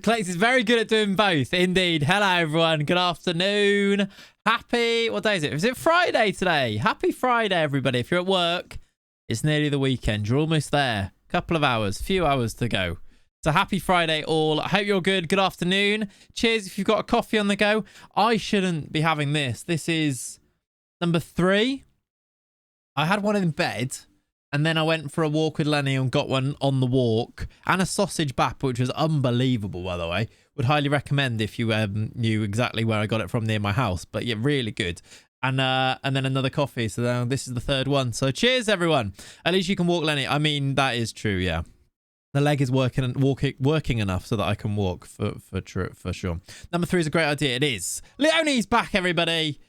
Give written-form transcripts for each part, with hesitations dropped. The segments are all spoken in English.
Clex is very good at doing both. Indeed. Hello, everyone. Good afternoon. Happy, what day is it? Is it Friday today? Happy Friday, everybody. If you're at work, it's nearly the weekend. You're almost there. Couple of hours, few hours to go. So happy Friday all. I hope you're good. Good afternoon. Cheers if you've got a coffee on the go. I shouldn't be having this. This is number 3. I had one in bed. And then I went for a walk with Lenny and got one on the walk. And a sausage bap, which was unbelievable, by the way. Would highly recommend if you knew exactly where I got it from near my house. But yeah, really good. And then another coffee. So now this is the 3rd one. So cheers, everyone. At least you can walk, Lenny. I mean, that is true, yeah. The leg is working enough so that I can walk for sure. Number 3 is a great idea. It is. Leonie's back, everybody.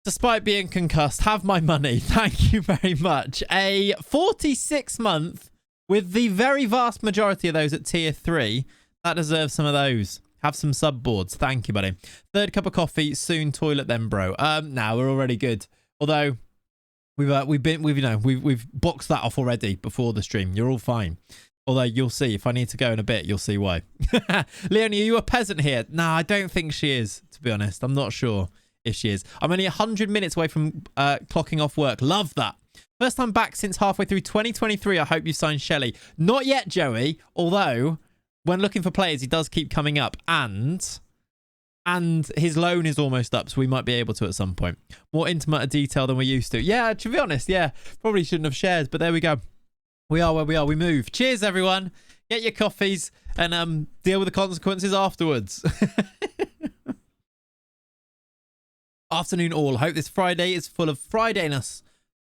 Despite being concussed, have my money. Thank you very much. A 46-month with the very vast majority of those at tier 3. That deserves some of those. Have some sub boards. Thank you, buddy. 3rd cup of coffee, soon toilet then, bro. Now we're already good. Although we've boxed that off already before the stream. You're all fine. Although you'll see if I need to go in a bit, you'll see why. Leonie, are you a peasant here? Nah, I don't think she is, to be honest. I'm not sure if she is. I'm only 100 minutes away from clocking off work. Love that. First time back since halfway through 2023. I hope you signed Shelley. Not yet, Joey. Although, when looking for players, he does keep coming up. And his loan is almost up, so we might be able to at some point. More intimate a detail than we're used to. Yeah, to be honest, yeah. Probably shouldn't have shared, but there we go. We are where we are. We move. Cheers, everyone. Get your coffees and deal with the consequences afterwards. Afternoon all. Hope this Friday is full of Fridayness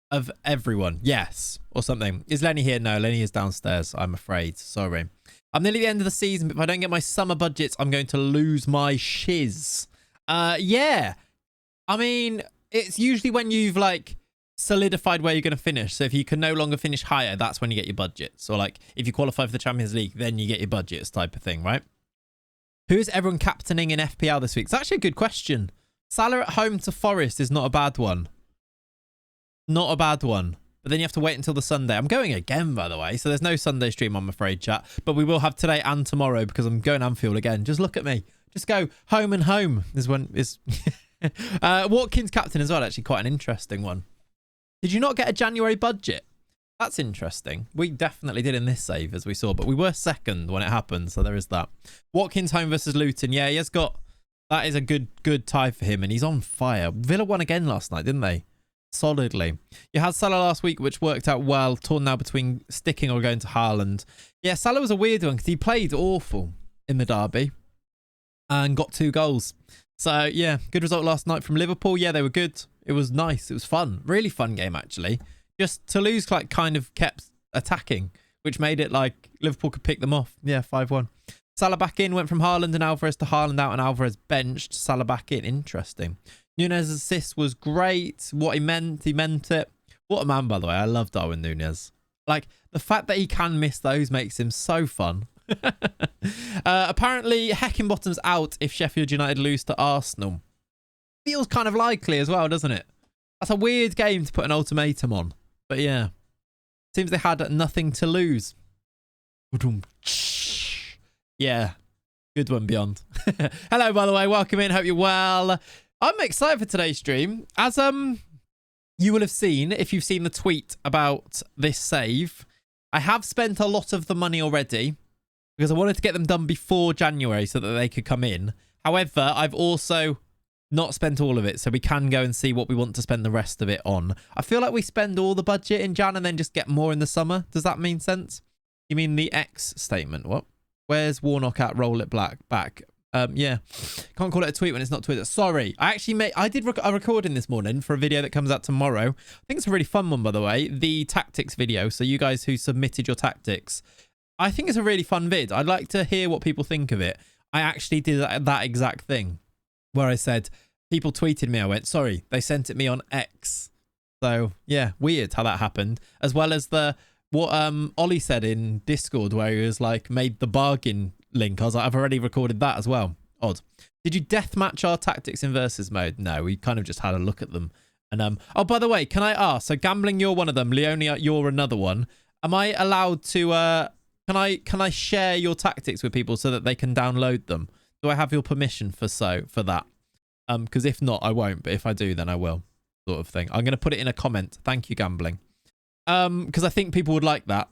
of everyone. Yes. Or something. Is Lenny here? No, Lenny is downstairs, I'm afraid. Sorry. I'm nearly at the end of the season, but if I don't get my summer budgets, I'm going to lose my shiz. Yeah. I mean, it's usually when you've, like, solidified where you're going to finish. So if you can no longer finish higher, that's when you get your budgets. Or, like, if you qualify for the Champions League, then you get your budgets type of thing, right? Who is everyone captaining in FPL this week? It's actually a good question. Salah at home to Forest is not a bad one. Not a bad one. But then you have to wait until the Sunday. I'm going again, by the way. So there's no Sunday stream, I'm afraid, chat. But we will have today and tomorrow because I'm going Anfield again. Just look at me. Just go home and home is when is Watkins captain as well. Actually, quite an interesting one. Did you not get a January budget? That's interesting. We definitely did in this save, as we saw. But we were 2nd when it happened. So there is that. Watkins home versus Luton. Yeah, he has got... That is a good tie for him, and he's on fire. Villa won again last night, didn't they? Solidly. You had Salah last week, which worked out well. Torn now between sticking or going to Haaland. Yeah, Salah was a weird one because he played awful in the derby and got 2 goals. So, yeah, good result last night from Liverpool. Yeah, they were good. It was nice. It was fun. Really fun game, actually. Just Toulouse like kind of kept attacking, which made it like Liverpool could pick them off. Yeah, 5-1. Salah back in, went from Haaland and Alvarez to Haaland out and Alvarez benched. Salah back in. Interesting. Nunez's assist was great. What he meant it. What a man, by the way. I love Darwin Nunez. Like, the fact that he can miss those makes him so fun. Apparently, Heckingbottom's out if Sheffield United lose to Arsenal. Feels kind of likely as well, doesn't it? That's a weird game to put an ultimatum on. But yeah. Seems they had nothing to lose. Yeah. Good one, Beyond. Hello, by the way. Welcome in. Hope you're well. I'm excited for today's stream. As you will have seen, if you've seen the tweet about this save, I have spent a lot of the money already because I wanted to get them done before January so that they could come in. However, I've also not spent all of it, so we can go and see what we want to spend the rest of it on. I feel like we spend all the budget in Jan and then just get more in the summer. Does that mean sense? You mean the X statement? What? Where's Warnock at? Roll it back. Yeah. Can't call it a tweet when it's not Twitter. Sorry. I did a recording this morning for a video that comes out tomorrow. I think it's a really fun one, by the way. The tactics video. So you guys who submitted your tactics, I think it's a really fun vid. I'd like to hear what people think of it. I actually did that exact thing where I said, people tweeted me. I went, sorry, they sent it me on X. So yeah, weird how that happened. As well as what Ollie said in Discord where he was like, made the bargain link. I was like, I've already recorded that as well. Odd. Did you deathmatch our tactics in versus mode? No, we kind of just had a look at them. And oh, by the way, can I ask? So gambling, you're one of them. Leonia, you're another one. Am I allowed to Can I share your tactics with people so that they can download them? Do I have your permission for that? Because if not, I won't. But if I do, then I will, sort of thing. I'm going to put it in a comment. Thank you, gambling. Because I think people would like that.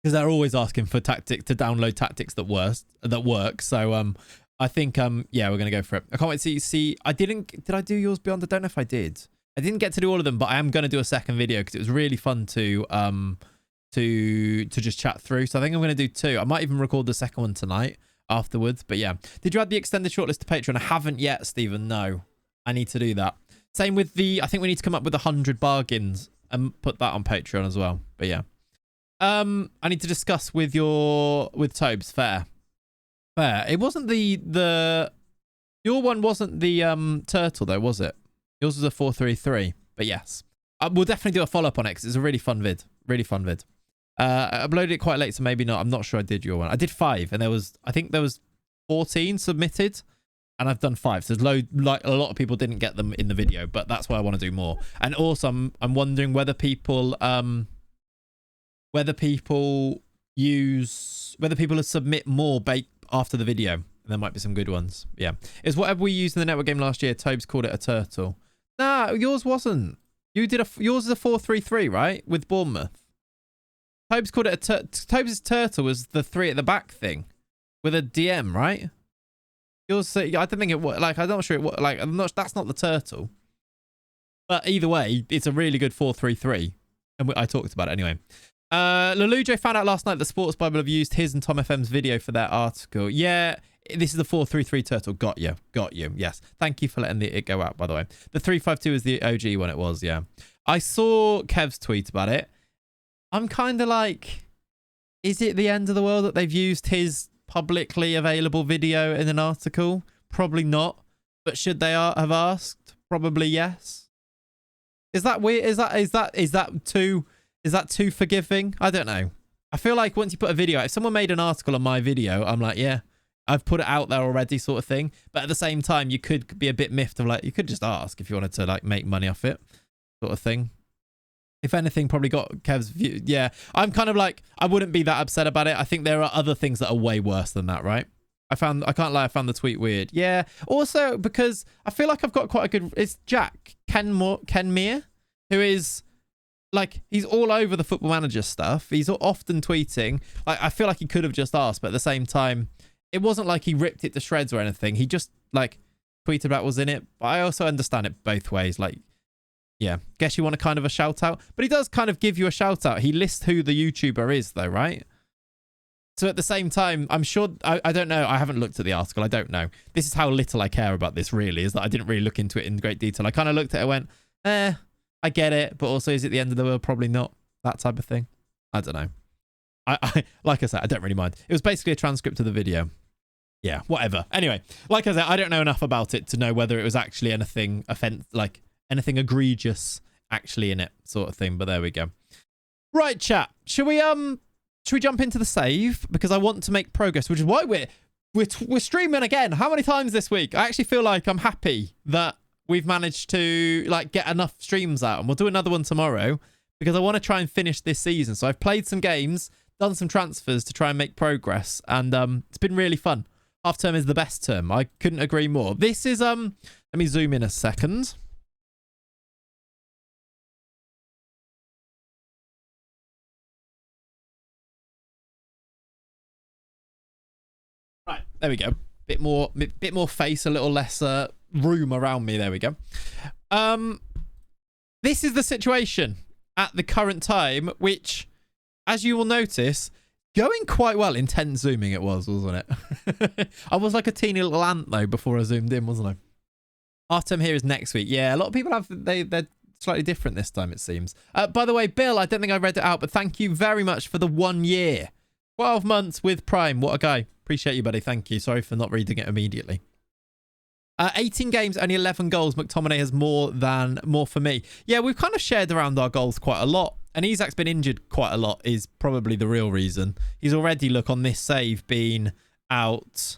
Because they're always asking for tactics to download tactics that work. So I think yeah, we're going to go for it. I can't wait to see. Did I do yours beyond? I don't know if I did. I didn't get to do all of them, but I am going to do a second video because it was really fun to just chat through. So I think I'm going to do 2. I might even record the second one tonight afterwards. But yeah, did you add the extended shortlist to Patreon? I haven't yet, Stephen. No, I need to do that. Same with I think we need to come up with 100 bargains and put that on Patreon as well. But yeah, I need to discuss with Tobes. Fair. It wasn't your one wasn't the turtle though, was it? Yours was a 433. But yes, we'll definitely do a follow up on it because it's a really fun vid. I uploaded it quite late, so maybe not. I'm not sure I did your one. I did 5, and I think there was 14 submitted, and I've done 5. So there's like a lot of people didn't get them in the video, but that's why I want to do more. And also, I'm wondering whether people submit more after the video. There might be some good ones. Yeah, is whatever we used in the network game last year. Tobes called it a turtle. Nah, yours wasn't. Yours is a 433, right? With Bournemouth. Tobes called it Tobes' turtle was the 3 at the back thing with a DM, right? Yours, I don't think it was like, I'm not sure it was like, that's not the turtle. But either way, it's a really good 433. And I talked about it anyway. Lelujo found out last night that Sports Bible have used his and Tom FM's video for their article. Yeah, this is the 433 turtle. Got you. Yes. Thank you for letting it go out, by the way. The 352 is the OG one. It was, yeah. I saw Kev's tweet about it. I'm kind of like, is it the end of the world that they've used his publicly available video in an article? Probably not. But should they have asked? Probably yes. Is that weird? Is that too forgiving? I don't know. I feel like once you put a video out, if someone made an article on my video, I'm like, yeah, I've put it out there already, sort of thing. But at the same time, you could be a bit miffed of like, you could just ask if you wanted to like make money off it, sort of thing. If anything, probably got Kev's view. Yeah, I'm kind of like, I wouldn't be that upset about it. I think there are other things that are way worse than that, right? I can't lie, I found the tweet weird. Yeah, also because I feel like I've got quite a good, it's Jack Kenmere, who is like, he's all over the Football Manager stuff. He's often tweeting. I feel like he could have just asked, but at the same time, it wasn't like he ripped it to shreds or anything. He just like tweeted about what was in it. But I also understand it both ways. Like, yeah, guess you want a kind of a shout out, but he does kind of give you a shout out. He lists who the YouTuber is though, right? So at the same time, I'm sure, I don't know. I haven't looked at the article. I don't know. This is how little I care about this really, is that I didn't really look into it in great detail. I kind of looked at it and went, I get it. But also, is it the end of the world? Probably not. That type of thing. I don't know. I like I said, I don't really mind. It was basically a transcript of the video. Yeah, whatever. Anyway, like I said, I don't know enough about it to know whether it was actually anything anything egregious actually in it, sort of thing. But there we go. Right, chat. Should we jump into the save, because I want to make progress, which is why we're streaming again. How many times this week? I actually feel like I'm happy that we've managed to like get enough streams out, and we'll do another one tomorrow because I want to try and finish this season. So I've played some games, done some transfers to try and make progress, and it's been really fun. Half term is the best term. I couldn't agree more. This is let me zoom in a second. Right, there we go. Bit more face, a little less room around me. There we go. This is the situation at the current time, which, as you will notice, going quite well. Intense zooming it was, wasn't it? I was like a teeny little ant though before I zoomed in, wasn't I? Half term here is next week. Yeah, a lot of people have they're slightly different this time, it seems. By the way, Bill, I don't think I read it out, but thank you very much for the 1 year. 12 months with Prime. What a guy. Appreciate you, buddy. Thank you. Sorry for not reading it immediately. 18 games, only 11 goals. McTominay has more for me. Yeah, we've kind of shared around our goals quite a lot. And Isak's been injured quite a lot is probably the real reason. He's already, look, on this save, been out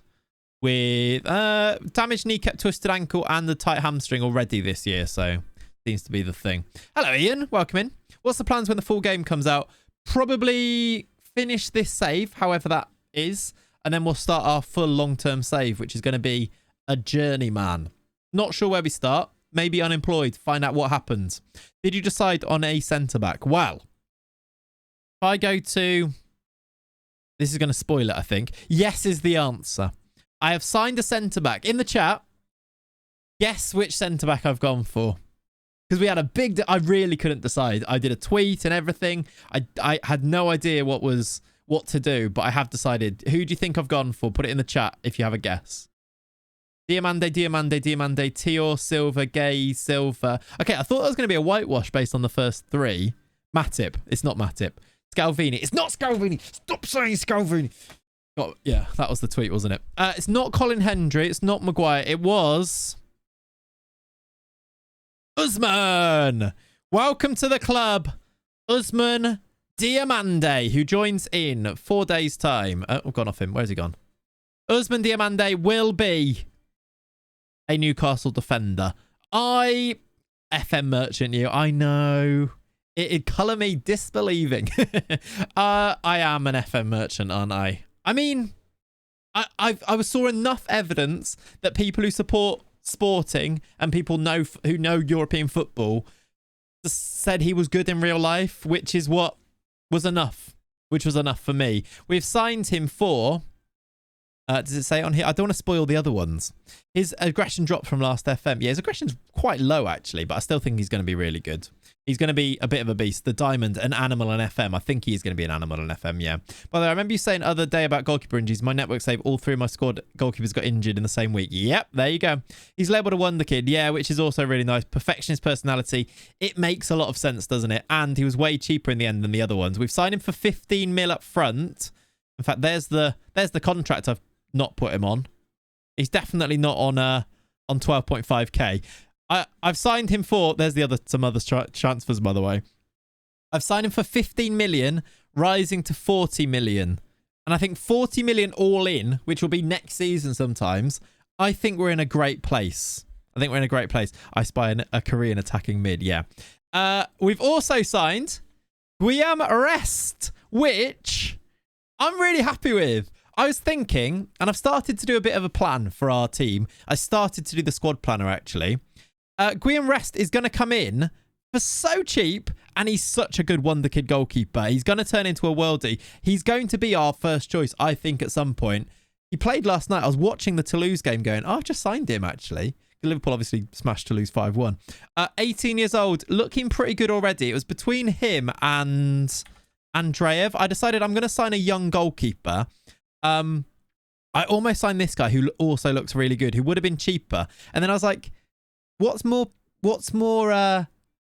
with damaged kneecap, twisted ankle, and the tight hamstring already this year. So, seems to be the thing. Hello, Ian. Welcome in. What's the plans when the full game comes out? Probably finish this save, however that is, and then we'll start our full long-term save, which is going to be a journeyman. Not sure where we start. Maybe unemployed. Find out what happens. Did you decide on a centre-back? Well, if I go to... This is going to spoil it, I think. Yes is the answer. I have signed a centre-back. In the chat, guess which centre-back I've gone for. Because we had a big... I really couldn't decide. I did a tweet and everything. I had no idea what to do, but I have decided. Who do you think I've gone for? Put it in the chat if you have a guess. Diamande, Tior, Silva, Gay, Silva. Okay, I thought that was going to be a whitewash based on the first three. Matip. It's not Matip. Scalvini. It's not Scalvini. Stop saying Scalvini. Oh, yeah, that was the tweet, wasn't it? It's not Colin Hendry. It's not Maguire. It was... Usman. Welcome to the club. Usman Diamande, who joins in 4 days' time. Oh, I've gone off him. Where's he gone? Usman Diamande will be a Newcastle defender. FM merchant you. I know. It'd colour me disbelieving. I am an FM merchant, aren't I? I mean, I saw enough evidence that people who support Sporting and people who know European football said he was good in real life, which is what was enough. Which was enough for me. We've signed him for... does it say it on here? I don't want to spoil the other ones. His aggression dropped from last FM. Yeah, his aggression's quite low, actually, but I still think he's going to be really good. He's going to be a bit of a beast. The diamond, an animal in FM. I think he is going to be an animal in FM, yeah. By the way, I remember you saying the other day about goalkeeper injuries. My network saved all three of my squad goalkeepers got injured in the same week. Yep, there you go. He's labelled a wonder kid, yeah, which is also really nice. Perfectionist personality. It makes a lot of sense, doesn't it? And he was way cheaper in the end than the other ones. We've signed him for 15 mil up front. In fact, there's the contract I've not put him on. He's definitely not on 12.5k. I've signed him for... There's some other transfers, by the way. I've signed him for 15 million, rising to 40 million. And I think 40 million all in, which will be next season sometimes, I think we're in a great place. I spy a Korean attacking mid, yeah. We've also signed Guillaume Rest, which I'm really happy with. I was thinking, and I've started to do a bit of a plan for our team. I started to do the squad planner, actually. Guillaume Rest is going to come in for so cheap, and he's such a good wonder kid goalkeeper. He's going to turn into a worldie. He's going to be our first choice, I think, at some point. He played last night. I was watching the Toulouse game going, I've just signed him, actually. Liverpool obviously smashed Toulouse 5-1. 18 years old, looking pretty good already. It was between him and Andreev. I decided I'm going to sign a young goalkeeper. I almost signed this guy who also looks really good, who would have been cheaper. And then I was like, what's more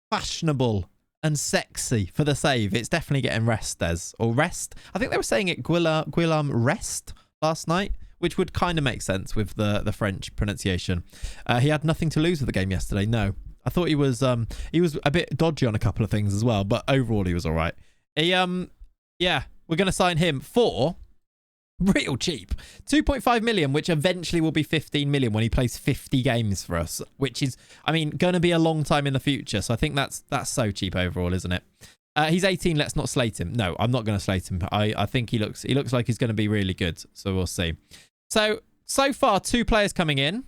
fashionable and sexy for the save? It's definitely getting Restes or Rest. I think they were saying it Guillaume Rest last night, which would kind of make sense with the French pronunciation. He had nothing to lose with the game yesterday. No, I thought he was a bit dodgy on a couple of things as well, but overall he was all right. Yeah, we're going to sign him for real cheap. 2.5 million, which eventually will be 15 million when he plays 50 games for us, which is, I mean, going to be a long time in the future. So I think that's so cheap overall, isn't it? He's 18. Let's not slate him. No, I'm not going to slate him. I think he looks like he's going to be really good. So we'll see. So far, 2 players coming in.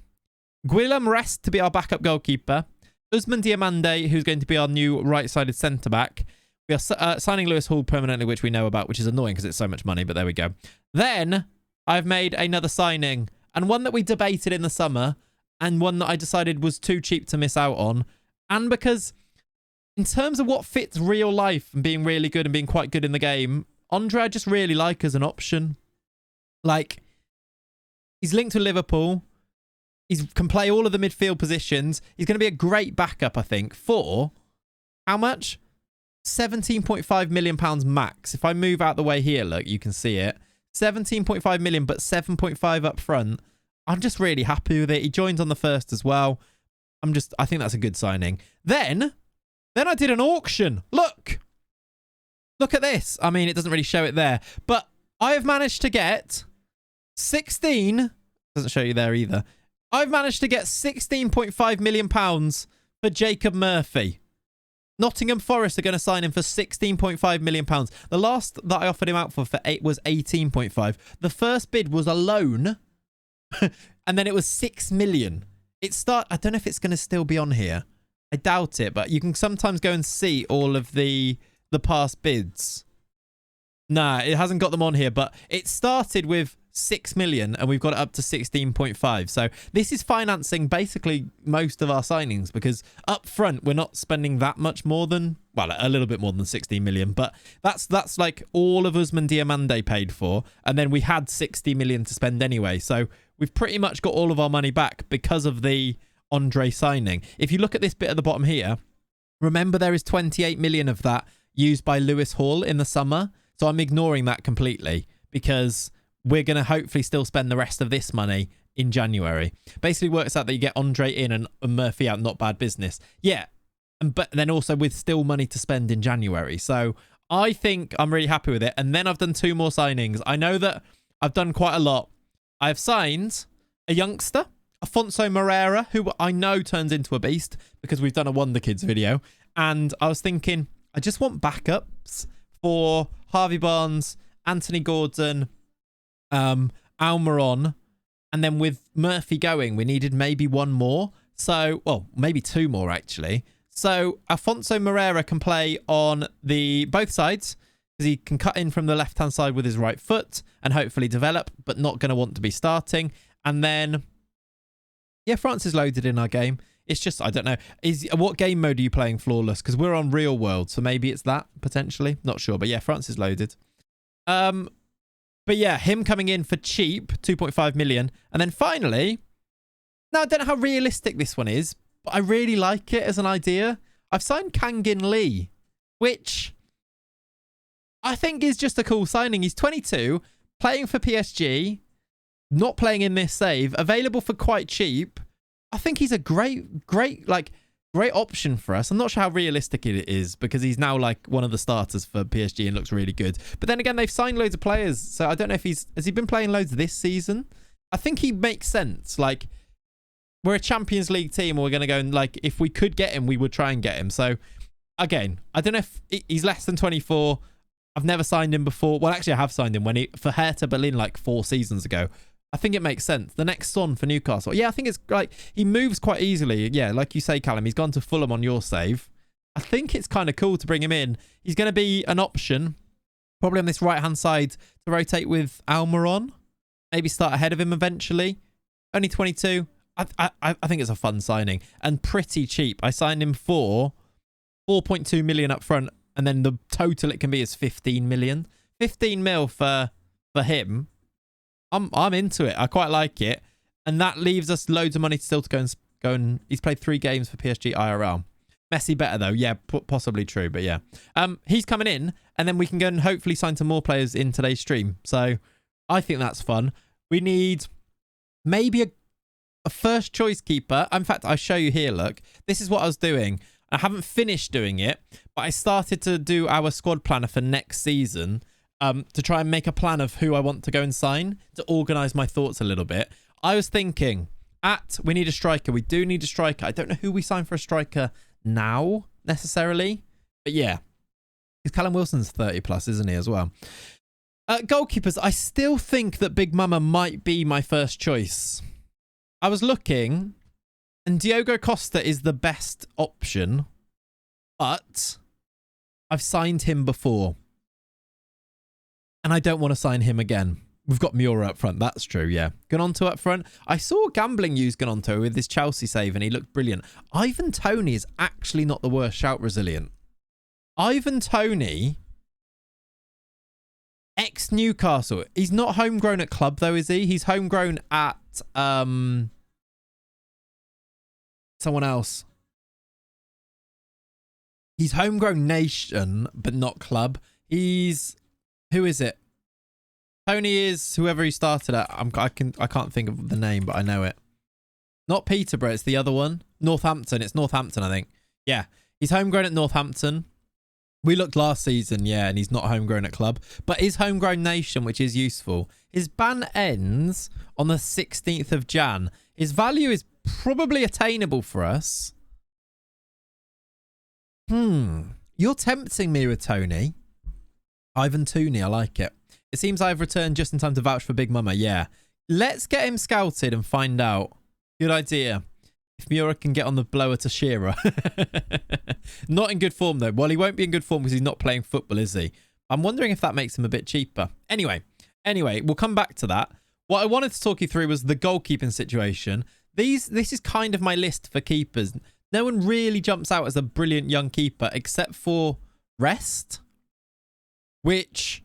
Guillaume Rest to be our backup goalkeeper. Usman Diamande, who's going to be our new right-sided centre-back. We are signing Lewis Hall permanently, which we know about, which is annoying because it's so much money, but there we go. Then I've made another signing, and one that we debated in the summer, and one that I decided was too cheap to miss out on. And because in terms of what fits real life and being really good and being quite good in the game, Andre I just really like as an option. Like, he's linked to Liverpool. He can play all of the midfield positions. He's going to be a great backup, I think, for how much? £17.5 million max. If I move out the way here, look, you can see it. 17.5 million, but 7.5 up front. I'm just really happy with it. He joins on the first as well. I think that's a good signing. Then I did an auction. Look at this. I mean, it doesn't really show it there, but I have managed to get 16. Doesn't show you there either. I've managed to get £16.5 million for Jacob Murphy. Nottingham Forest are going to sign him for £16.5 million. The last that I offered him out for 8 was 18.5. The first bid was a loan, and then it was 6 million. I don't know if it's going to still be on here. I doubt it, but you can sometimes go and see all of the past bids. Nah, it hasn't got them on here, but it started with 6 million and we've got it up to 16.5. So this is financing basically most of our signings, because up front we're not spending that much more than, well, a little bit more than 16 million, but that's like all of Usman Diamande paid for, and then we had 60 million to spend anyway. So we've pretty much got all of our money back because of the Andre signing. If you look at this bit at the bottom here, remember there is 28 million of that used by Lewis Hall in the summer. So I'm ignoring that completely because we're going to hopefully still spend the rest of this money in January. Basically works out that you get Andre in and Murphy out, not bad business. Yeah, but then also with still money to spend in January. So I think I'm really happy with it. And then I've done 2 more signings. I know that I've done quite a lot. I've signed a youngster, Afonso Moreira, who I know turns into a beast because we've done a Wonder Kids video. And I was thinking, I just want backups for Harvey Barnes, Anthony Gordon, Almiron, and then with Murphy going, we needed maybe 1 more. So, well, maybe 2 more actually. So Afonso Moreira can play on both sides because he can cut in from the left-hand side with his right foot and hopefully develop, but not going to want to be starting. And then, yeah, France is loaded in our game. It's just, I don't know. What game mode are you playing flawless? Because we're on real world, so maybe it's that, potentially. Not sure, but yeah, France is loaded. But yeah, him coming in for cheap, 2.5 million. And then finally, now I don't know how realistic this one is, but I really like it as an idea. I've signed Kangin Lee, which I think is just a cool signing. He's 22, playing for PSG, not playing in this save, available for quite cheap. I think he's a great option for us. I'm not sure how realistic it is because he's now like one of the starters for PSG and looks really good. But then again, they've signed loads of players. So I don't know if has he been playing loads this season? I think he makes sense. Like, we're a Champions League team and we're going to go and, like, if we could get him, we would try and get him. So again, I don't know if he's less than 24. I've never signed him before. Well, actually I have signed him for Hertha Berlin like 4 seasons ago. I think it makes sense. The next Son for Newcastle. Yeah, I think it's like he moves quite easily. Yeah, like you say, Callum, he's gone to Fulham on your save. I think it's kind of cool to bring him in. He's going to be an option, probably on this right-hand side to rotate with Almiron. Maybe start ahead of him eventually. Only 22. I think it's a fun signing and pretty cheap. I signed him for 4.2 million up front, and then the total it can be is 15 million. 15 mil for him. I'm into it. I quite like it. And that leaves us loads of money still to go and he's played 3 games for PSG IRL. Messi better though. Yeah, possibly true, but yeah. He's coming in and then we can go and hopefully sign some more players in today's stream. So I think that's fun. We need maybe a first choice keeper. In fact, I'll show you here, look. This is what I was doing. I haven't finished doing it, but I started to do our squad planner for next season. To try and make a plan of who I want to go and sign, to organise my thoughts a little bit. I was thinking, we need a striker. We do need a striker. I don't know who we sign for a striker now, necessarily. But yeah, because Callum Wilson's 30 plus, isn't he, as well? Goalkeepers, I still think that Big Mama might be my first choice. I was looking, and Diogo Costa is the best option, but I've signed him before. And I don't want to sign him again. We've got Miura up front. That's true, yeah. Gnonto up front. I saw Gambling use Gnonto with his Chelsea save and he looked brilliant. Ivan Toney is actually not the worst shout resilient. Ivan Toney, ex-Newcastle. He's not homegrown at club though, is he? He's homegrown at someone else. He's homegrown nation, but not club. Who is it? Tony is whoever he started at. I can't think of the name, but I know it. Not Peterborough, it's the other one. Northampton. It's Northampton, I think. Yeah. He's homegrown at Northampton. We looked last season, yeah, and he's not homegrown at club. But is homegrown nation, which is useful. His ban ends on the 16th of Jan. His value is probably attainable for us. You're tempting me with Tony. Ivan Tooney, I like it. It seems I've returned just in time to vouch for Big Mama. Yeah. Let's get him scouted and find out. Good idea. If Miura can get on the blower to Shearer. Not in good form, though. Well, he won't be in good form because he's not playing football, is he? I'm wondering if that makes him a bit cheaper. Anyway, we'll come back to that. What I wanted to talk you through was the goalkeeping situation. This is kind of my list for keepers. No one really jumps out as a brilliant young keeper except for Rest, which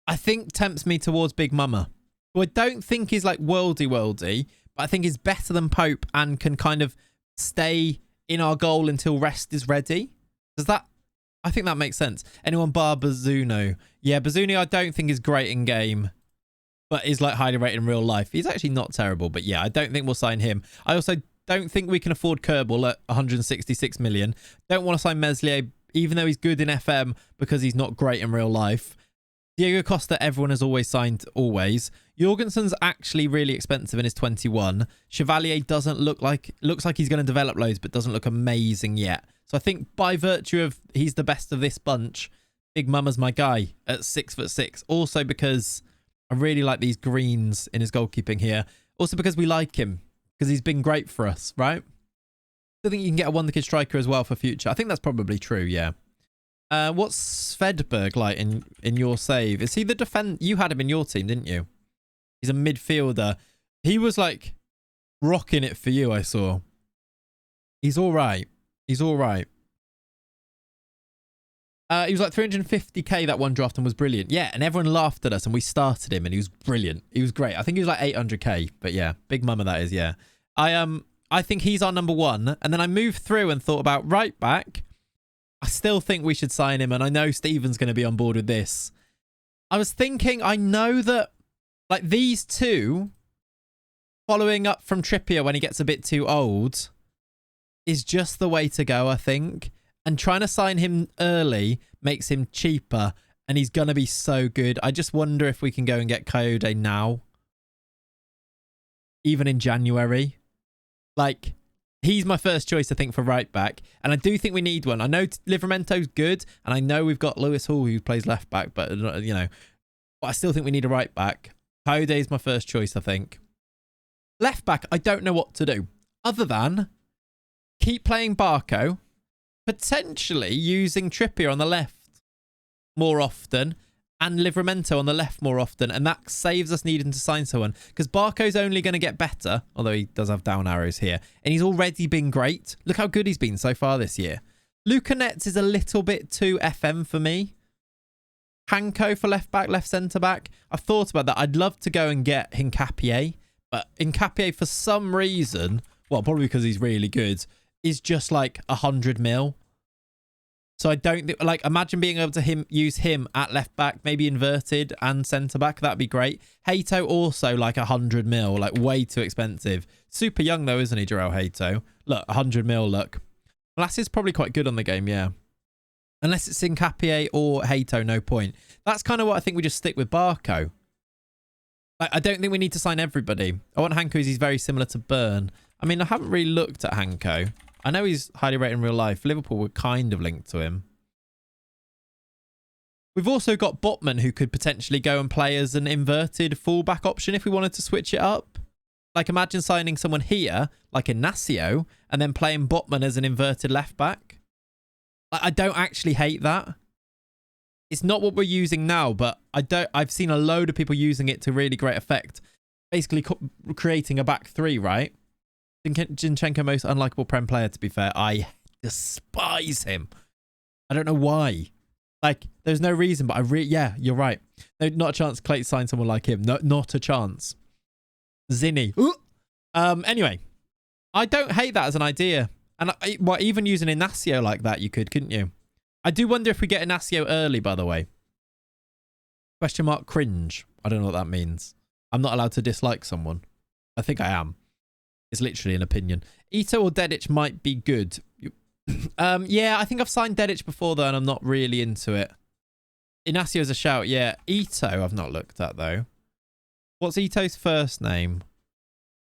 I think tempts me towards Big Mama, who I don't think is like worldy, but I think is better than Pope and can kind of stay in our goal until Rest is ready. I think that makes sense. Anyone bar Bazzuno? Yeah, Bazzuno I don't think is great in game, but is like highly rated in real life. He's actually not terrible, but yeah, I don't think we'll sign him. I also don't think we can afford Kerbal at 166 million. Don't want to sign Meslier, even though he's good in FM, because he's not great in real life. Diego Costa, everyone has always signed, always. Jorgensen's actually really expensive and is 21. Chevalier looks like he's going to develop loads, but doesn't look amazing yet. So I think by virtue of he's the best of this bunch, Big Mama's my guy at 6'6". Also because I really like these greens in his goalkeeping here. Also because we like him, because he's been great for us, right? I think you can get a wonder kid striker as well for future. I think that's probably true, yeah. What's Svedberg like in your save? Is he the defend? You had him in your team, didn't you? He's a midfielder. He was like rocking it for you, I saw. He's all right. He's all right. He was like 350k that one draft and was brilliant. Yeah, and everyone laughed at us and we started him and he was brilliant. He was great. I think he was like 800k, but yeah, Big Mama that is, yeah. I think he's our number one. And then I moved through and thought about right back. I still think we should sign him, and I know Steven's going to be on board with this. I was thinking, I know that like these two, following up from Trippier when he gets a bit too old, is just the way to go, I think. And trying to sign him early makes him cheaper, and he's going to be so good. I just wonder if we can go and get Coyote now. Even in January. Like, he's my first choice, I think, for right back. And I do think we need one. I know Livramento's good, and I know we've got Lewis Hall who plays left back, but, you know, but I still think we need a right back. Coyote is my first choice, I think. Left back, I don't know what to do. Other than keep playing Barco, potentially using Trippier on the left more often and Livramento on the left more often, and that saves us needing to sign someone because Barco's only going to get better, although he does have down arrows here, and he's already been great. Look how good he's been so far this year. Luca Netz is a little bit too FM for me. Hanko for left back, left centre back. I've thought about that. I'd love to go and get Hincapié, but Hincapié for some reason, well, probably because he's really good, is just like 100 mil. So I don't think, like, imagine being able to use him at left back, maybe inverted and centre back. That'd be great. Hato also like 100 mil, like way too expensive. Super young though, isn't he, Jarrell Hato? Look, 100 mil, look. Lass is probably quite good on the game, yeah. Unless it's Hincapié or Hato, no point. That's kind of what I think we just stick with Barco. Like, I don't think we need to sign everybody. I want Hanko because he's very similar to Burn. I mean, I haven't really looked at Hanko. I know he's highly rated in real life. Liverpool were kind of linked to him. We've also got Botman, who could potentially go and play as an inverted fullback option if we wanted to switch it up. Like, imagine signing someone here, like Ignacio, and then playing Botman as an inverted left back. I don't actually hate that. It's not what we're using now, but I've seen a load of people using it to really great effect. Basically creating a back three, right? Zinchenko, most unlikable Prem player, to be fair. I despise him. I don't know why. Like, there's no reason, but yeah, you're right. No, not a chance Clay sign someone like him. No, not a chance. Zinny. Anyway, I don't hate that as an idea. And even using Ignacio like that, you could, couldn't you? I do wonder if we get Ignacio early, by the way. Question mark cringe. I don't know what that means. I'm not allowed to dislike someone. I think I am. It's literally an opinion. Ito or Dedic might be good. Yeah, I think I've signed Dedic before, though, and I'm not really into it. Ignacio is a shout, yeah. Ito, I've not looked at, though. What's Ito's first name?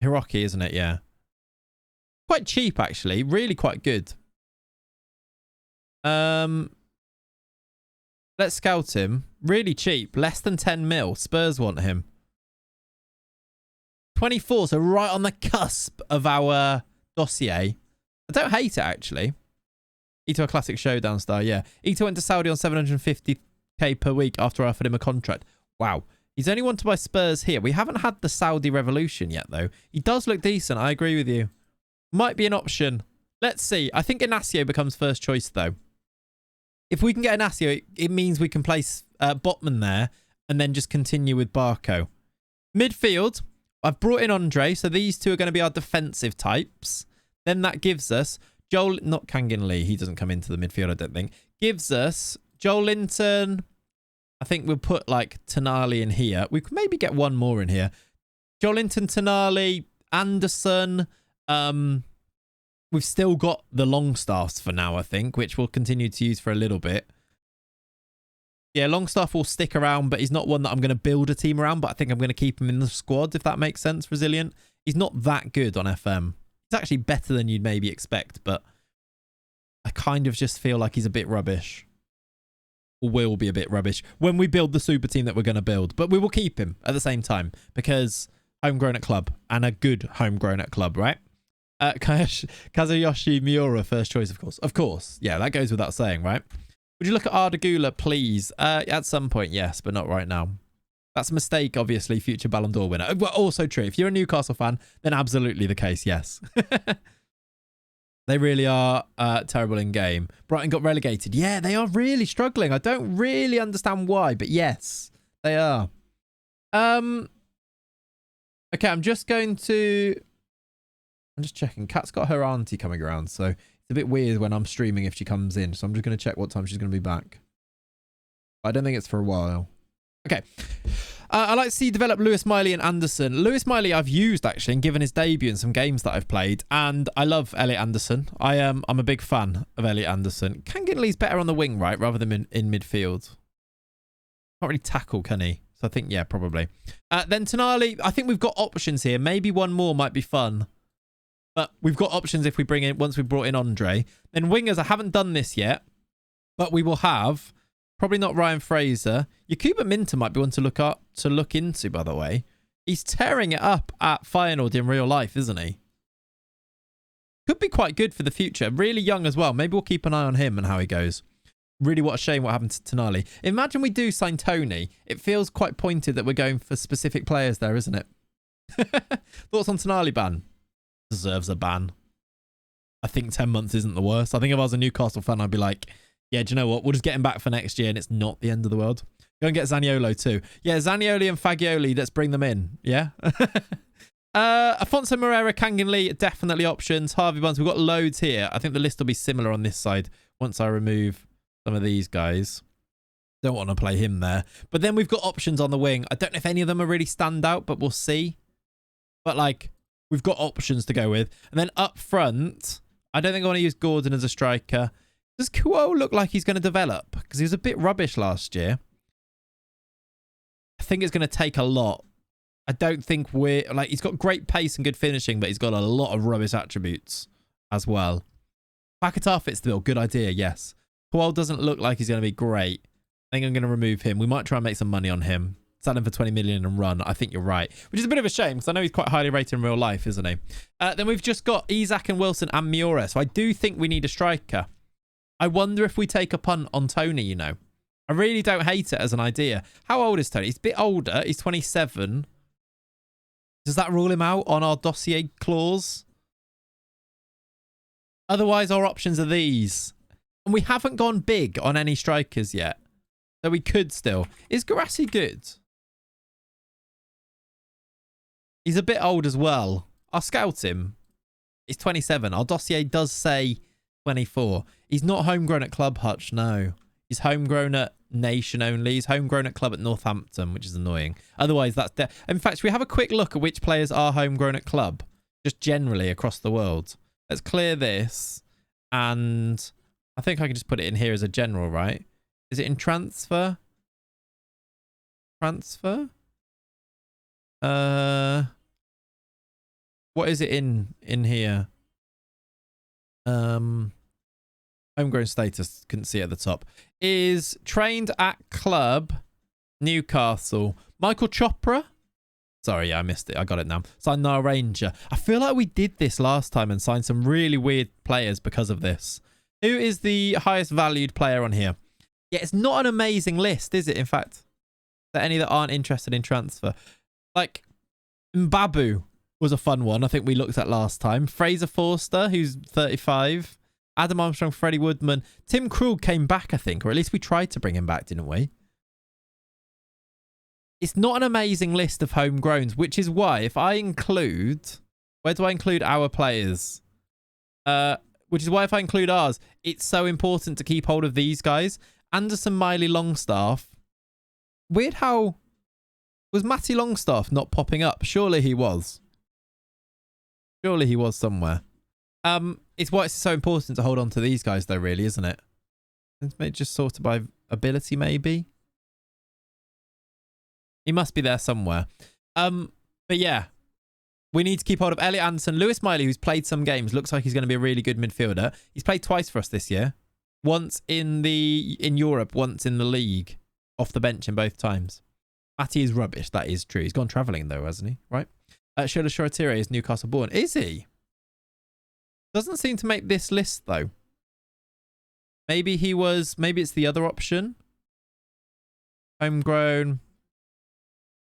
Hiroki, isn't it? Yeah. Quite cheap, actually. Really quite good. Let's scout him. Really cheap. Less than 10 mil. Spurs want him. 24, so right on the cusp of our dossier. I don't hate it, actually. Ito, a classic showdown star, yeah. Ito went to Saudi on 750k per week after I offered him a contract. Wow. He's only wanted by Spurs here. We haven't had the Saudi revolution yet, though. He does look decent. I agree with you. Might be an option. Let's see. I think Inacio becomes first choice, though. If we can get Inacio, it means we can place Botman there and then just continue with Barco. Midfield, I've brought in Andre, so these two are going to be our defensive types. Then that gives us Joel, not Kangin Lee. He doesn't come into the midfield, I don't think. Gives us Joel Linton. I think we'll put like Tonali in here. We could maybe get one more in here. Joel Linton, Tonali, Anderson. We've still got the Longstaffs for now, I think, which we'll continue to use for a little bit. Yeah, Longstaff will stick around, but he's not one that I'm going to build a team around, but I think I'm going to keep him in the squad, if that makes sense. Resilient. He's not that good on FM. He's actually better than you'd maybe expect, but I kind of just feel like he's a bit rubbish. Or will be a bit rubbish when we build the super team that we're going to build. But we will keep him at the same time because homegrown at club and a good homegrown at club, right? Kazuyoshi Miura, first choice, of course. Of course. Yeah, that goes without saying, right? Would you look at Ardagula, please? At some point, yes, but not right now. That's a mistake, obviously, future Ballon d'Or winner. Well, also true. If you're a Newcastle fan, then absolutely the case, yes. They really are terrible in game. Brighton got relegated. Yeah, they are really struggling. I don't really understand why, but yes, they are. Okay, I'm just checking. Kat's got her auntie coming around, so it's a bit weird when I'm streaming if she comes in. So I'm just going to check what time she's going to be back. I don't think it's for a while. Okay. I like to see develop Lewis Miley and Anderson. Lewis Miley I've used, actually, and given his debut in some games that I've played. And I love Elliot Anderson. I'm a big fan of Elliot Anderson. Kangin Lee's better on the wing, right? Rather than in midfield. Can't really tackle, can he? So I think, yeah, probably. Then Tonali, I think we've got options here. Maybe one more might be fun. But we've got options if we bring in, once we've brought in Andre. Then wingers, I haven't done this yet. But we will have, probably not Ryan Fraser. Yakuba Minter might be one to look into, by the way. He's tearing it up at Feyenoord in real life, isn't he? Could be quite good for the future. Really young as well. Maybe we'll keep an eye on him and how he goes. Really, what a shame what happened to Tonali. Imagine we do sign Tony. It feels quite pointed that we're going for specific players there, isn't it? Thoughts on Tonali ban? Deserves a ban. I think 10 months isn't the worst. I think if I was a Newcastle fan, I'd be like, yeah, do you know what? We'll just get him back for next year and it's not the end of the world. Go and get Zaniolo too. Yeah, Zaniolo and Fagioli, let's bring them in. Yeah? Afonso Moreira, Kangin Lee, definitely options. Harvey Barnes, we've got loads here. I think the list will be similar on this side once I remove some of these guys. Don't want to play him there. But then we've got options on the wing. I don't know if any of them are really stand out, but we'll see. But like, we've got options to go with. And then up front, I don't think I want to use Gordon as a striker. Does Kuo look like he's going to develop? Because he was a bit rubbish last year. I think it's going to take a lot. I don't think he's got great pace and good finishing, but he's got a lot of rubbish attributes as well. Paquetá fits the bill. Good idea, yes. Kuo doesn't look like he's going to be great. I think I'm going to remove him. We might try and make some money on him. Sell him for 20 million and run. I think you're right. Which is a bit of a shame because I know he's quite highly rated in real life, isn't he? Then we've just got Isak and Wilson and Miura. So I do think we need a striker. I wonder if we take a punt on Tony, you know. I really don't hate it as an idea. How old is Tony? He's a bit older. He's 27. Does that rule him out on our dossier clause? Otherwise, our options are these. And we haven't gone big on any strikers yet. So we could still. Is Garassi good? He's a bit old as well. I'll scout him. He's 27. Our dossier does say 24. He's not homegrown at club, Hutch, no. He's homegrown at nation only. He's homegrown at club at Northampton, which is annoying. Otherwise, that's... In fact, should we have a quick look at which players are homegrown at club? Just generally across the world. Let's clear this. And I think I can just put it in here as a general, right? Is it in transfer? Transfer? What is it in here? Homegrown status, couldn't see it at the top. Is trained at club Newcastle. Michael Chopra? Sorry, yeah, I missed it. I got it now. Signed Nile Ranger. I feel like we did this last time and signed some really weird players because of this. Who is the highest valued player on here? Yeah, it's not an amazing list, is it? In fact, there any that aren't interested in transfer? Like, Mbabu was a fun one. I think we looked at last time. Fraser Forster, who's 35. Adam Armstrong, Freddie Woodman. Tim Krul came back, I think, or at least we tried to bring him back, didn't we? It's not an amazing list of homegrowns, which is why if I include... Where do I include our players? Which is why if I include ours, it's so important to keep hold of these guys. Anderson, Miley, Longstaff. Weird how... Was Matty Longstaff not popping up? Surely he was. Surely he was somewhere. It's why it's so important to hold on to these guys though, really, isn't it? It's just sorted by ability, maybe? He must be there somewhere. But yeah, we need to keep hold of Elliot Anderson. Lewis Miley, who's played some games, looks like he's going to be a really good midfielder. He's played twice for us this year. Once in Europe, once in the league. Off the bench in both times. Matty is rubbish. That is true. He's gone travelling though, hasn't he? Right? Shola Shoratire is Newcastle born. Is he? Doesn't seem to make this list though. Maybe he was... Maybe it's the other option. Homegrown...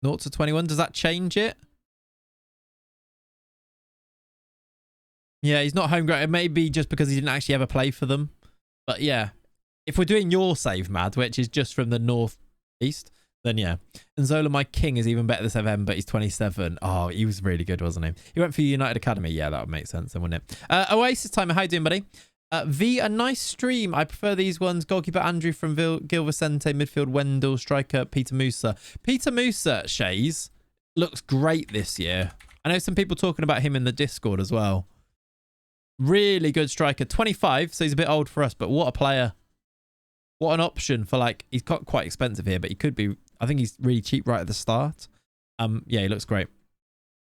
0 to 21. Does that change it? Yeah, he's not homegrown. It may be just because he didn't actually ever play for them. But yeah, if we're doing your save, Mad, which is just from the northeast, then yeah. And Zola, my king, is even better this FM, but he's 27. Oh, he was really good, wasn't he? He went for United Academy. Yeah, that would make sense then, wouldn't it? Oasis Timer, how you doing, buddy? V, a nice stream. I prefer these ones. Goalkeeper Andrew from Gil Vicente. Midfield Wendell. Striker Peter Musa. Peter Musa, Shays, looks great this year. I know some people talking about him in the Discord as well. Really good striker. 25, so he's a bit old for us, but what a player. What an option for, like, he's got quite expensive here, but he could be, I think he's really cheap right at the start. Yeah, he looks great.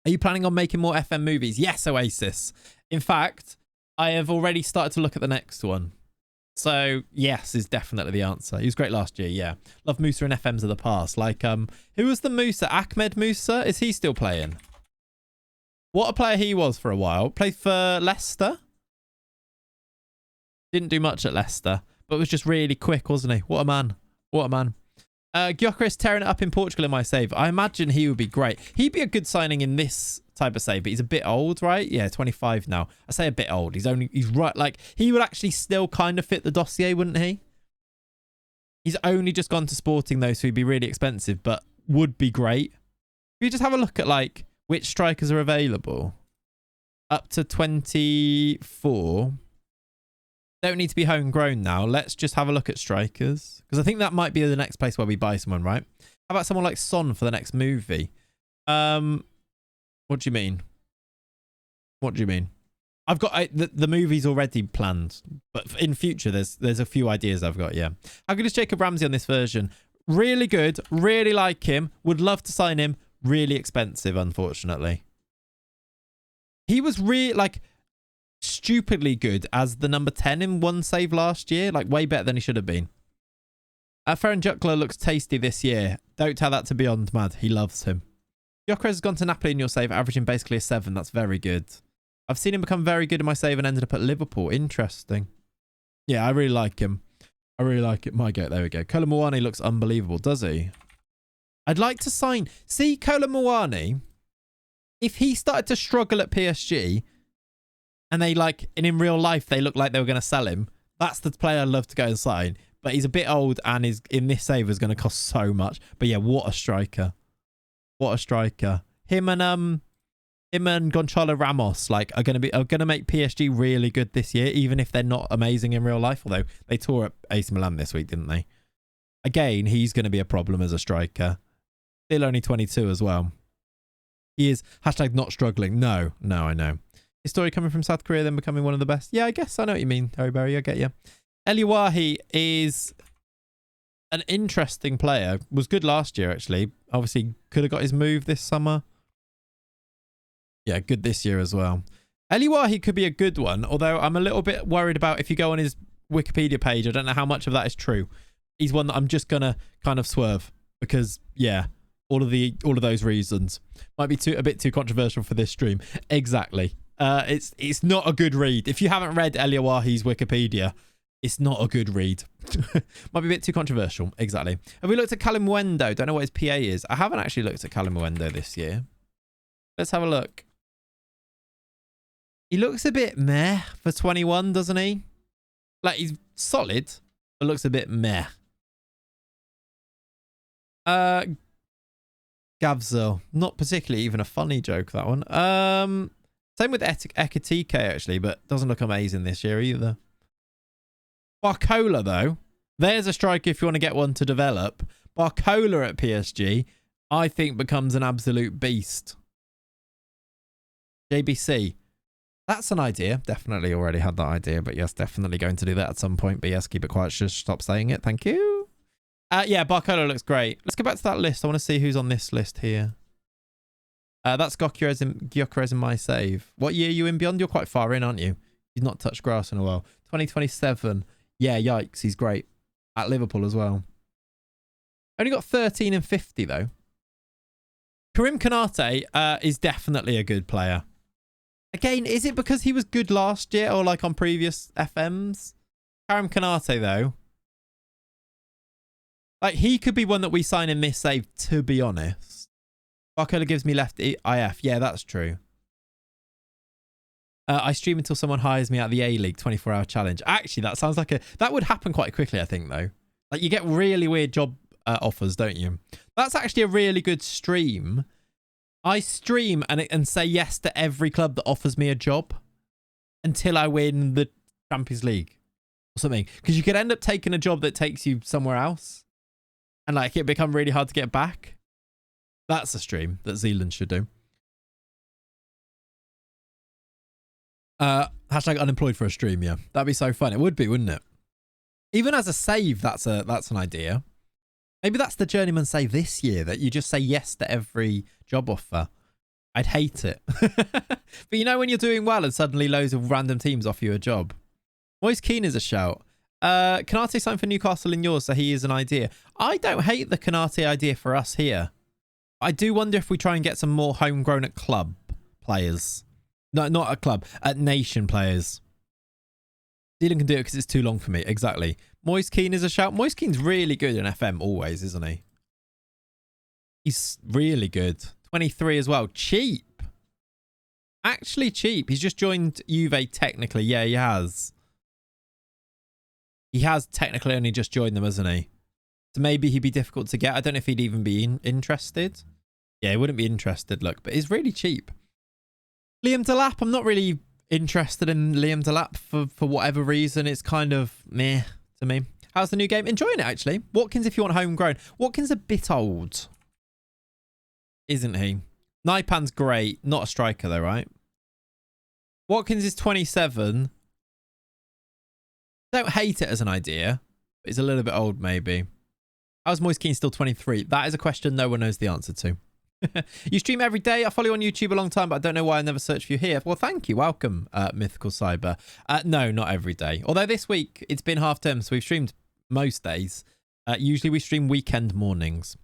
Are you planning on making more FM movies? Yes, Oasis. In fact... I have already started to look at the next one. So, yes is definitely the answer. He was great last year, yeah. Love Musa and FMs of the past. Like, who was the Musa? Ahmed Musa? Is he still playing? What a player he was for a while. Played for Leicester. Didn't do much at Leicester, but was just really quick, wasn't he? What a man. What a man. Gyökeres tearing it up in Portugal in my save. I imagine he would be great. He'd be a good signing in this type of save, but he's a bit old, right? Yeah, 25 now. I say a bit old. He's right, like, he would actually still kind of fit the dossier, wouldn't he? He's only just gone to Sporting though, so he'd be really expensive, but would be great. If you just have a look at, like, which strikers are available. Up to 24. Don't need to be homegrown now. Let's just have a look at strikers. Because I think that might be the next place where we buy someone, right? How about someone like Son for the next movie? What do you mean? What do you mean? I've got the movie's already planned, but in future there's a few ideas I've got. Yeah. How good is Jacob Ramsey on this version? Really good. Really like him. Would love to sign him. Really expensive, unfortunately. He was really like stupidly good as the number 10 in one save last year. Like way better than he should have been. Ferran Juckler looks tasty this year. Don't tell that to Beyond Mad. He loves him. Gyökeres has gone to Napoli in your save, averaging basically a 7. That's very good. I've seen him become very good in my save and ended up at Liverpool. Interesting. Yeah, I really like him. I really like it. My goat. There we go. Kolo Muani looks unbelievable, does he? I'd like to sign... See, Kolo Muani, if he started to struggle at PSG and they like... And in real life, they look like they were going to sell him, that's the player I'd love to go and sign. But he's a bit old and is in this save is going to cost so much. But yeah, what a striker. What a striker. Him and Gonçalo Ramos like are gonna make PSG really good this year, even if they're not amazing in real life. Although they tore up AC Milan this week, didn't they? Again, he's gonna be a problem as a striker. Still only 22 as well. He is hashtag not struggling. No, I know. His story coming from South Korea, then becoming one of the best. Yeah, I guess I know what you mean, Terry Berry. I get you. Eliwahi is an interesting player. Was good last year, actually. Obviously, could have got his move this summer. Yeah, good this year as well. Eliwahi could be a good one, although I'm a little bit worried about if you go on his Wikipedia page. I don't know how much of that is true. He's one that I'm just gonna kind of swerve because, yeah, all of those reasons might be a bit too controversial for this stream. Exactly. It's not a good read. If you haven't read El Yawahi's Wikipedia, it's not a good read. Might be a bit too controversial. Exactly. Have we looked at Calimundo? Don't know what his PA is. I haven't actually looked at Calimundo this year. Let's have a look. He looks a bit meh for 21, doesn't he? Like, he's solid, but looks a bit meh. Gavzo. Not particularly even a funny joke, that one. Same with Ekatike, actually, but doesn't look amazing this year either. Barcola, though. There's a striker if you want to get one to develop. Barcola at PSG, I think, becomes an absolute beast. JBC. That's an idea. Definitely already had that idea, but yes, definitely going to do that at some point. But yes, keep it quiet. Just stop saying it. Thank you. Yeah, Barcola looks great. Let's go back to that list. I want to see who's on this list here. That's Gyökeres in my save. What year are you in beyond? You're quite far in, aren't you? He's not touched grass in a while. 2027. Yeah, yikes. He's great. At Liverpool as well. Only got 13 and 50, though. Karim Konate is definitely a good player. Again, is it because he was good last year or like on previous FMs? Karim Konate, though. Like, he could be one that we sign and miss save, to be honest. Barcola gives me left IF. Yeah, that's true. I stream until someone hires me out of the A-League 24-hour challenge. Actually, that sounds like that would happen quite quickly, I think, though. Like, you get really weird job offers, don't you? That's actually a really good stream. I stream and say yes to every club that offers me a job until I win the Champions League or something. Because you could end up taking a job that takes you somewhere else and like it become really hard to get back. That's a stream that Zealand should do. Hashtag unemployed for a stream, yeah. That'd be so fun. It would be, wouldn't it? Even as a save, that's an idea. Maybe that's the journeyman save this year, that you just say yes to every job offer. I'd hate it. But you know when you're doing well and suddenly loads of random teams offer you a job? Moise Keane is a shout. Konate signed for Newcastle in yours, so he is an idea. I don't hate the Konate idea for us here. I do wonder if we try and get some more homegrown at club players. No, not at club, at nation players. Dylan can do it because it's too long for me. Exactly. Moise Keane is a shout. Moise Keane's really good in FM always, isn't he? He's really good. 23 as well. Cheap. Actually cheap. He's just joined Juve technically. Yeah, he has. He has technically only just joined them, hasn't he? So maybe he'd be difficult to get. I don't know if he'd even be interested. Yeah, he wouldn't be interested, look. But he's really cheap. Liam Delap, I'm not really interested in Liam Delap for whatever reason. It's kind of meh to me. How's the new game? Enjoying it, actually. Watkins, if you want homegrown. Watkins a bit old, isn't he? Naipan's great. Not a striker, though, right? Watkins is 27. Don't hate it as an idea. But he's a little bit old, maybe. How's Moise Keane still 23? That is a question no one knows the answer to. You stream every day. I follow you on YouTube a long time, but I don't know why I never search for you here. Well, thank you. Welcome, Mythical Cyber. No, not every day. Although this week, it's been half term, so we've streamed most days. Usually we stream weekend mornings.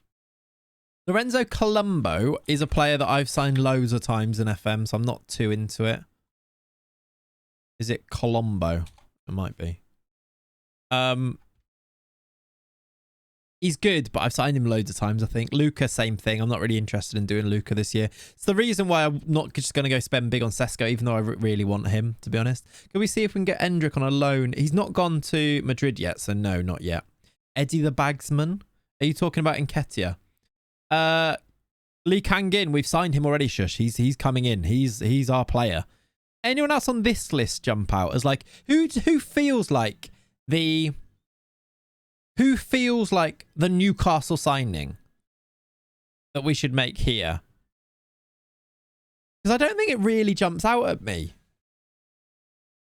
Lorenzo Colombo is a player that I've signed loads of times in FM, so I'm not too into it. Is it Colombo? It might be. He's good, but I've signed him loads of times, I think. Luca, same thing. I'm not really interested in doing Luca this year. It's the reason why I'm not just going to go spend big on Sesko, even though I really want him, to be honest. Can we see if we can get Endrick on a loan? He's not gone to Madrid yet, so no, not yet. Eddie the Bagsman? Are you talking about Nketiah? Lee Kangin, we've signed him already, Shush. He's coming in. He's our player. Anyone else on this list jump out as like, who feels like the... Who feels like the Newcastle signing that we should make here? Because I don't think it really jumps out at me.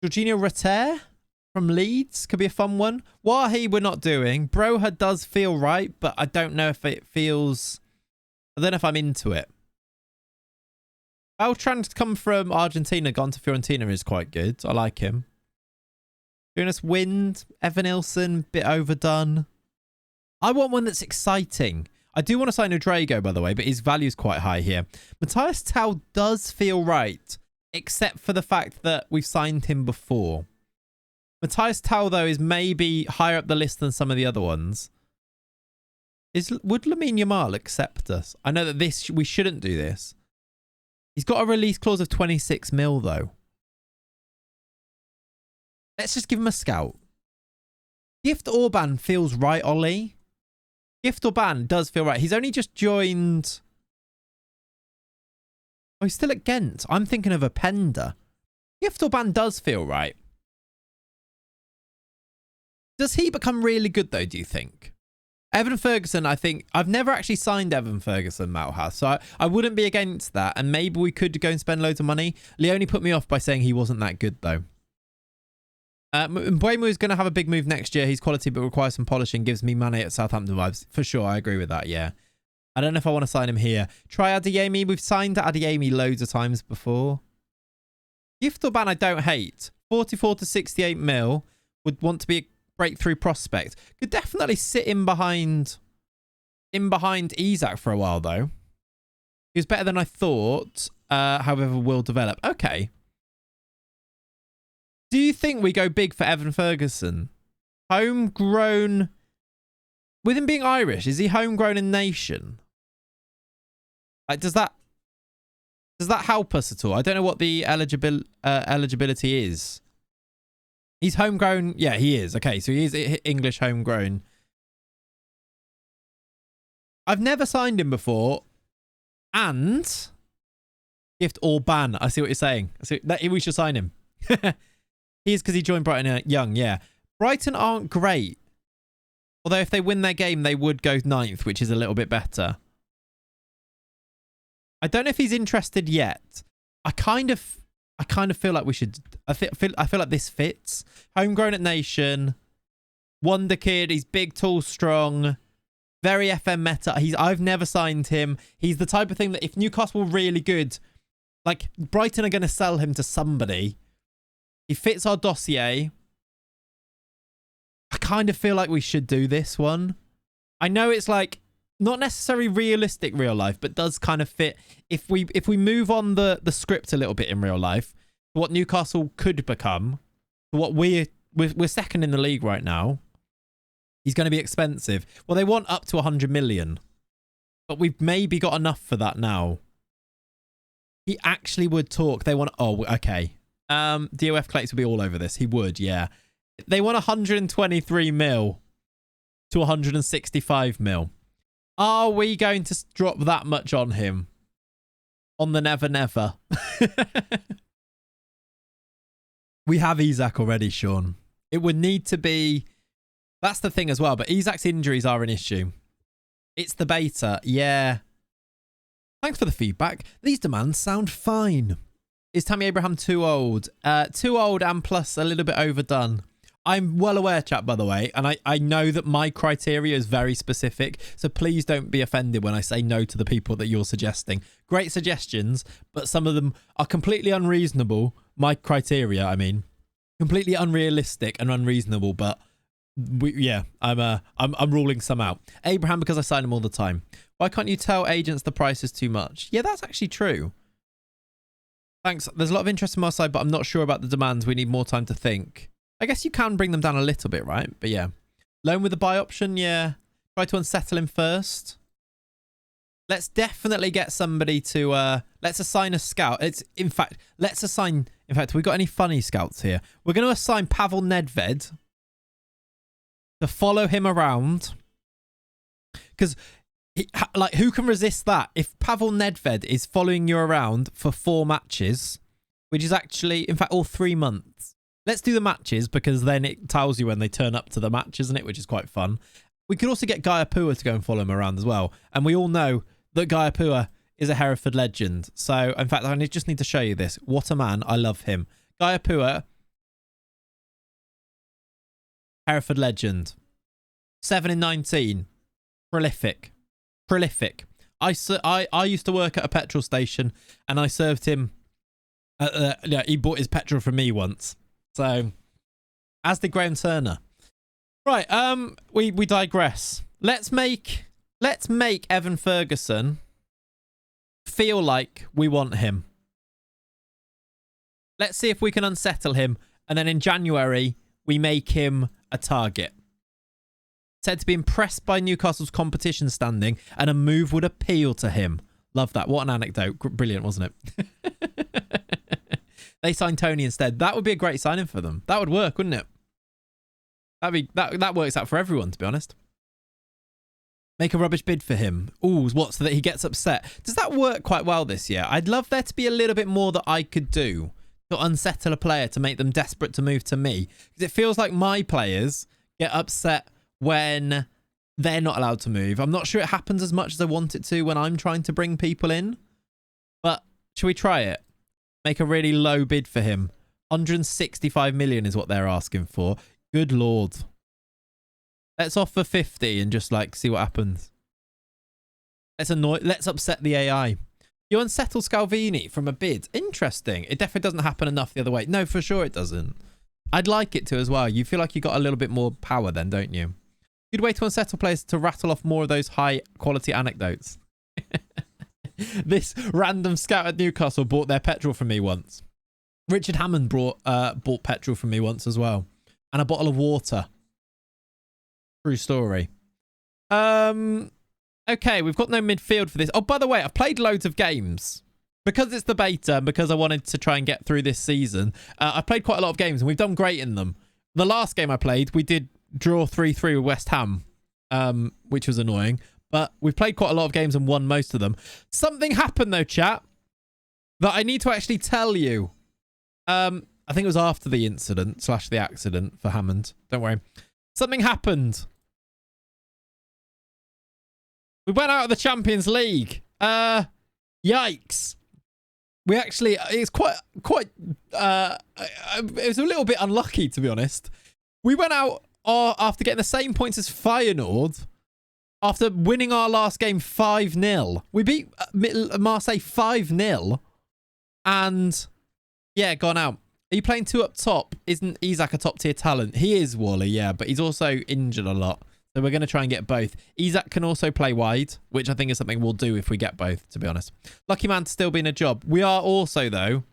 Jorginho Rater from Leeds could be a fun one. Wahi we're not doing. Broha does feel right, but I don't know if it feels... I don't know if I'm into it. Beltran's come from Argentina, gone to Fiorentina is quite good. I like him. Jonas Wind, Evan Nilsson, bit overdone. I want one that's exciting. I do want to sign Drago, by the way, but his value is quite high here. Matthias Tau does feel right, except for the fact that we've signed him before. Matthias Tau, though, is maybe higher up the list than some of the other ones. Would Lamine Yamal accept us? I know that we shouldn't do this. He's got a release clause of 26 mil, though. Let's just give him a scout. Gift Orban feels right, Ollie. Gift Orban does feel right. He's only just joined... Oh, he's still at Ghent. I'm thinking of a Pender. Gift Orban does feel right. Does he become really good, though, do you think? Evan Ferguson, I think... I've never actually signed Evan Ferguson, Malhouse, so I wouldn't be against that, and maybe we could go and spend loads of money. Leone put me off by saying he wasn't that good, though. Mbeumo is going to have a big move next year. He's quality but requires some polishing. Gives me Mane at Southampton vibes. For sure, I agree with that, yeah. I don't know if I want to sign him here. Try Adeyemi. We've signed Adeyemi loads of times before. Gift Orban I don't hate. 44 to 68 mil. Would want to be a breakthrough prospect. Could definitely sit in behind Isak for a while, though. He was better than I thought. However, will develop. Okay. Do you think we go big for Evan Ferguson? Homegrown... With him being Irish, is he homegrown in nation? Like, does that help us at all? I don't know what the eligibility is. He's homegrown. Yeah, he is. Okay, so he is English homegrown. I've never signed him before. And... Gift Orban. I see what you're saying. We should sign him. He is because he joined Brighton young, yeah. Brighton aren't great. Although if they win their game, they would go 9th, which is a little bit better. I don't know if he's interested yet. I kind of feel like we should... I feel like this fits. Homegrown at Nation. Wonder kid. He's big, tall, strong. Very FM meta. I've never signed him. He's the type of thing that if Newcastle were really good, like Brighton are going to sell him to somebody. He fits our dossier. I kind of feel like we should do this one. I know it's like not necessarily realistic real life, but does kind of fit. If we move on the script a little bit in real life, what Newcastle could become, what we're second in the league right now. He's going to be expensive. Well, they want up to 100 million, but we've maybe got enough for that now. He actually would talk. They want... Oh, okay. DOF Clates would be all over this. He would, yeah. They want 123 mil to 165 mil. Are we going to drop that much on him? On the never, never. We have Isak already, Sean. It would need to be... That's the thing as well, but Isak's injuries are an issue. It's the beta, yeah. Thanks for the feedback. These demands sound fine. Is Tammy Abraham too old? Too old and plus a little bit overdone. I'm well aware, chat, by the way, and I know that my criteria is very specific, so please don't be offended when I say no to the people that you're suggesting. Great suggestions, but some of them are completely unreasonable. My criteria, I mean, completely unrealistic and unreasonable, but I'm ruling some out. Abraham, because I sign him all the time. Why can't you tell agents the price is too much? Yeah, that's actually true. Thanks. There's a lot of interest from our side, but I'm not sure about the demands. We need more time to think. I guess you can bring them down a little bit, right? But yeah. Loan with the buy option, yeah. Try to unsettle him first. Let's definitely get somebody to... let's assign a scout. In fact, have we got any funny scouts here? We're going to assign Pavel Nedved to follow him around. Because... like, who can resist that? If Pavel Nedved is following you around for 4 matches, which is actually, in fact, all 3 months. Let's do the matches because then it tells you when they turn up to the match, isn't it? Which is quite fun. We could also get Gaiapua to go and follow him around as well. And we all know that Gaiapua is a Hereford legend. So, in fact, I just need to show you this. What a man. I love him. Gaiapua, Hereford legend. 7 in 19. Prolific. I used to work at a petrol station and I served him. He bought his petrol from me once. So As did Graham Turner. Right, we digress. Let's make Evan Ferguson feel like we want him. Let's see if we can unsettle him, and then in January we make him a target. Said to be impressed by Newcastle's competition standing, and a move would appeal to him. Love that. What an anecdote. Brilliant, wasn't it? They signed Tony instead. That would be a great signing for them. That would work, wouldn't it? That works out for everyone, to be honest. Make a rubbish bid for him. Ooh, what, so that he gets upset? Does that work quite well this year? I'd love there to be a little bit more that I could do to unsettle a player to make them desperate to move to me. Because it feels like my players get upset when they're not allowed to move. I'm not sure it happens as much as I want it to when I'm trying to bring people in. But should we try it? Make a really low bid for him. 165 million is what they're asking for. Good lord. Let's offer 50 and just like see what happens. Let's upset the AI. You unsettle Scalvini from a bid. Interesting. It definitely doesn't happen enough the other way. No, for sure it doesn't. I'd like it to as well. You feel like you got a little bit more power then, don't you? Good way to unsettle players to rattle off more of those high quality anecdotes. This random scout at Newcastle bought their petrol from me once. Richard Hammond bought petrol from me once as well. And a bottle of water. True story. Okay, we've got no midfield for this. Oh, by the way, I've played loads of games. Because it's the beta and because I wanted to try and get through this season, I've played quite a lot of games and we've done great in them. The last game I played, we did draw 3-3 with West Ham, which was annoying. But we've played quite a lot of games and won most of them. Something happened though, chat, that I need to actually tell you. I think it was after the incident / the accident for Hammond. Don't worry. Something happened. We went out of the Champions League. Yikes. We actually, it's quite, it was a little bit unlucky, to be honest. We went out after getting the same points as Feyenoord after winning our last game 5-0. We beat Marseille 5-0 and yeah, gone out. Are you playing two up top? Isn't Isak a top tier talent? He is, Wally, yeah, but he's also injured a lot. So we're going to try and get both. Isak can also play wide, which I think is something we'll do if we get both, to be honest. Lucky man to still be in a job. We are also, though,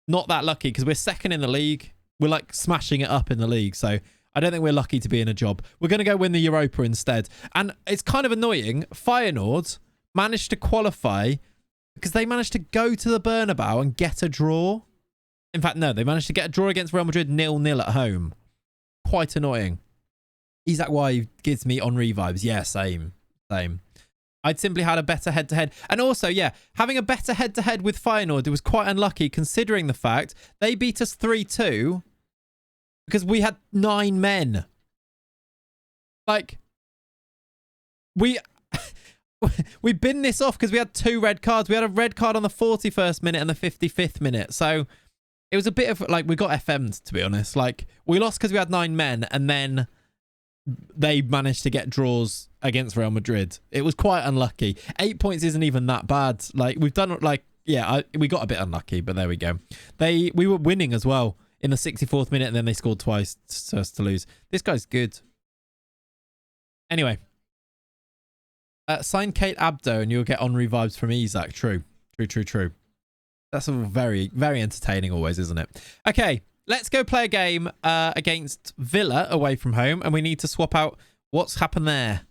not that lucky because we're second in the league. We're like smashing it up in the league. So I don't think we're lucky to be in a job. We're going to go win the Europa instead. And it's kind of annoying. Feyenoord managed to qualify because they managed to go to the Bernabeu and get a draw. In fact, no, they managed to get a draw against Real Madrid 0-0 at home. Quite annoying. Isak Y gives me Henry vibes. Yeah, same. I'd simply had a better head-to-head. And also, yeah, having a better head-to-head with Feyenoord, it was quite unlucky considering the fact they beat us 3-2 because we had 9 men. Like, we binned this off because we had 2 red cards. We had a red card on the 41st minute and the 55th minute. So it was a bit of, like, we got FM'd, to be honest. Like, we lost because we had 9 men and then they managed to get draws against Real Madrid. It was quite unlucky. 8 points isn't even that bad. Like, we've done, like, yeah, we got a bit unlucky, but there we go. We were winning as well in the 64th minute, and then they scored twice to us to lose. This guy's good. Anyway. Sign Kate Abdo, and you'll get Henry vibes from Isak. True. That's all very, very entertaining always, isn't it? Okay. Let's go play a game against Villa away from home, and we need to swap out what's happened there.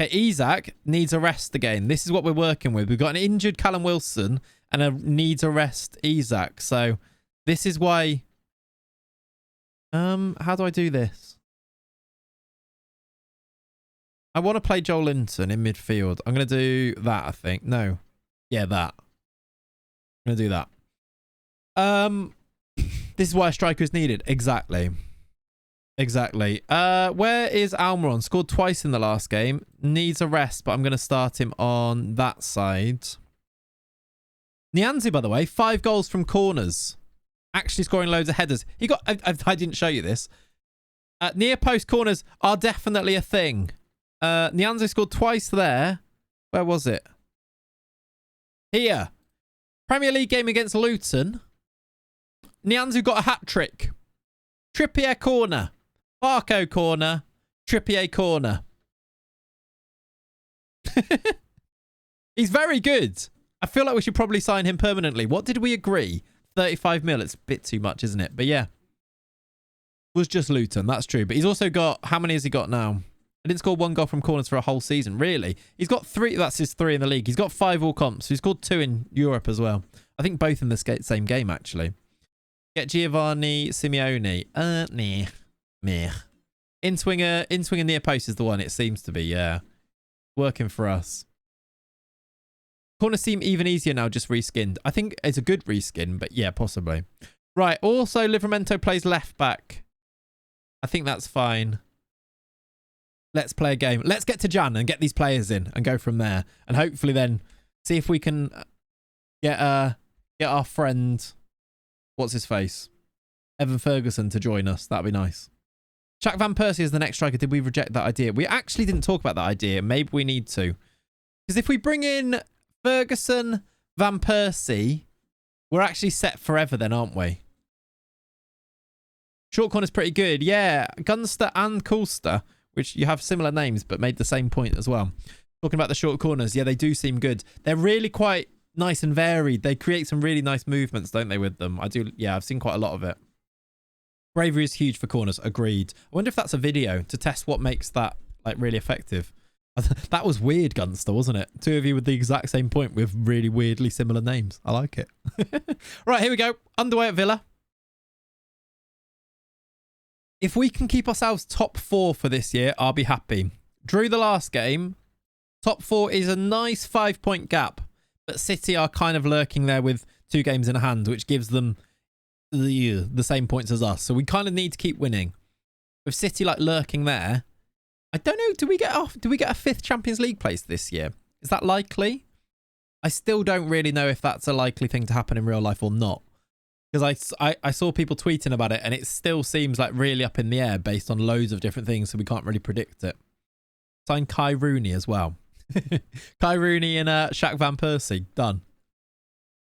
Okay, Isak needs a rest again. This is what we're working with. We've got an injured Callum Wilson and a needs a rest Isak. So this is why... how do I do this? I want to play Joel Linton in midfield. I'm going to do that, I think. No. Yeah, that. I'm going to do that. This is why a striker is needed. Exactly. Where is Almiron? Scored twice in the last game. Needs a rest, but I'm going to start him on that side. Nianzi, by the way, 5 goals from corners. Actually scoring loads of headers. He got. I didn't show you this. Near post corners are definitely a thing. Nianzi scored twice there. Where was it? Here. Premier League game against Luton. Nianzu got a hat-trick. Trippier corner. Barco corner. Trippier corner. He's very good. I feel like we should probably sign him permanently. What did we agree? 35 mil. It's a bit too much, isn't it? But yeah. Was just Luton. That's true. But he's also got... How many has he got now? I didn't score 1 goal from corners for a whole season. Really? He's got 3. That's his 3 in the league. He's got 5 all comps. He's scored 2 in Europe as well. I think both in the same game, actually. Get Giovanni Simeone. Meh. In-swinger near post is the one. It seems to be, yeah. Working for us. Corners seem even easier now, just reskinned. I think it's a good reskin, but yeah, possibly. Right, also Livramento plays left back. I think that's fine. Let's play a game. Let's get to Jan and get these players in and go from there. And hopefully then see if we can get our friend, what's his face? Evan Ferguson to join us. That'd be nice. Jack Van Persie is the next striker. Did we reject that idea? We actually didn't talk about that idea. Maybe we need to. Because if we bring in Ferguson, Van Persie, we're actually set forever then, aren't we? Short corner's pretty good. Yeah, Gunster and Coolster, which you have similar names, but made the same point as well. Talking about the short corners, yeah, they do seem good. They're really quite nice and varied. They create some really nice movements, don't they, with them? I do, yeah, I've seen quite a lot of it. Bravery is huge for corners, agreed. I wonder if that's a video to test what makes that like really effective. That was weird, Gunster, wasn't it? 2 of you with the exact same point with really weirdly similar names. I like it. Right, here we go. Underway at Villa. If we can keep ourselves top 4 for this year, I'll be happy. Drew the last game. Top 4 is a nice 5-point gap. But City are kind of lurking there with 2 games in hand, which gives them the same points as us. So we kind of need to keep winning. With City like lurking there, I don't know, do we get a 5th Champions League place this year? Is that likely? I still don't really know if that's a likely thing to happen in real life or not. Because I saw people tweeting about it and it still seems like really up in the air based on loads of different things, so we can't really predict it. Sign Kai Rooney as well. Kai Rooney and Shaq Van Persie. Done.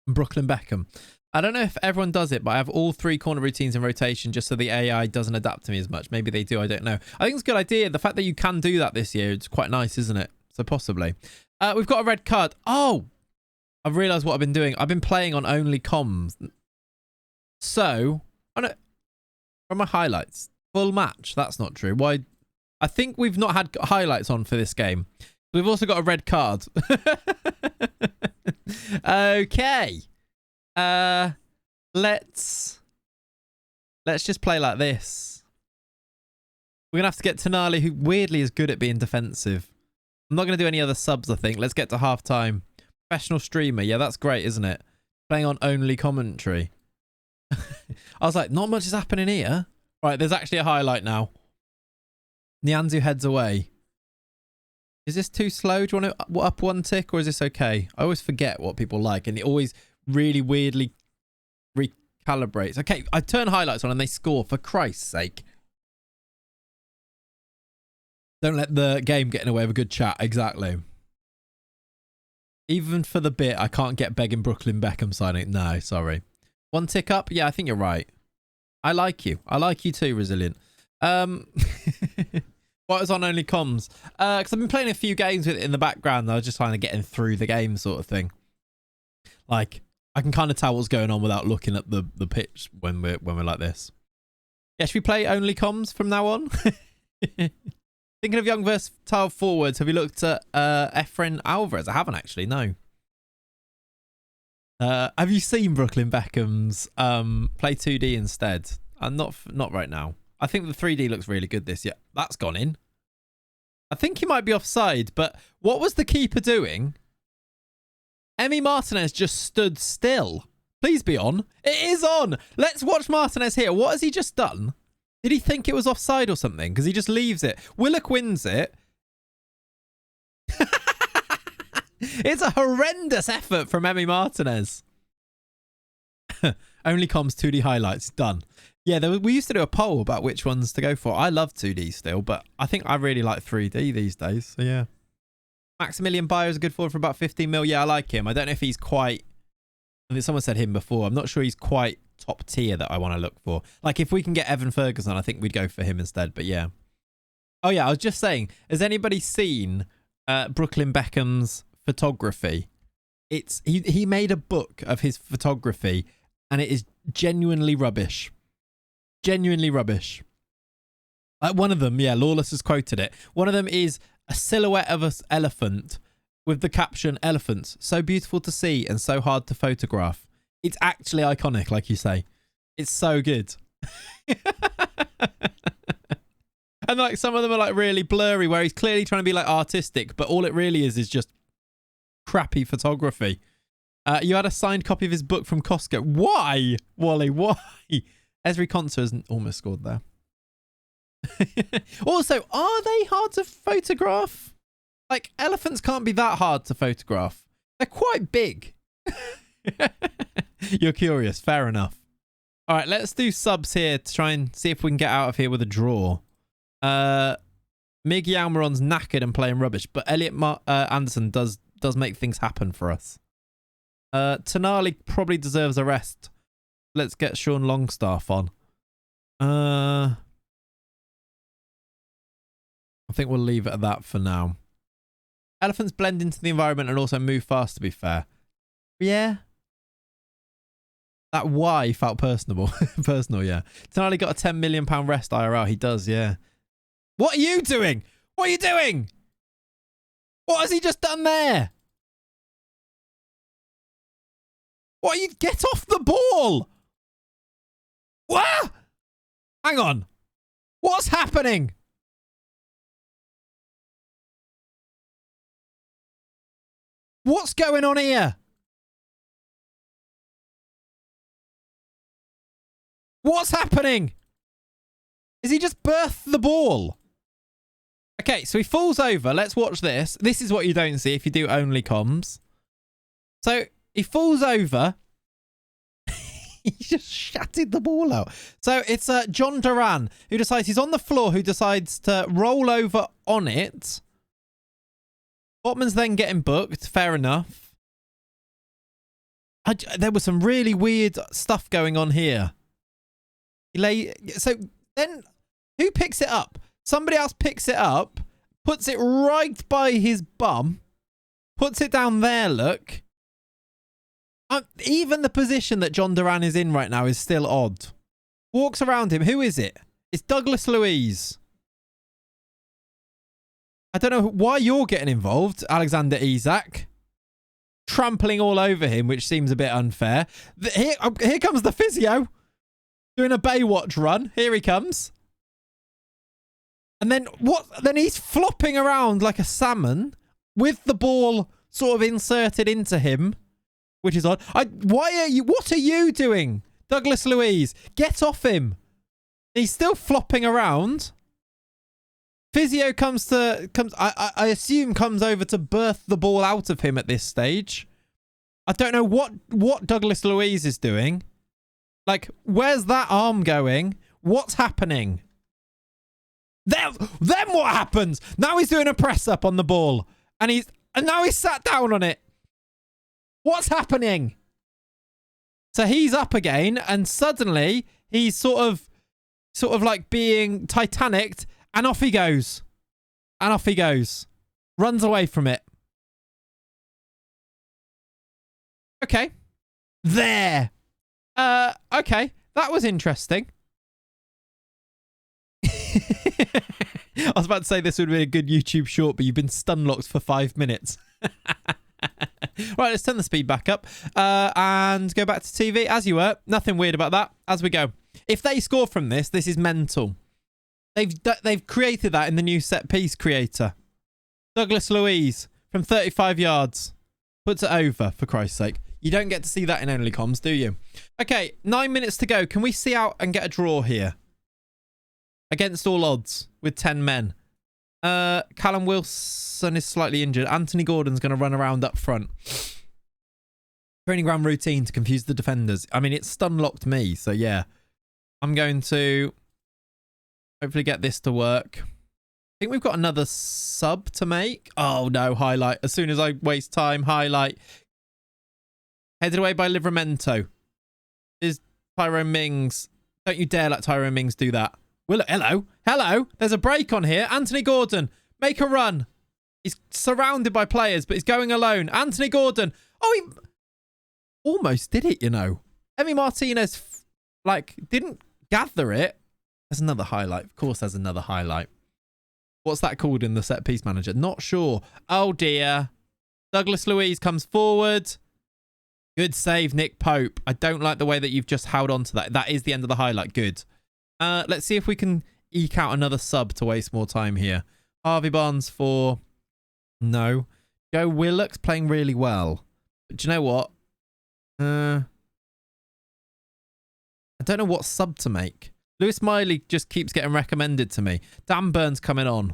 And Brooklyn Beckham. I don't know if everyone does it, but I have all 3 corner routines in rotation just so the AI doesn't adapt to me as much. Maybe they do, I don't know. I think it's a good idea. The fact that you can do that this year, it's quite nice, isn't it? So possibly. We've got a red card. Oh! I've realised what I've been doing. I've been playing on only comms. So, from my highlights, full match. That's not true. Why? I think we've not had highlights on for this game. We've also got a red card. Okay. Let's just play like this. We're gonna have to get Tonali, who weirdly is good at being defensive. I'm not gonna do any other subs, I think. Let's get to half time. Professional streamer. Yeah, that's great, isn't it? Playing on only commentary. I was like, not much is happening here. Right, there's actually a highlight now. Nianzu heads away. Is this too slow? Do you want to up 1 tick or is this okay? I always forget what people like and it always really weirdly recalibrates. Okay, I turn highlights on and they score, for Christ's sake. Don't let the game get in the way of a good chat. Exactly. Even for the bit, I can't get begging Brooklyn Beckham signing. No, sorry. 1 tick up? Yeah, I think you're right. I like you. I like you too, Resilient. What was on only comms? Because I've been playing a few games with it in the background. I was just kind of getting through the game sort of thing. Like, I can kind of tell what's going on without looking at the pitch when we're like this. Yeah, should we play only comms from now on? Thinking of young versatile forwards, have you looked at Efren Alvarez? I haven't actually, no. Have you seen Brooklyn Beckham's play 2D instead? Not right now. I think the 3D looks really good this year. That's gone in. I think he might be offside, but what was the keeper doing? Emi Martinez just stood still. Please be on. It is on. Let's watch Martinez here. What has he just done? Did he think it was offside or something? Because he just leaves it. Willock wins it. It's a horrendous effort from Emi Martinez. Only comms 2D highlights. Done. Yeah, we used to do a poll about which ones to go for. I love 2D still, but I think I really like 3D these days. So yeah. Maximilian Bayer is a good forward for about 15 mil. Yeah, I like him. I don't know if he's quite... I think someone said him before. I'm not sure he's quite top tier that I want to look for. Like if we can get Evan Ferguson, I think we'd go for him instead. But yeah. Oh yeah, I was just saying, has anybody seen Brooklyn Beckham's photography? It's he made a book of his photography and it is genuinely rubbish. Genuinely rubbish. Like one of them, yeah, Lawless has quoted it. One of them is a silhouette of an elephant with the caption, "Elephants, so beautiful to see and so hard to photograph." It's actually iconic, like you say. It's so good. And like some of them are like really blurry where he's clearly trying to be like artistic, but all it really is just crappy photography. You had a signed copy of his book from Costco. Why, Wally? Why? Esri Konsa hasn't almost scored there. Also, are they hard to photograph? Like, elephants can't be that hard to photograph. They're quite big. You're curious. Fair enough. All right, let's do subs here to try and see if we can get out of here with a draw. Miggy Almiron's knackered and playing rubbish, but Elliot Anderson does make things happen for us. Tonali probably deserves a rest. Let's get Sean Longstaff on. I think we'll leave it at that for now. Elephants blend into the environment and also move fast, to be fair. Yeah. That Y felt personal, yeah. Tonali got a £10 million rest IRL. He does, yeah. What are you doing? What are you doing? What has he just done there? What are you? Get off the ball! What? Hang on. What's happening? What's going on here? What's happening? Is he just birthed the ball? Okay, so he falls over. Let's watch this. This is what you don't see if you do only comms. So he falls over. He just shattered the ball out. So it's John Duran who decides he's on the floor, who decides to roll over on it. Botman's then getting booked. Fair enough. There was some really weird stuff going on here. So then who picks it up? Somebody else picks it up, puts it right by his bum, puts it down there, look. Even the position that John Duran is in right now is still odd. Walks around him. Who is it? It's Douglas Luiz. I don't know why you're getting involved, Alexander Isak. Trampling all over him, which seems a bit unfair. Here comes the physio. Doing a Baywatch run. Here he comes. And then what? Then he's flopping around like a salmon with the ball sort of inserted into him, which is odd. What are you doing? Douglas Luiz, get off him. He's still flopping around. Physio I assume comes over to birth the ball out of him at this stage. I don't know what Douglas Luiz is doing. Like, where's that arm going? What's happening? Then what happens? Now he's doing a press up on the ball. And now he's sat down on it. What's happening? So he's up again, and suddenly he's sort of like being Titanic, and off he goes. And off he goes. Runs away from it. Okay. There. Okay. That was interesting. I was about to say this would be a good YouTube short, but you've been stun locked for 5 minutes. Right, let's turn the speed back up and go back to TV as you were. Nothing weird about that. As we go. If they score from this is mental. They've created that in the new set piece creator. Douglas Luiz from 35 yards. Puts it over, for Christ's sake. You don't get to see that in only comms, do you? Okay, 9 minutes to go. Can we see out and get a draw here? Against all odds with 10 men. Callum Wilson is slightly injured. Anthony Gordon's going to run around up front. Training ground routine to confuse the defenders. I mean, it's stun locked me, so yeah. I'm going to hopefully get this to work. I think we've got another sub to make. Oh no, highlight. As soon as I waste time, highlight. Headed away by Livramento. Is Tyrone Mings. Don't you dare let Tyrone Mings do that. Will, hello. Hello. There's a break on here. Anthony Gordon. Make a run. He's surrounded by players, but he's going alone. Anthony Gordon. Oh, he almost did it, you know. Emi Martinez, didn't gather it. There's another highlight. Of course, there's another highlight. What's that called in the set piece manager? Not sure. Oh, dear. Douglas Luiz comes forward. Good save, Nick Pope. I don't like the way that you've just held on to that. That is the end of the highlight. Good. Let's see if we can eke out another sub to waste more time here. Harvey Barnes for... No. Joe Willock's playing really well. But do you know what? I don't know what sub to make. Lewis Miley just keeps getting recommended to me. Dan Burns coming on.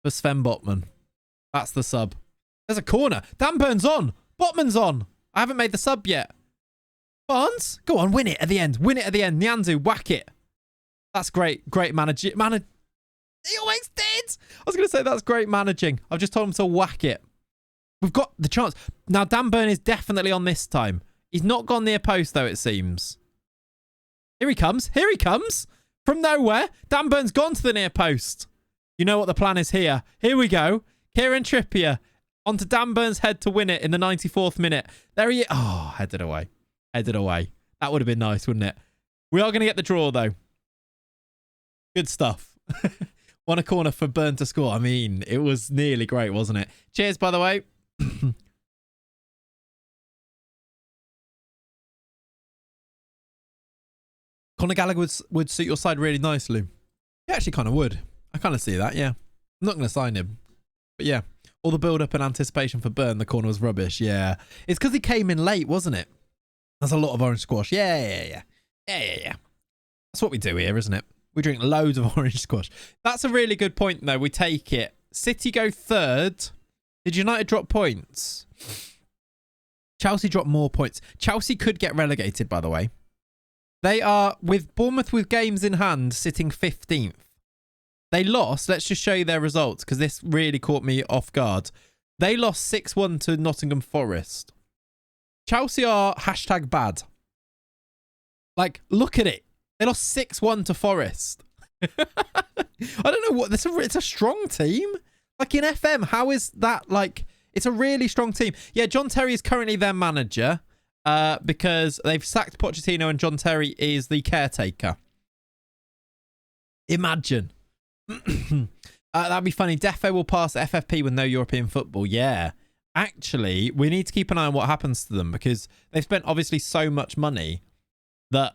For Sven Botman. That's the sub. There's a corner. Dan Burns on. Botman's on. I haven't made the sub yet. Barnes, go on, win it at the end. Win it at the end. Nyanzu, whack it. That's great. Great managing. He always did. I was going to say that's great managing. I've just told him to whack it. We've got the chance. Now, Dan Burn is definitely on this time. He's not gone near post, though, it seems. Here he comes. Here he comes. From nowhere. Dan Burn's gone to the near post. You know what the plan is here. Here we go. Kieran Trippier. Onto Dan Burn's head to win it in the 94th minute. There he is. Oh, headed away. Headed away. That would have been nice, wouldn't it? We are going to get the draw, though. Good stuff. Won a corner for Burn to score. I mean, it was nearly great, wasn't it? Cheers, by the way. Conor Gallagher would suit your side really nicely. He actually kind of would. I kind of see that, yeah. I'm not going to sign him. But yeah, all the build-up and anticipation for Burn, the corner was rubbish, yeah. It's because he came in late, wasn't it? There's a lot of orange squash. Yeah. That's what we do here, isn't it? We drink loads of orange squash. That's a really good point, though. We take it. City go third. Did United drop points? Chelsea dropped more points. Chelsea could get relegated, by the way. They are, with Bournemouth with games in hand, sitting 15th. They lost. Let's just show you their results, because this really caught me off guard. They lost 6-1 to Nottingham Forest. Chelsea are #bad. Look at it. They lost 6-1 to Forest. I don't know what... It's a strong team. In FM, how is that, It's a really strong team. Yeah, John Terry is currently their manager because they've sacked Pochettino and John Terry is the caretaker. Imagine. That'd be funny. Defo will pass FFP with no European football. Yeah. Actually, we need to keep an eye on what happens to them because they've spent obviously so much money that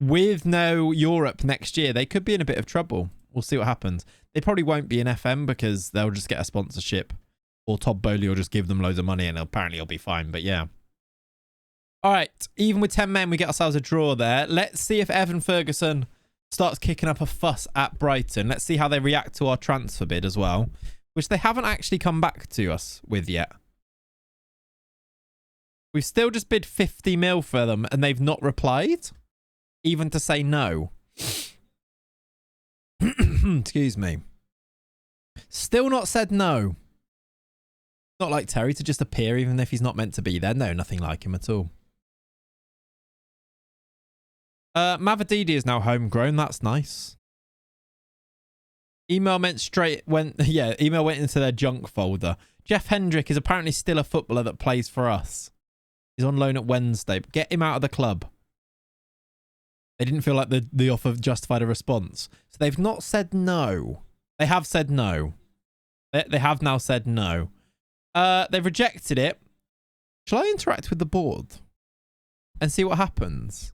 with no Europe next year, they could be in a bit of trouble. We'll see what happens. They probably won't be in FM because they'll just get a sponsorship or Todd Bowley will just give them loads of money and apparently it'll be fine. But yeah. All right. Even with 10 men, we get ourselves a draw there. Let's see if Evan Ferguson starts kicking up a fuss at Brighton. Let's see how they react to our transfer bid as well, which they haven't actually come back to us with yet. We've still just bid 50 mil for them and they've not replied, even to say no. Excuse me. Still not said no. Not like Terry to just appear even if he's not meant to be there. No, nothing like him at all. Mavadidi is now homegrown. That's nice. Email went into their junk folder. Jeff Hendrick is apparently still a footballer that plays for us. He's on loan at Wednesday. But get him out of the club. They didn't feel like the offer justified a response. So they've not said no. They have said no. They have now said no. They've rejected it. Shall I interact with the board and see what happens?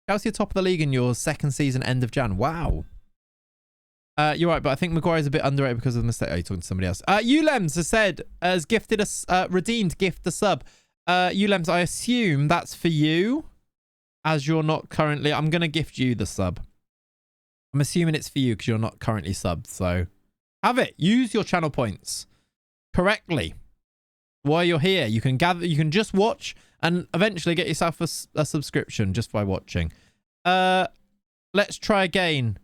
Chelsea are top of the league in your second season, end of Jan. Wow. You're right, but I think Maguire's a bit underrated because of the mistake. Oh, you're talking to somebody else. Ulems has said, has gifted us, redeemed gift the sub. Ulems, I assume that's for you, as you're not currently. I'm going to gift you the sub. I'm assuming it's for you because you're not currently subbed. So have it. Use your channel points correctly while you're here. You can gather. You can just watch and eventually get yourself a subscription just by watching. Let's try again.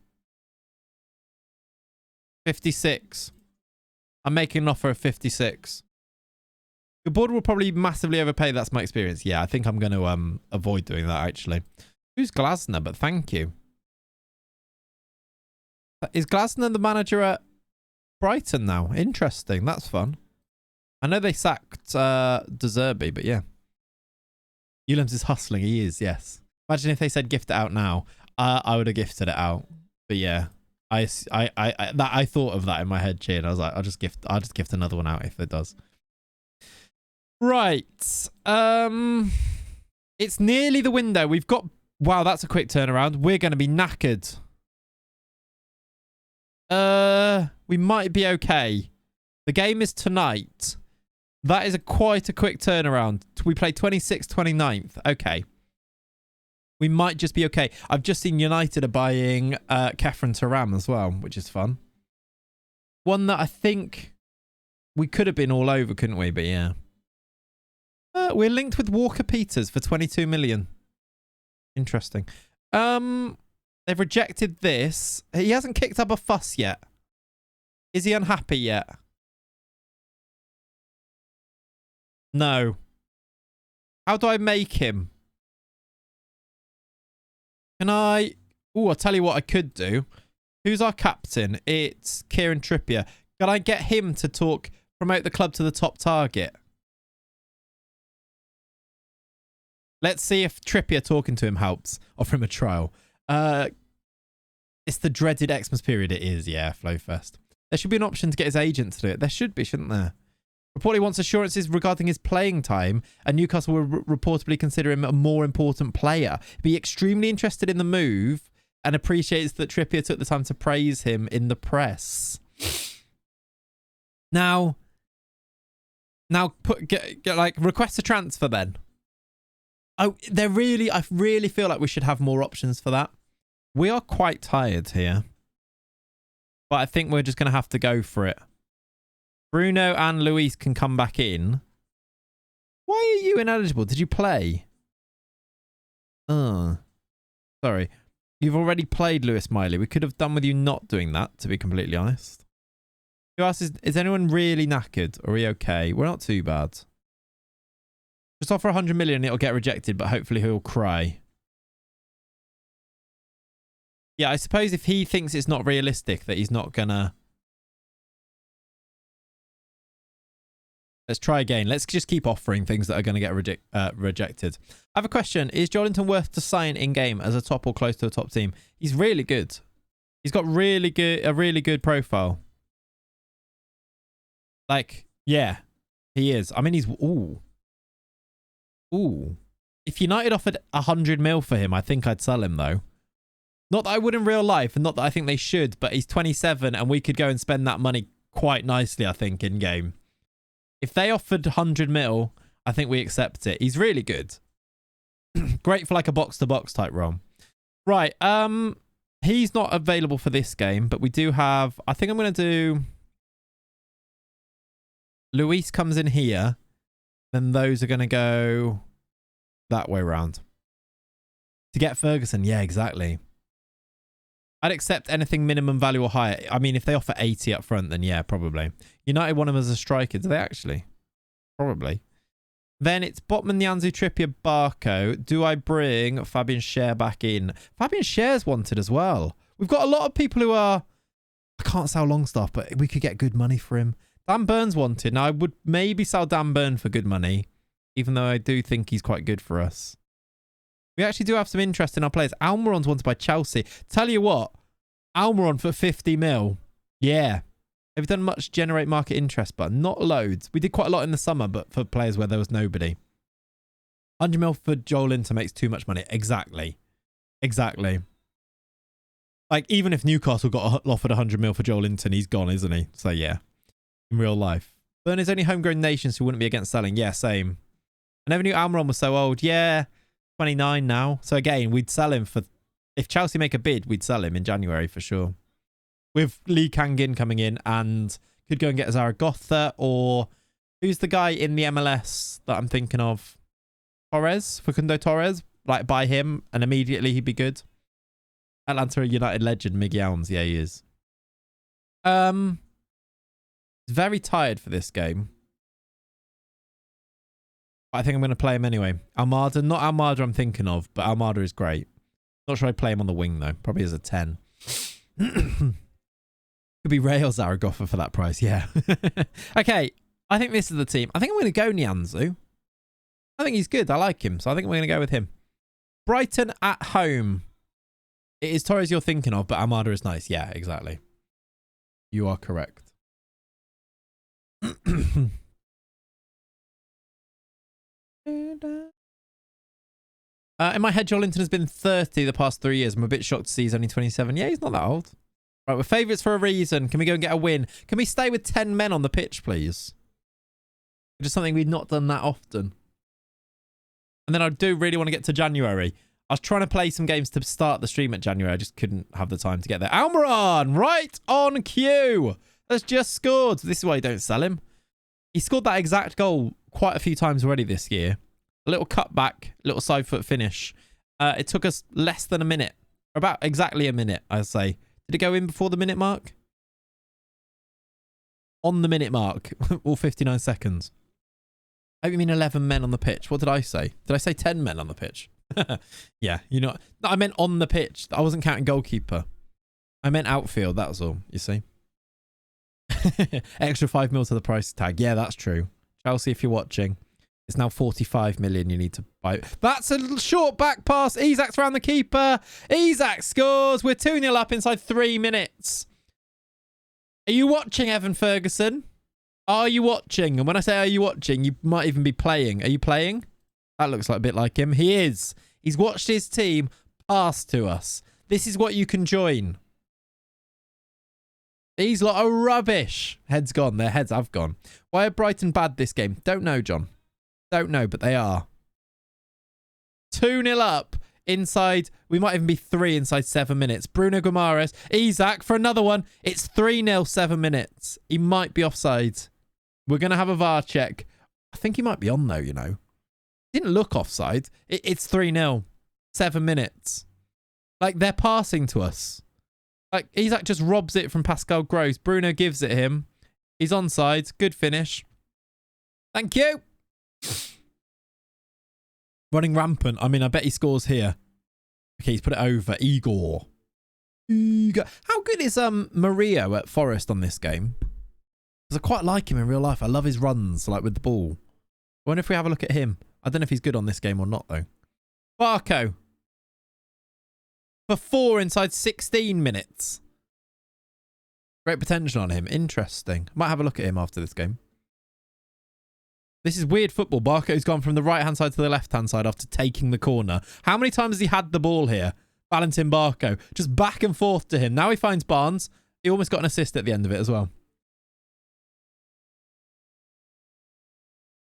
56. I'm making an offer of 56. Your board will probably massively overpay. That's my experience. Yeah, I think I'm going to avoid doing that, actually. Who's Glasner? But thank you. Is Glasner the manager at Brighton now? Interesting. That's fun. I know they sacked De Zerbi, but yeah. Ulems is hustling. He is, yes. Imagine if they said gift it out now. I would have gifted it out. But yeah, I thought of that in my head, Chin. I was like, I'll just gift another one out if it does. Right. It's nearly the window. We've got... Wow, that's a quick turnaround. We're going to be knackered. We might be okay. The game is tonight. That is quite a quick turnaround. We play 26th, 29th. Okay. We might just be okay. I've just seen United are buying Kefren Turam as well, which is fun. One that I think we could have been all over, couldn't we? But yeah. We're linked with Walker Peters for 22 million. Interesting. They've rejected this. He hasn't kicked up a fuss yet. Is he unhappy yet? No. How do I make him? Can I... Oh, I'll tell you what I could do. Who's our captain? It's Kieran Trippier. Can I get him to promote the club to the top target? Let's see if Trippier talking to him helps. Offer him a trial. It's the dreaded Xmas period. It is, yeah, Flowfest. There should be an option to get his agent to do it. There should be, shouldn't there? Reportedly wants assurances regarding his playing time, and Newcastle will reportedly consider him a more important player. Be extremely interested in the move and appreciates that Trippier took the time to praise him in the press. Now request a transfer then. Oh, I really feel like we should have more options for that. We are quite tired here, but I think we're just going to have to go for it. Bruno and Luis can come back in. Why are you ineligible? Did you play? Sorry. You've already played, Lewis Miley. We could have done with you not doing that, to be completely honest. Who else is anyone really knackered? Or are we okay? We're not too bad. Just offer 100 million, it'll get rejected, but hopefully he'll cry. Yeah, I suppose if he thinks it's not realistic that he's not gonna... Let's try again. Let's just keep offering things that are going to get rejected. I have a question. Is Joelinton worth to sign in-game as a top or close to a top team? He's really good. He's got a really good profile. Like, yeah, he is. I mean, he's... Ooh. If United offered 100 mil for him, I think I'd sell him, though. Not that I would in real life, and not that I think they should, but he's 27, and we could go and spend that money quite nicely, I think, in-game. If they offered 100 mil, I think we accept it. He's really good. Great for like a box-to-box type role. Right. He's not available for this game, but we do have... I think I'm going to do... Luis comes in here. Then those are going to go that way around. To get Ferguson. Yeah, exactly. I'd accept anything minimum value or higher. I mean, if they offer 80 up front, then yeah, probably. United want him as a striker. Do they actually? Probably. Then it's Botman, Nyanzu, Trippier, Barco. Do I bring Fabian Schär back in? Fabian Schär's wanted as well. We've got a lot of people who are... I can't sell Longstaff, but we could get good money for him. Dan Burn's wanted. Now, I would maybe sell Dan Burn for good money, even though I do think he's quite good for us. We actually do have some interest in our players. Almiron's wanted by Chelsea. Tell you what, Almiron for 50 mil. Yeah. Have you done much generate market interest, but not loads. We did quite a lot in the summer, but for players where there was nobody. 100 mil for Joelinton makes too much money. Exactly. Exactly. Like, even if Newcastle got offered 100 mil for Joelinton, he's gone, isn't he? So, yeah. In real life. Burn is only homegrown nations who wouldn't be against selling. Yeah, same. I never knew Almiron was so old. Yeah. 29 now. So again, we'd sell him for... If Chelsea make a bid, we'd sell him in January for sure. With Lee Kangin coming in, and could go and get Zaragoza, or... Who's the guy in the MLS that I'm thinking of? Torres? Facundo Torres? Like, buy him, and immediately he'd be good. Atlanta United legend, Miggy Elms. Yeah, he is. Very tired for this game. I think I'm going to play him anyway. Almada, not Almada I'm thinking of, but Almada is great. Not sure I'd play him on the wing, though. Probably as a 10. Could be Rail Zaragoza for that price, yeah. Okay, I think this is the team. I think I'm going to go Nianzou. I think he's good. I like him, so I think we're going to go with him. Brighton at home. It is Torres you're thinking of, but Almada is nice. Yeah, exactly. You are correct. In my head, Joelinton has been 30 the past 3 years. I'm a bit shocked to see he's only 27. Yeah, he's not that old. Right, we're favourites for a reason. Can we go and get a win? Can we stay with 10 men on the pitch, please? Just something we've not done that often. And then I do really want to get to January. I was trying to play some games to start the stream at January. I just couldn't have the time to get there. Almiron, right on cue. Has just scored. This is why you don't sell him. He scored that exact goal quite a few times already this year. A little cutback, little side foot finish. It took us less than a minute. About exactly a minute, I'd say. Did it go in before the minute mark? On the minute mark. All 59 seconds. I hope you mean 11 men on the pitch. What did I say? Did I say 10 men on the pitch? Yeah, you know. No, I meant on the pitch. I wasn't counting goalkeeper. I meant outfield. That was all, you see. Extra 5 mil to the price tag. Yeah, that's true. Chelsea, if you're watching, it's now 45 million you need to buy. That's a little short back pass. Isak's around the keeper. Isak scores. We're 2-0 up inside 3 minutes. Are you watching, Evan Ferguson? Are you watching? And when I say are you watching, you might even be playing. Are you playing? That looks like a bit like him. He is. He's watched his team pass to us. This is what you can join. These lot are rubbish. Heads gone. Their heads have gone. Why are Brighton bad this game? Don't know, John. Don't know, but they are. 2-0 up inside. We might even be 3 inside 7 minutes. Bruno Guimaraes. Isak for another one. It's 3-0, 7 minutes. He might be offside. We're going to have a VAR check. I think he might be on, though, you know. Didn't look offside. It's 3-0. 7 minutes. Like, they're passing to us. Like, Isak just robs it from Pascal Gross. Bruno gives it him. He's onside. Good finish. Thank you. Running rampant. I mean, I bet he scores here. Okay, he's put it over. Igor. How good is Mario at Forest on this game? Because I quite like him in real life. I love his runs, like with the ball. I wonder if we have a look at him. I don't know if he's good on this game or not, though. Barco. For 4 inside 16 minutes. Great potential on him. Interesting. Might have a look at him after this game. This is weird football. Barco's gone from the right-hand side to the left-hand side after taking the corner. How many times has he had the ball here? Valentin Barco. Just back and forth to him. Now he finds Barnes. He almost got an assist at the end of it as well.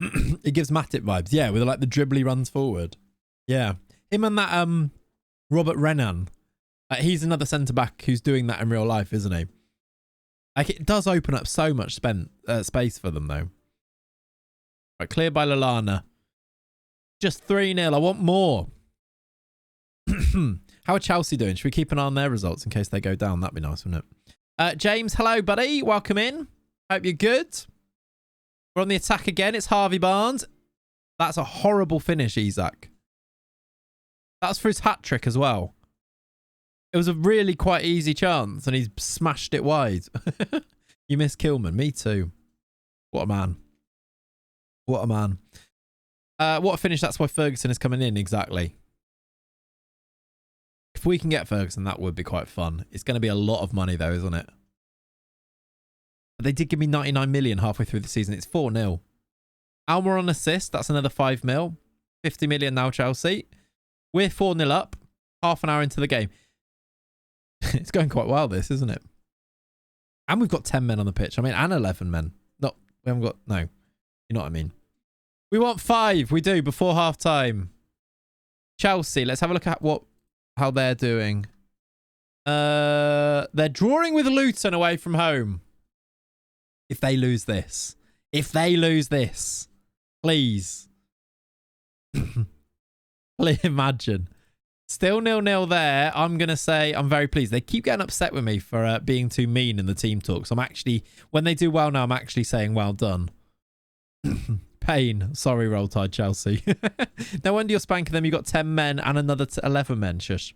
It gives Matip vibes. Yeah, with like the dribbly runs forward. Yeah. Him and that Robert Renan. He's another centre-back who's doing that in real life, isn't he? Like, it does open up so much space for them, though. Right, clear by Lallana. Just 3-0. I want more. How are Chelsea doing? Should we keep an eye on their results in case they go down? That'd be nice, wouldn't it? James, hello, buddy. Welcome in. Hope you're good. We're on the attack again. It's Harvey Barnes. That's a horrible finish, Isak. That's for his hat-trick as well. It was a really quite easy chance, and he's smashed it wide. You miss Kilman. Me too. What a man. What a man. What a finish. That's why Ferguson is coming in, exactly. If we can get Ferguson, that would be quite fun. It's going to be a lot of money, though, isn't it? But they did give me 99 million halfway through the season. It's 4-0. Almer on assist. That's another 5 mil. 50 million now, Chelsea. We're 4-0 up. Half an hour into the game. It's going quite well, this, isn't it? And we've got 10 men on the pitch. I mean, and 11 men. Not, we haven't got, no. You know what I mean? We want 5. We do, before half time. Chelsea, let's have a look at how they're doing. They're drawing with Luton away from home. If they lose this. If they lose this. Please. Please imagine. Still 0-0 there. I'm going to say I'm very pleased. They keep getting upset with me for being too mean in the team talks. I'm actually, when they do well now, I'm actually saying well done. pain. Sorry, Roll Tide Chelsea. No wonder you're spanking them. You got 10 men and another 11 men. Shush.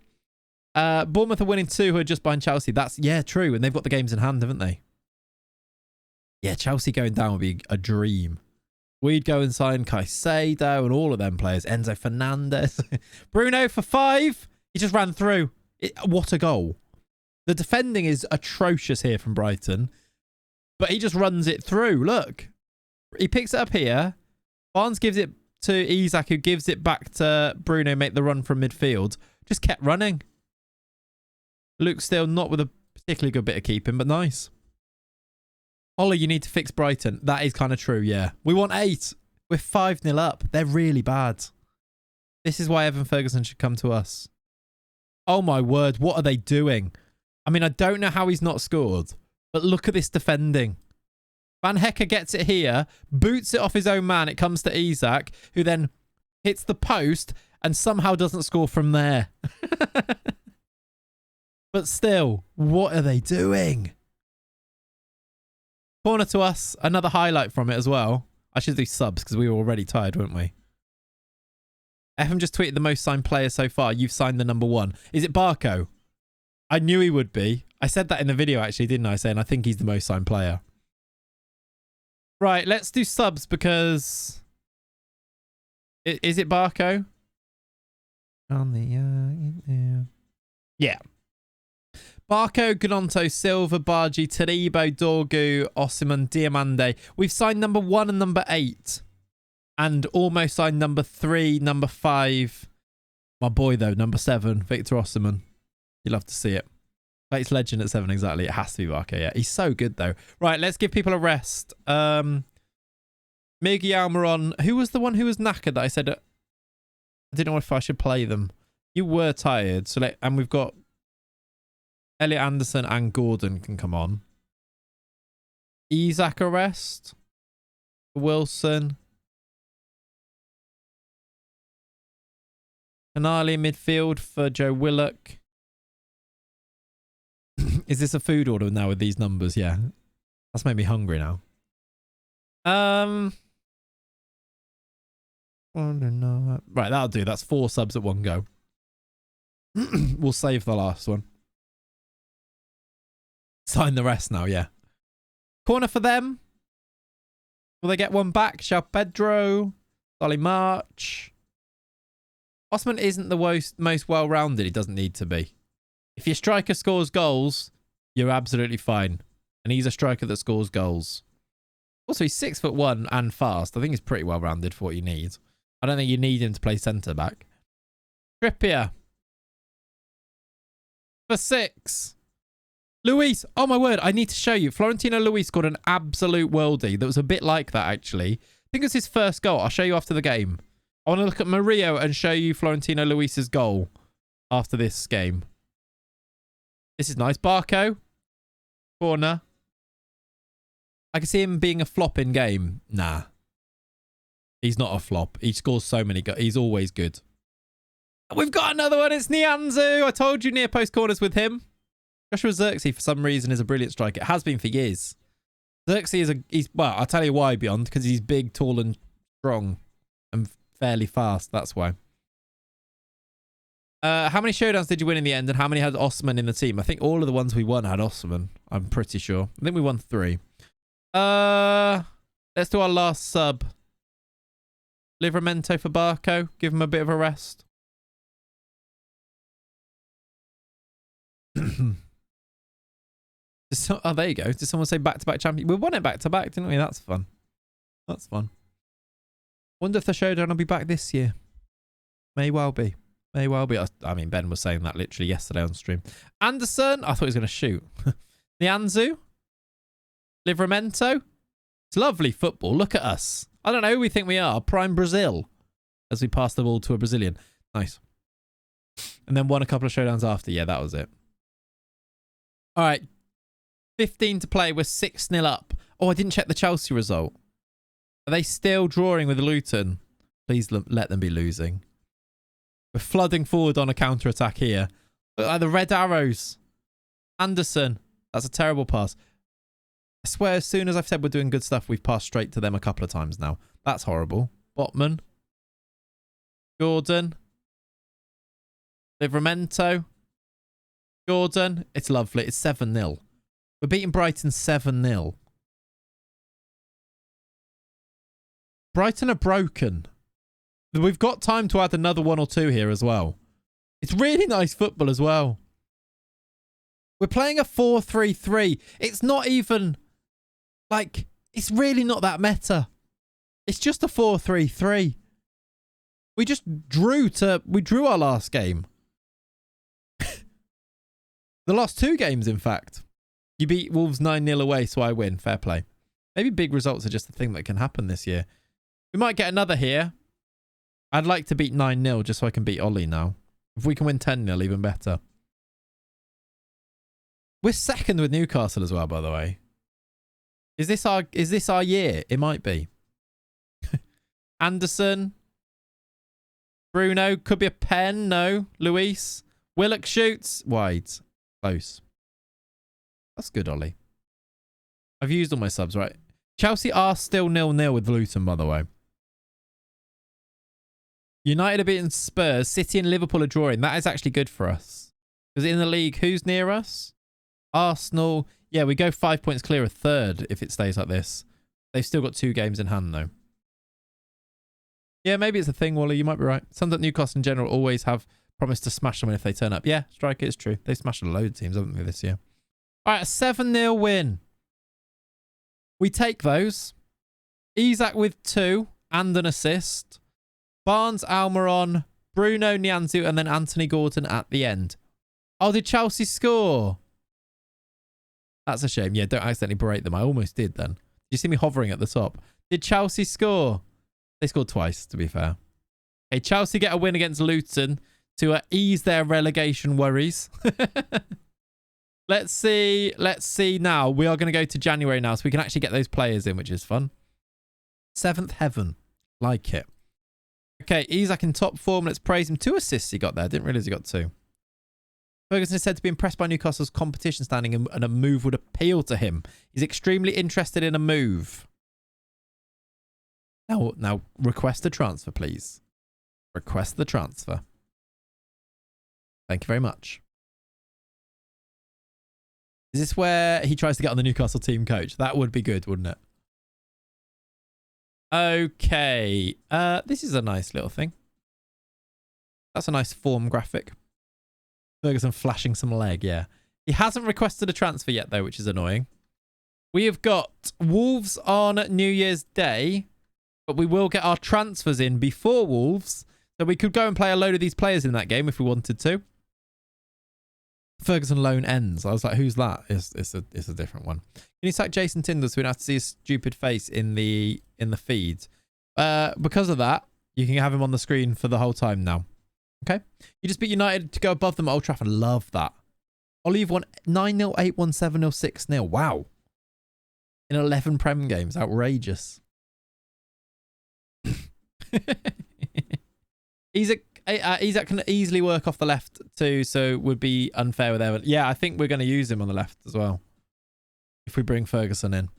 Bournemouth are winning 2 who are just behind Chelsea. That's, yeah, true. And they've got the games in hand, haven't they? Yeah, Chelsea going down would be a dream. We'd go and sign Caicedo and all of them players. Enzo Fernandez. Bruno for 5. He just ran through. What a goal. The defending is atrocious here from Brighton. But he just runs it through. Look. He picks it up here. Barnes gives it to Isak, who gives it back to Bruno, make the run from midfield. Just kept running. Luke still not with a particularly good bit of keeping, but nice. Ollie, you need to fix Brighton. That is kind of true, yeah. We want 8. We're 5-0 up. They're really bad. This is why Evan Ferguson should come to us. Oh my word, what are they doing? I mean, I don't know how he's not scored, but look at this defending. Van Hecker gets it here, boots it off his own man. It comes to Isak, who then hits the post and somehow doesn't score from there. But still, what are they doing? Corner to us. Another highlight from it as well. I should do subs because we were already tired, weren't we? FM just tweeted the most signed player so far. You've signed the number 1. Is it Barco? I knew he would be. I said that in the video actually, didn't I? Saying I think he's the most signed player. Right, let's do subs because... Is it Barco? On the... Yeah. Barco, Gnonto, Silva, Bargi, Taribo, Dorgu, Osimhen, Diamande. We've signed number 1 and number 8. And almost signed number 3, number 5. My boy, though, number 7, Victor Osimhen. You'll love to see it. It's legend at 7, exactly. It has to be Barco, yeah. He's so good, though. Right, let's give people a rest. Miguel Almiron. Who was the one who was knackered that I said... I didn't know if I should play them. You were tired. So and we've got... Elliot Anderson and Gordon can come on. Isak a rest. Wilson. Canali midfield for Joe Willock. Is this a food order now with these numbers? Yeah. That's made me hungry now. Right, that'll do. That's 4 subs at one go. We'll save the last one. Sign the rest now, yeah. Corner for them. Will they get one back? Shao Pedro. Solly March. Osman isn't the most well-rounded. He doesn't need to be. If your striker scores goals, you're absolutely fine. And he's a striker that scores goals. Also, he's 6'1" and fast. I think he's pretty well-rounded for what you need. I don't think you need him to play centre-back. Trippier. For 6. Luis, oh my word, I need to show you. Florentino Luis scored an absolute worldie that was a bit like that, actually. I think it was his first goal. I'll show you after the game. I want to look at Mario and show you Florentino Luis's goal after this game. This is nice. Barco. Corner. I can see him being a flop in game. Nah. He's not a flop. He scores so many goals. He's always good. We've got another one. It's Nianzou. I told you near post corners with him. Joshua Zirkzee, for some reason, is a brilliant striker. It has been for years. Zirkzee is well, I'll tell you why, Beyond, because he's big, tall, and strong, and fairly fast. That's why. How many showdowns did you win in the end, and how many had Osimhen in the team? I think all of the ones we won had Osimhen. I'm pretty sure. I think we won 3. Let's do our last sub. Livramento for Barco. Give him a bit of a rest. Oh, there you go. Did someone say back-to-back champion? We won it back-to-back, didn't we? That's fun. That's fun. Wonder if the showdown will be back this year. May well be. May well be. I mean, Ben was saying that literally yesterday on stream. Anderson. I thought he was going to shoot. Nianzou. Livramento. It's lovely football. Look at us. I don't know who we think we are. Prime Brazil. As we pass the ball to a Brazilian. Nice. And then won a couple of showdowns after. Yeah, that was it. All right. 15 to play. We're 6-0 up. Oh, I didn't check the Chelsea result. Are they still drawing with Luton? Please let them be losing. We're flooding forward on a counter-attack here. Look like the red arrows. Anderson. That's a terrible pass. swear, as soon as I've said we're doing good stuff, we've passed straight to them a couple of times now. That's horrible. Botman. Jordan. Livramento. Jordan. It's lovely. It's 7-0. We're beating Brighton 7-0. Brighton are broken. We've got time to add another 1 or 2 here as well. It's really nice football as well. We're playing a 4-3-3. It's not even... Like, it's really not that meta. It's just a 4-3-3. We just drew our last game. The last 2 games, in fact. You beat Wolves 9-0 away, so I win. Fair play. Maybe big results are just a thing that can happen this year. We might get another here. I'd like to beat 9-0 just so I can beat Ollie now. If we can win 10-0, even better. We're second with Newcastle as well, by the way. Is this our year? It might be. Anderson. Bruno. Could be a pen. No. Luis. Willock shoots. Wide. Close. That's good, Ollie. I've used all my subs, right? Chelsea are still 0-0 with Luton, by the way. United are beating Spurs. City and Liverpool are drawing. That is actually good for us. Because in the league, who's near us? Arsenal. Yeah, we go 5 points clear of third if it stays like this. They've still got 2 games in hand, though. Yeah, maybe it's a thing, Wally. You might be right. Some that Newcastle in general always have promised to smash someone if they turn up. Yeah, Striker, it's true. They've smashed a load of teams, haven't they, this year? All right, a 7-0 win. We take those. Isak with 2 and an assist. Barnes, Almiron, Bruno, Nianzou, and then Anthony Gordon at the end. Oh, did Chelsea score? That's a shame. Yeah, don't accidentally berate them. I almost did then. You see me hovering at the top. Did Chelsea score? They scored twice, to be fair. Okay, Chelsea get a win against Luton to ease their relegation worries. Let's see now. We are going to go to January now, so we can actually get those players in, which is fun. 7th heaven. Like it. Okay, Isak in top form. Let's praise him. 2 assists he got there. Didn't realise he got 2. Ferguson is said to be impressed by Newcastle's competition standing and a move would appeal to him. He's extremely interested in a move. Now request a transfer, please. Request the transfer. Thank you very much. Is this where he tries to get on the Newcastle team coach? That would be good, wouldn't it? Okay. This is a nice little thing. That's a nice form graphic. Ferguson flashing some leg, yeah. He hasn't requested a transfer yet, though, which is annoying. We have got Wolves on New Year's Day, but we will get our transfers in before Wolves, so we could go and play a load of these players in that game if we wanted to. Ferguson loan ends. I was like, who's that? It's a different one. Can you sack Jason Tindall so we don't have to see his stupid face in the feed? Because of that, you can have him on the screen for the whole time now. Okay? You just beat United to go above them at Old Trafford. Love that. Ollie, you've won 9-0, 8-1, 7-0, 6-0. Wow. In 11 Prem games. Outrageous. Isak can easily work off the left too, so would be unfair with Evan. Yeah, I think we're going to use him on the left as well. If we bring Ferguson in.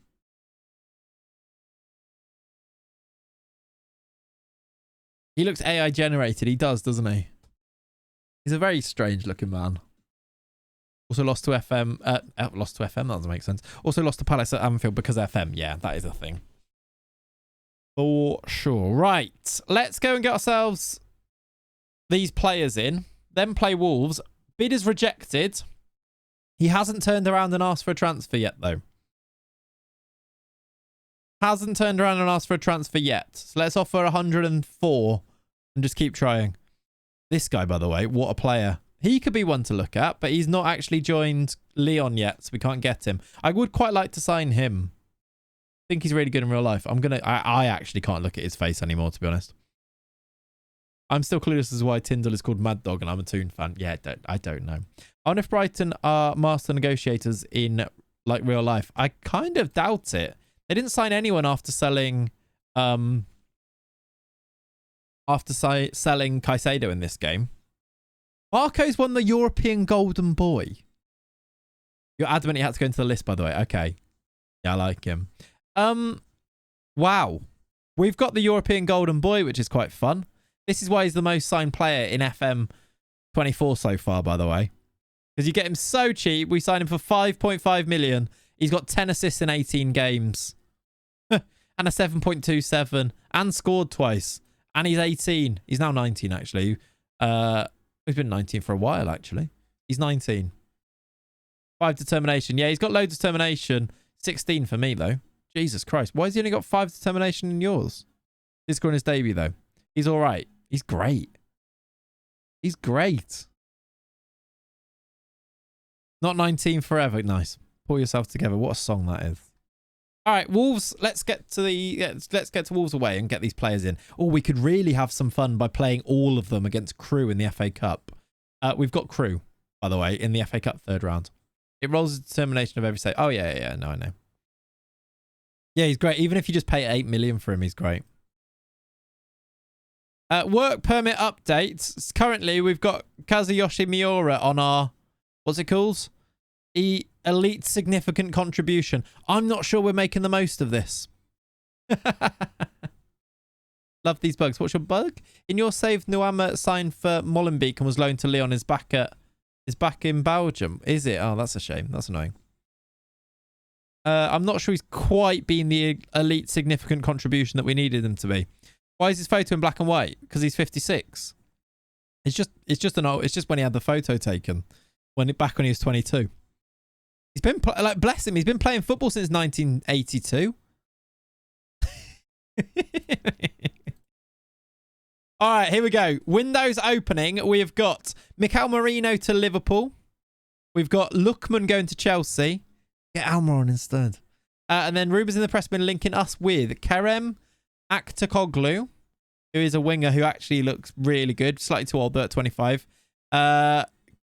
He looks AI generated. He does, doesn't he? He's a very strange looking man. Also lost to FM. Lost to FM. That doesn't make sense. Also lost to Palace at Anfield because FM. Yeah, that is a thing. For sure. Right. Let's go and get ourselves these players in. Then play Wolves. Bid is rejected. He hasn't turned around and asked for a transfer yet, though. Hasn't turned around and asked for a transfer yet. So let's offer 104 and just keep trying. This guy, by the way, what a player. He could be one to look at, but he's not actually joined Leon yet, so we can't get him. I would quite like to sign him. I think he's really good in real life. I actually can't look at his face anymore, to be honest. I'm still clueless as to why Tyndall is called Mad Dog and I'm a Toon fan. Yeah, I don't know. I wonder if Brighton are master negotiators in like real life. I kind of doubt it. They didn't sign anyone after selling selling Caicedo in this game. Marco's won the European Golden Boy. You're adamant he had to go into the list, by the way. Okay. Yeah, I like him. Wow. We've got the European Golden Boy, which is quite fun. This is why he's the most signed player in FM24 so far, by the way. Because you get him so cheap. We signed him for 5.5 million. He's got 10 assists in 18 games. And a 7.27. And scored twice. And he's 18. He's now 19, actually. He's been 19 for a while, actually. He's 19. 5 determination. Yeah, he's got loads of determination. 16 for me, though. Jesus Christ. Why has he only got 5 determination in yours? He's scoring his debut, though. He's all right. He's great. He's great. Not 19 forever. Nice. Pull yourself together. What a song that is. All right, Wolves. Let's get to Wolves away and get these players in. Oh, we could really have some fun by playing all of them against Crew in the FA Cup. We've got Crew, by the way, in the FA Cup third round. It rolls the determination of every state. Oh, yeah. No, I know. Yeah, he's great. Even if you just pay 8 million for him, he's great. Work permit updates. Currently, we've got Kazuyoshi Miura on our, what's it called? Elite significant contribution. I'm not sure we're making the most of this. Love these bugs. What's your bug? In your save, Nuama signed for Molenbeek and was loaned to Lyon. Is back in Belgium. Is it? Oh, that's a shame. That's annoying. I'm not sure he's quite been the elite significant contribution that we needed him to be. Why is his photo in black and white? Because he's 56. It's just when he had the photo taken back when he was 22. He's been like, bless him, he's been playing football since 1982. All right, here we go. Windows opening. We have got Mikel Merino to Liverpool. We've got Lookman going to Chelsea. Get Almiron instead. And then rumours in the press been linking us with Kerem Aktoglu, who is a winger who actually looks really good. Slightly too old, though, at 25.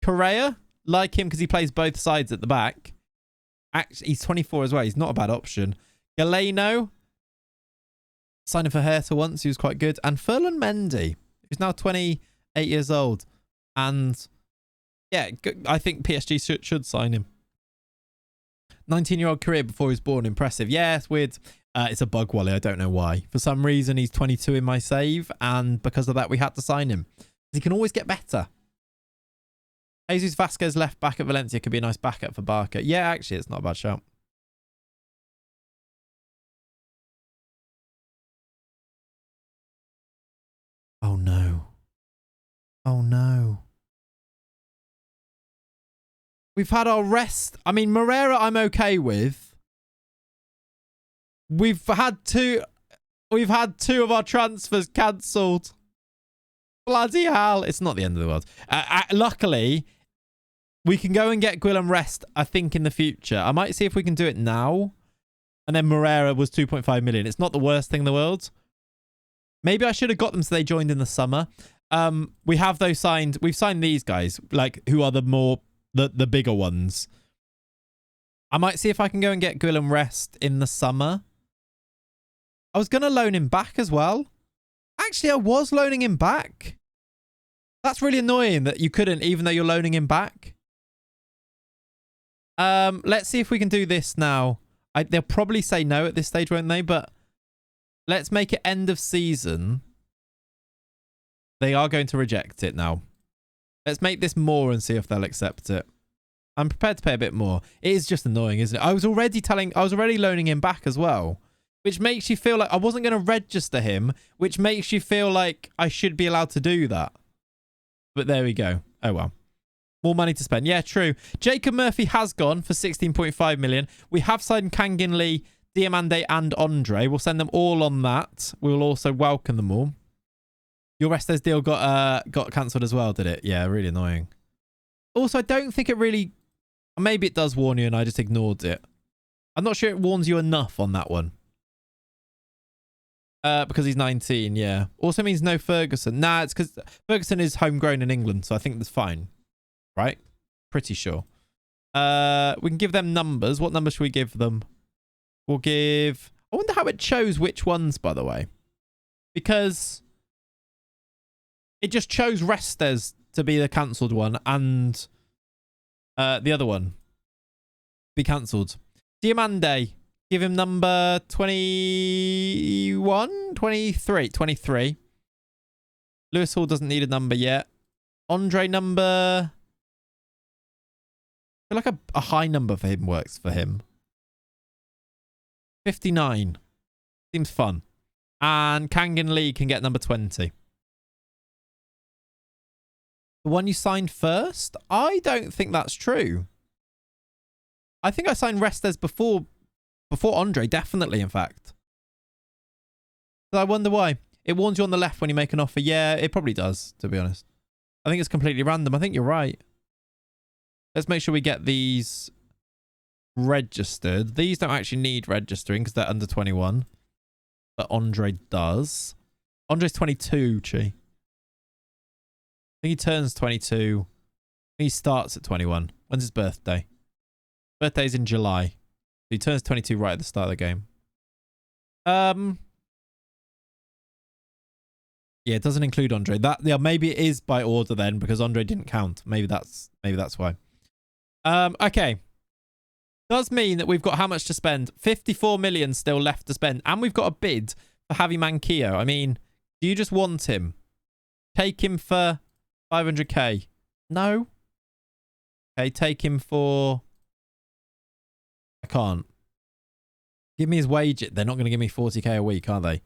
Correa, like him because he plays both sides at the back. Actually, he's 24 as well. He's not a bad option. Galeno, signing for Hertha once. He was quite good. And Ferland Mendy, who's now 28 years old. And yeah, I think PSG should sign him. 19-year-old career before he was born. Impressive. Yeah, it's weird. It's a bug, Wally. I don't know why. For some reason, he's 22 in my save. And because of that, we had to sign him. He can always get better. Jesus Vasquez left back at Valencia could be a nice backup for Barker. Yeah, actually, it's not a bad shout. Oh, no. Oh, no. We've had our rest. I mean, Moreira, I'm okay with. We've had two of our transfers cancelled. Bloody hell. It's not the end of the world. Luckily, we can go and get Guillem Rest, I think, in the future. I might see if we can do it now. And then Moreira was 2.5 million. It's not the worst thing in the world. Maybe I should have got them so they joined in the summer. We have those signed. We've signed these guys, like, who are the bigger ones. I might see if I can go and get Guillem Rest in the summer. I was going to loan him back as well. Actually, I was loaning him back. That's really annoying that you couldn't, even though you're loaning him back. Let's see if we can do this now. They'll probably say no at this stage, won't they? But let's make it end of season. They are going to reject it now. Let's make this more and see if they'll accept it. I'm prepared to pay a bit more. It is just annoying, isn't it? I was already loaning him back as well, which makes you feel like I wasn't going to register him, which makes you feel like I should be allowed to do that. But there we go. Oh, well. More money to spend. Yeah, true. Jacob Murphy has gone for 16.5 million. We have signed Kangin Lee, Diamande and Andre. We'll send them all on that. We'll also welcome them all. Your Restes deal got cancelled as well, did it? Yeah, really annoying. Also, I don't think it really... Maybe it does warn you and I just ignored it. I'm not sure it warns you enough on that one. Because he's 19, yeah. Also means no Ferguson. Nah, it's because Ferguson is homegrown in England, so I think that's fine. Right? Pretty sure. We can give them numbers. What numbers should we give them? We'll give... I wonder how it chose which ones, by the way. Because it just chose Restes to be the cancelled one and the other one be cancelled. Diamande Give him number 21, 23, 23. Lewis Hall doesn't need a number yet. Andre number... I feel like a high number for him works for him. 59. Seems fun. And Kangan Lee can get number 20. The one you signed first? I don't think that's true. I think I signed Restes before Andre, definitely, in fact. But I wonder why. It warns you on the left when you make an offer. Yeah, it probably does, to be honest. I think it's completely random. I think you're right. Let's make sure we get these registered. These don't actually need registering because they're under 21. But Andre does. Andre's 22, Chi. I think he turns 22. He starts at 21. When's his birthday? Birthday's in July. He turns 22 right at the start of the game. Yeah, it doesn't include Andre. Yeah, maybe it is by order then because Andre didn't count. Maybe that's why. Okay. Does mean that we've got how much to spend? 54 million still left to spend. And we've got a bid for Javi Manquillo. I mean, do you just want him? Take him for 500k? No. Okay, take him for... I can't. Give me his wage. They're not going to give me 40k a week, are they?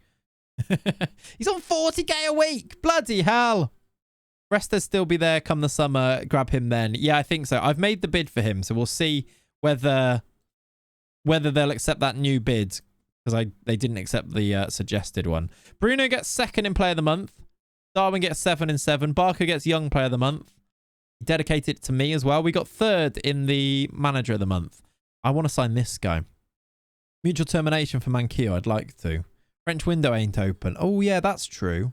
He's on 40k a week. Bloody hell. Restes still be there come the summer. Grab him then. Yeah, I think so. I've made the bid for him, so we'll see whether they'll accept that new bid because they didn't accept the suggested one. Bruno gets second in Player of the Month. Darwin gets 7 in 7. Barker gets Young Player of the Month. Dedicated it to me as well. We got third in the Manager of the Month. I want to sign this guy. Mutual termination for Manquillo. I'd like to. French window ain't open. Oh, yeah, that's true.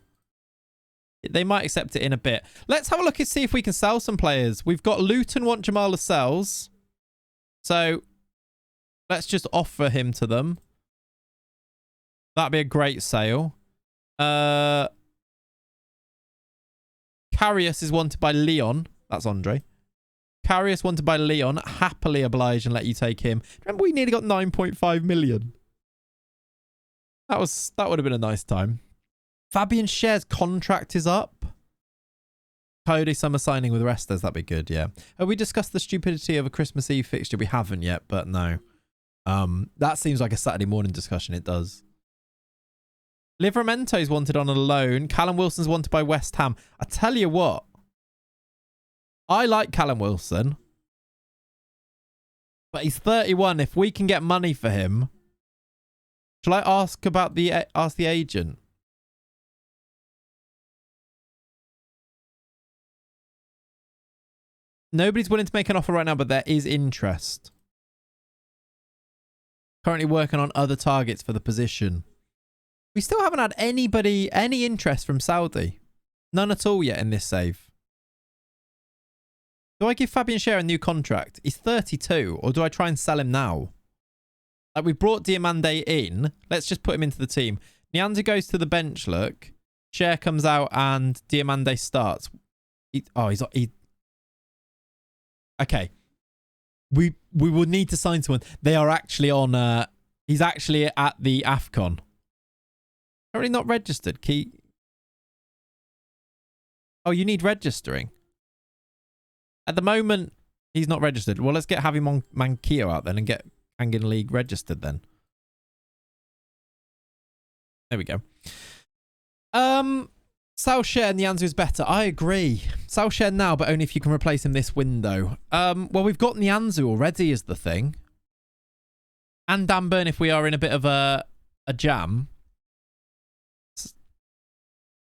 They might accept it in a bit. Let's have a look and see if we can sell some players. We've got Luton want Jamal Lascelles. So let's just offer him to them. That'd be a great sale. Karius is wanted by Leon. That's Andre. Karius wanted by Leon. Happily oblige and let you take him. Remember we nearly got 9.5 million. That would have been a nice time. Fabian Scher's contract is up. Cody summer signing with Restes. That'd be good, yeah. Have we discussed the stupidity of a Christmas Eve fixture? We haven't yet, but no. That seems like a Saturday morning discussion. It does. Livramento's wanted on a loan. Callum Wilson's wanted by West Ham. I tell you what. I like Callum Wilson. But he's 31. If we can get money for him... Shall I ask the agent? Nobody's willing to make an offer right now, but there is interest. Currently working on other targets for the position. We still haven't had any interest from Saudi. None at all yet in this save. Do I give Fabian Scher a new contract? He's 32, or do I try and sell him now? Like, we brought Diamande in. Let's just put him into the team. Nianzou goes to the bench, look. Scher comes out and Diamande starts. Okay. We will need to sign someone. They are actually on... he's actually at the AFCON. Already not registered. Oh, you need registering. At the moment, he's not registered. Well, let's get Javi Manquillo out then and get Kangan League registered then. There we go. Solskjaer and Nianzou is better. I agree. Solskjaer now, but only if you can replace him this window. Well, we've got Nianzou already is the thing. And Dan Burn if we are in a bit of a jam.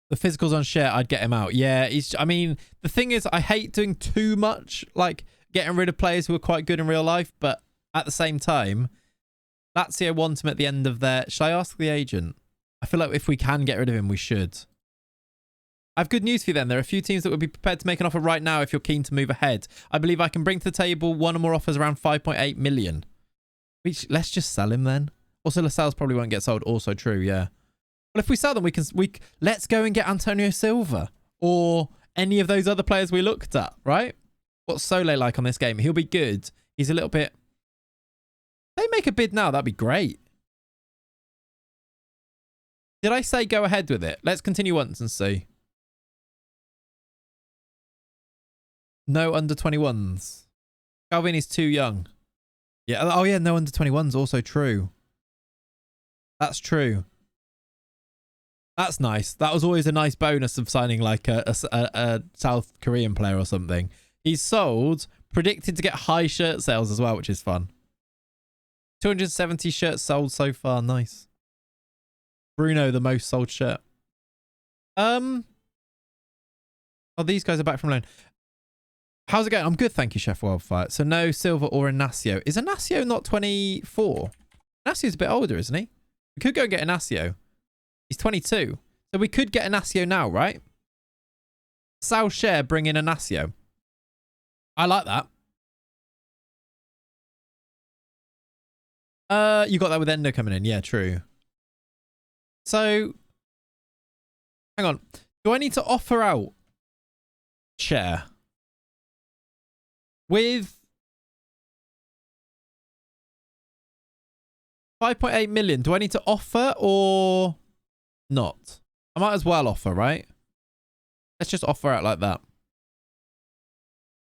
The physicals on Scher, I'd get him out. Yeah, I mean, the thing is, I hate doing too much, like getting rid of players who are quite good in real life, but at the same time, Lazio want him at the end of their... Should I ask the agent? I feel like if we can get rid of him, we should. I have good news for you then. There are a few teams that would be prepared to make an offer right now if you're keen to move ahead. I believe I can bring to the table one or more offers around 5.8 million. Let's just sell him then. Also, Lascelles probably won't get sold. Also true, yeah. Well, if we sell them, let's go and get Antonio Silva or any of those other players we looked at, right? What's Sole like on this game? He'll be good. He's a little bit... They make a bid now. That'd be great. Did I say go ahead with it? Let's continue once and see. No under 21s. Calvini's too young. Yeah. Oh, yeah. No under 21s. Also true. That's true. That's nice. That was always a nice bonus of signing like a South Korean player or something. He's sold, predicted to get high shirt sales as well, which is fun. 270 shirts sold so far. Nice. Bruno, the most sold shirt. Oh, these guys are back from loan. How's it going? I'm good, thank you, Chef Wildfire. So no Silva or Inacio. Is Inacio not 24? Inacio's a bit older, isn't he? We could go and get Inacio. He's 22. So we could get Inacio now, right? Sal Share, bring in Inacio. I like that. You got that with Endo coming in. Yeah, true. So, hang on. Do I need to offer out Share? With 5.8 million, do I need to offer or not? I might as well offer, right? Let's just offer out like that.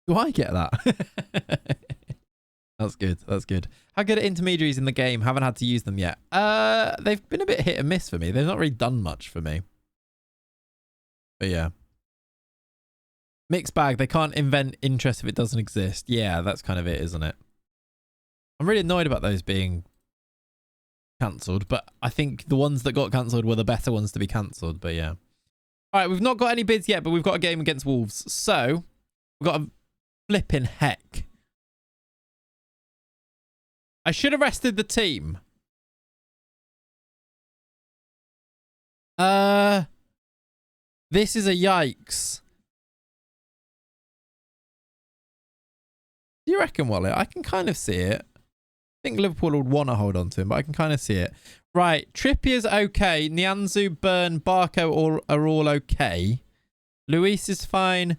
Do I get that? That's good. That's good. How good are intermediaries in the game? Haven't had to use them yet. They've been a bit hit and miss for me. They've not really done much for me. But yeah. Mixed bag. They can't invent interest if it doesn't exist. Yeah, that's kind of it, isn't it? I'm really annoyed about those being cancelled, but I think the ones that got cancelled were the better ones to be cancelled. But yeah. All right, we've not got any bids yet, but we've got a game against Wolves. So we've got a flipping heck. I should have rested the team. This is a yikes. Do you reckon, Wally? I can kind of see it. I think Liverpool would want to hold on to him, but I can kind of see it. Right, Trippier's okay. Nianzou, Burn, Barco are all okay. Luis is fine.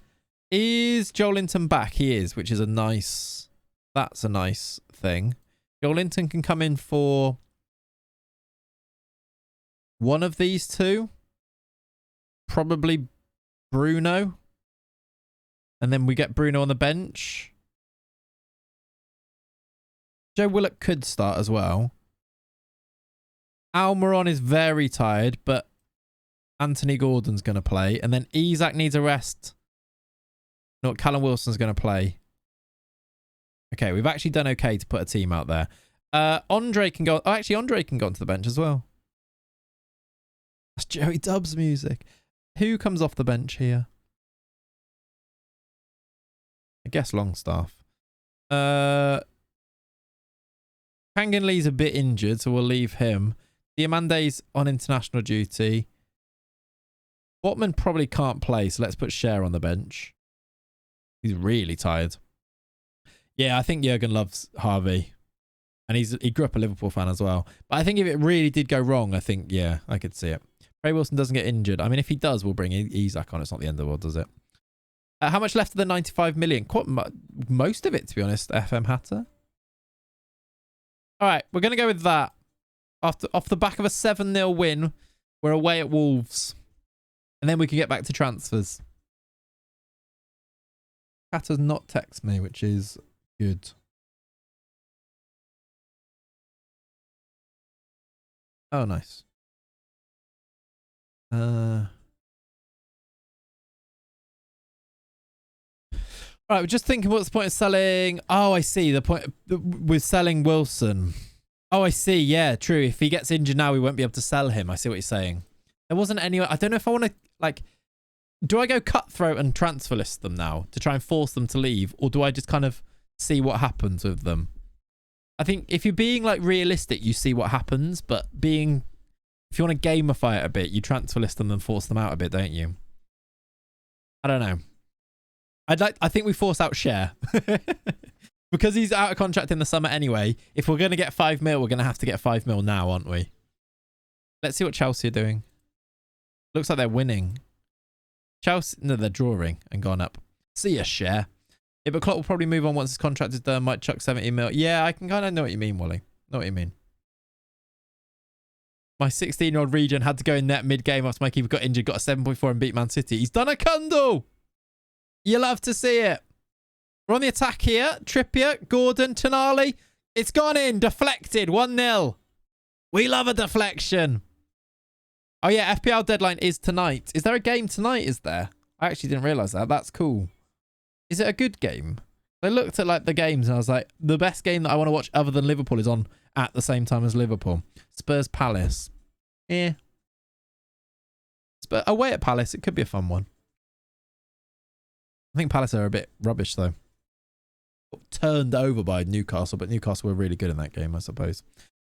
Is Joelinton back? He is, which is a nice... That's a nice thing. Joelinton can come in for one of these two. Probably Bruno. And then we get Bruno on the bench. Joe Willock could start as well. Almiron is very tired, but Anthony Gordon's going to play. And then Isak needs a rest. No, Callum Wilson's going to play. Okay, we've actually done okay to put a team out there. Andre can go... Oh, actually, Andre can go onto the bench as well. That's Joey Dubs music. Who comes off the bench here? I guess Longstaff. Kangan Lee's a bit injured, so we'll leave him. Diamande's on international duty. Botman probably can't play, so let's put Cher on the bench. He's really tired. Yeah, I think Jurgen loves Harvey. And he grew up a Liverpool fan as well. But I think if it really did go wrong, I think, yeah, I could see it. Ray Wilson doesn't get injured. I mean, if he does, we'll bring Isak on. It's not the end of the world, does it? How much left of the 95 million? Quite most of it, to be honest, FM Hatter. All right, we're going to go with that. Off the back of a 7-0 win, we're away at Wolves. And then we can get back to transfers. Hatter's not text me, which is good. Oh, nice. All right, we're just thinking, what's the point of selling? Oh, I see. The point with selling Wilson. Oh, I see. Yeah, true. If he gets injured now, we won't be able to sell him. I see what you're saying. There wasn't any... I don't know if I want to, like... Do I go cutthroat and transfer list them now to try and force them to leave? Or do I just kind of see what happens with them? I think if you're being, like, realistic, you see what happens. But being... If you want to gamify it a bit, you transfer list them and force them out a bit, don't you? I don't know. I think we force out Cher. Because he's out of contract in the summer anyway. If we're going to get 5 mil, we're going to have to get 5 mil now, aren't we? Let's see what Chelsea are doing. Looks like they're winning. Chelsea, no, they're drawing and gone up. See ya, Cher. Yeah, but Klopp will probably move on once his contract is done. Might chuck 70 mil. Yeah, I can kind of know what you mean, Wally. Know what you mean. My 16-year-old Regen had to go in net mid-game after my keeper got injured, got a 7.4 and beat Man City. He's done a cundle. You love to see it. We're on the attack here. Trippier, Gordon, Tonali. It's gone in. Deflected. 1-0. We love a deflection. Oh, yeah. FPL deadline is tonight. Is there a game tonight, is there? I actually didn't realise that. That's cool. Is it a good game? I looked at like the games and I was like, the best game that I want to watch other than Liverpool is on at the same time as Liverpool. Spurs Palace. Yeah. Spurs away at Palace. It could be a fun one. I think Palace are a bit rubbish though. Turned over by Newcastle, but Newcastle were really good in that game, I suppose.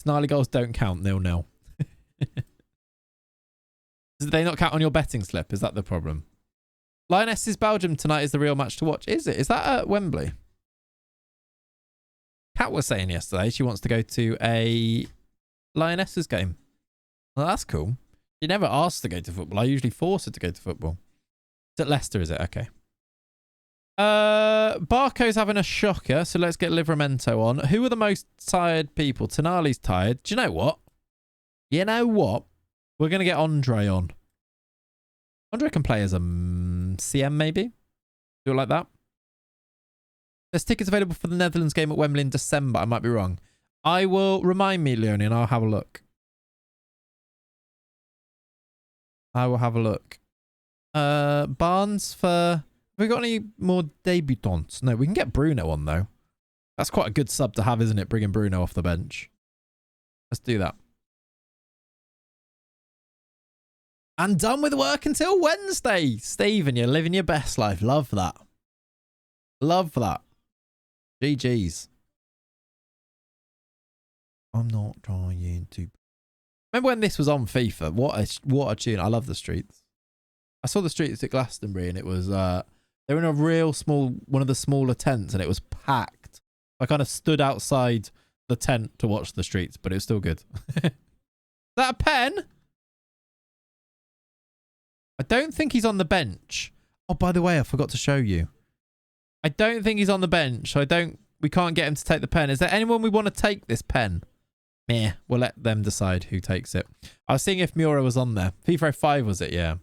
Snarly goals don't count. 0-0. Did they not count on your betting slip? Is that the problem? Lionesses Belgium tonight is the real match to watch. Is it? Is that at Wembley? Kat was saying yesterday she wants to go to a Lionesses game. Well, that's cool. She never asked to go to football. I usually force her to go to football. It's at Leicester, is it? Okay. Barco's having a shocker, so let's get Livramento on. Who are the most tired people? Tonali's tired. Do you know what? You know what? We're going to get Andre on. Andre can play as a CM, maybe? Do it like that. There's tickets available for the Netherlands game at Wembley in December. I might be wrong. I will remind me, Leonie, and I'll have a look. I will have a look. Barnes for... Have we got any more debutants? No, we can get Bruno on, though. That's quite a good sub to have, isn't it? Bringing Bruno off the bench. Let's do that. And done with work until Wednesday. Stephen, you're living your best life. Love that. Love that. GG's. I'm not trying to... Remember when this was on FIFA? What a tune. I love the streets. I saw the streets at Glastonbury and it was... they were in a real small... One of the smaller tents and it was packed. I kind of stood outside the tent to watch the streets, but it was still good. Is that a pen? I don't think he's on the bench. Oh, by the way, I forgot to show you. I don't think he's on the bench. So we can't get him to take the pen. Is there anyone we want to take this pen? Meh. We'll let them decide who takes it. I was seeing if Miura was on there. FIFA 05 was it? Yeah.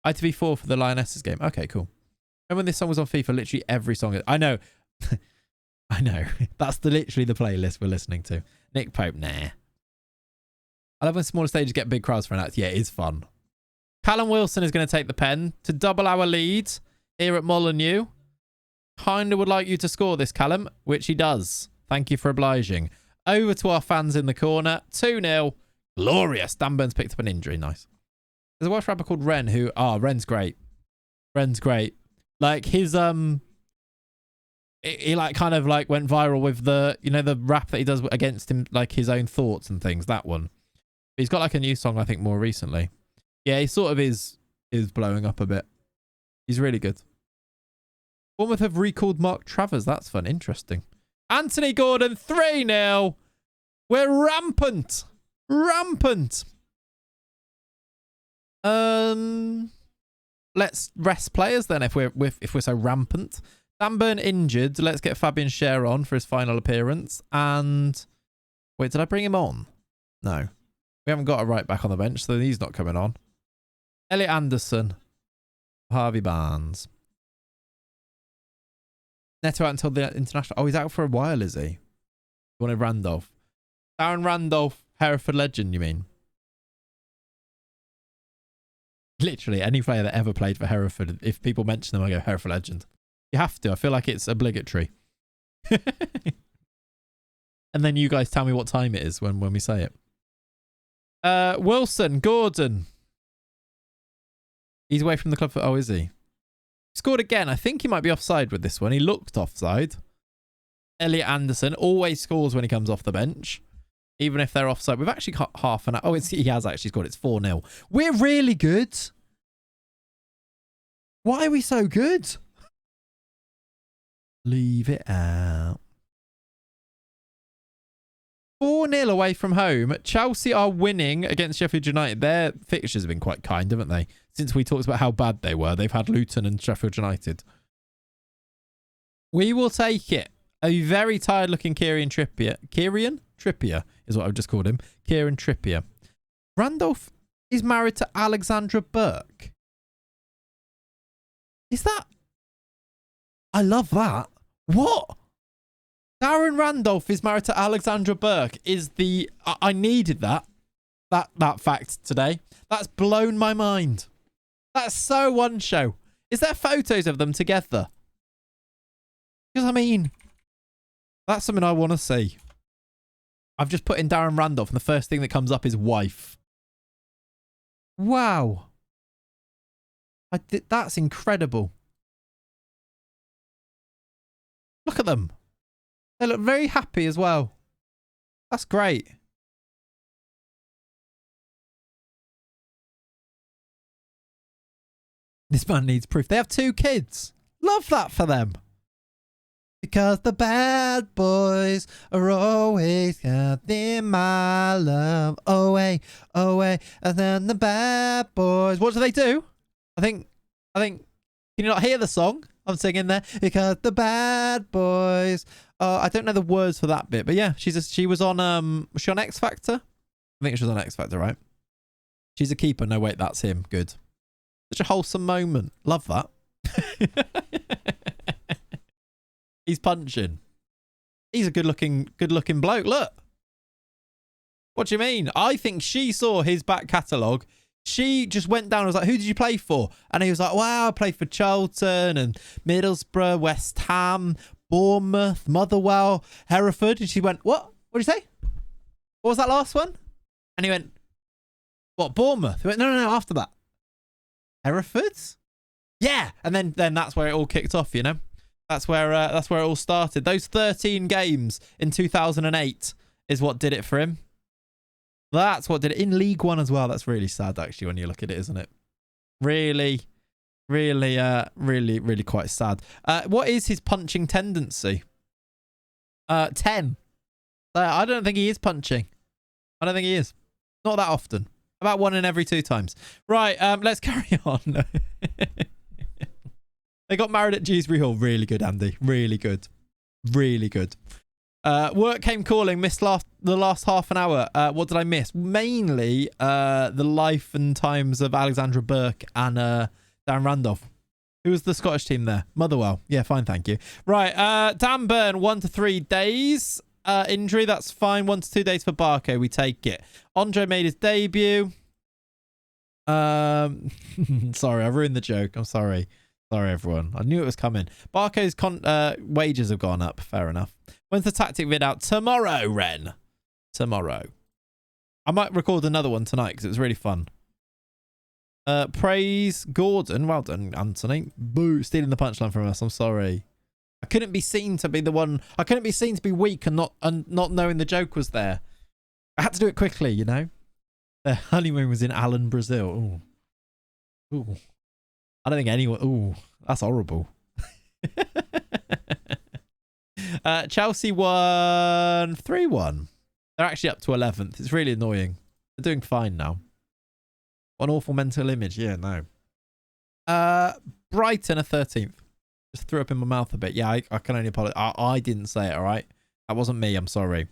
ITV4 for the Lionesses game. Okay, cool. Remember when this song was on FIFA? Literally every song. I know. I know. That's literally the playlist we're listening to. Nick Pope, nah. I love when smaller stages get big crowds for an act. Yeah, it is fun. Callum Wilson is going to take the pen to double our lead here at Molineux. Kinda would like you to score this, Callum, which he does. Thank you for obliging. Over to our fans in the corner. 2-0. Glorious. Dan Burns picked up an injury. Nice. There's a Welsh rapper called Ren who... Oh, Ren's great. Ren's great. Like his... He like kind of like went viral with the... You know, the rap that he does against him, like his own thoughts and things. That one. He's got like a new song, I think, more recently. Yeah, he sort of is blowing up a bit. He's really good. Bournemouth have recalled Mark Travers. That's fun. Interesting. Anthony Gordon, 3-0. We're rampant. Rampant. Let's rest players then if we're so rampant. Dan Burn injured. Let's get Fabian Schär on for his final appearance. And wait, did I bring him on? No. We haven't got a right back on the bench, so he's not coming on. Elliot Anderson. Harvey Barnes. Neto out until the international... Oh, he's out for a while, is he? You wanted Randolph. Darren Randolph, Hereford legend, you mean? Literally, any player that ever played for Hereford, if people mention them, I go, Hereford legend. You have to. I feel like it's obligatory. And then you guys tell me what time it is when we say it. Wilson, Gordon. He's away from the club for... Oh, is he? Scored again. I think he might be offside with this one. He looked offside. Elliot Anderson always scores when he comes off the bench. Even if they're offside. We've actually got half an hour. Oh, he has actually scored. It's 4-0. We're really good. Why are we so good? Leave it out. 4-0 away from home. Chelsea are winning against Sheffield United. Their fixtures have been quite kind, haven't they? Since we talked about how bad they were. They've had Luton and Sheffield United. We will take it. A very tired looking Kieran Trippier. Kieran Trippier is what I've just called him. Kieran Trippier. Randolph is married to Alexandra Burke. Is that? I love that. What? Darren Randolph is married to Alexandra Burke is the... I needed that fact today. That's blown my mind. That's so one show. Is there photos of them together? Because I mean, that's something I want to see. I've just put in Darren Randolph and the first thing that comes up is wife. Wow. That's incredible. Look at them. They look very happy as well. That's great. This man needs proof. They have 2 kids. Love that for them. Because the bad boys are always getting my love away, away. And then the bad boys. What do they do? I think, can you not hear the song I'm singing there? Because the bad boys. I don't know the words for that bit, but yeah, she was on, was she on X Factor? I think she was on X Factor, right? She's a keeper. No, wait, that's him. Good. Such a wholesome moment. Love that. He's punching. He's a good-looking bloke. Look. What do you mean? I think she saw his back catalogue. She just went down and was like, who did you play for? And he was like, wow, I played for Charlton and Middlesbrough, West Ham, Bournemouth, Motherwell, Hereford. And she went, what? What did you say? What was that last one? And he went, what, Bournemouth? He went, no, after that. Hereford? Yeah. And then that's where it all kicked off, you know? That's where it all started. Those 13 games in 2008 is what did it for him. That's what did it in League One as well. That's really sad, actually, when you look at it, isn't it? Really quite sad. What is his punching tendency? 10. I don't think he is punching. I don't think he is. Not that often. About 1 in every 2 times. Right, let's carry on. They got married at Dewsbury Hall. Really good, Andy. Really good. Really good. Work came calling. Missed the last half an hour. What did I miss? Mainly the life and times of Alexandra Burke and Dan Randolph. Who was the Scottish team there? Motherwell. Yeah, fine, thank you. Right, Dan Burn, 1 to 3 days. Injury, that's fine. 1 to 2 days for Barco. We take it. Andre made his debut. Sorry, I ruined the joke. I'm sorry. Sorry, everyone. I knew it was coming. Barco's wages have gone up. Fair enough. When's the tactic vid out? Tomorrow, Ren. Tomorrow. I might record another one tonight because it was really fun. Praise Gordon. Well done, Anthony. Boo. Stealing the punchline from us. I'm sorry. I couldn't be seen to be the one. I couldn't be seen to be weak and not knowing the joke was there. I had to do it quickly, you know. The honeymoon was in Allen, Brazil. Ooh. Ooh. I don't think anyone... Ooh, that's horrible. Chelsea won 3-1. They're actually up to 11th. It's really annoying. They're doing fine now. An awful mental image. Yeah, no. Brighton are 13th. Just threw up in my mouth a bit. Yeah, I can only apologize. I didn't say it, all right? That wasn't me. I'm sorry.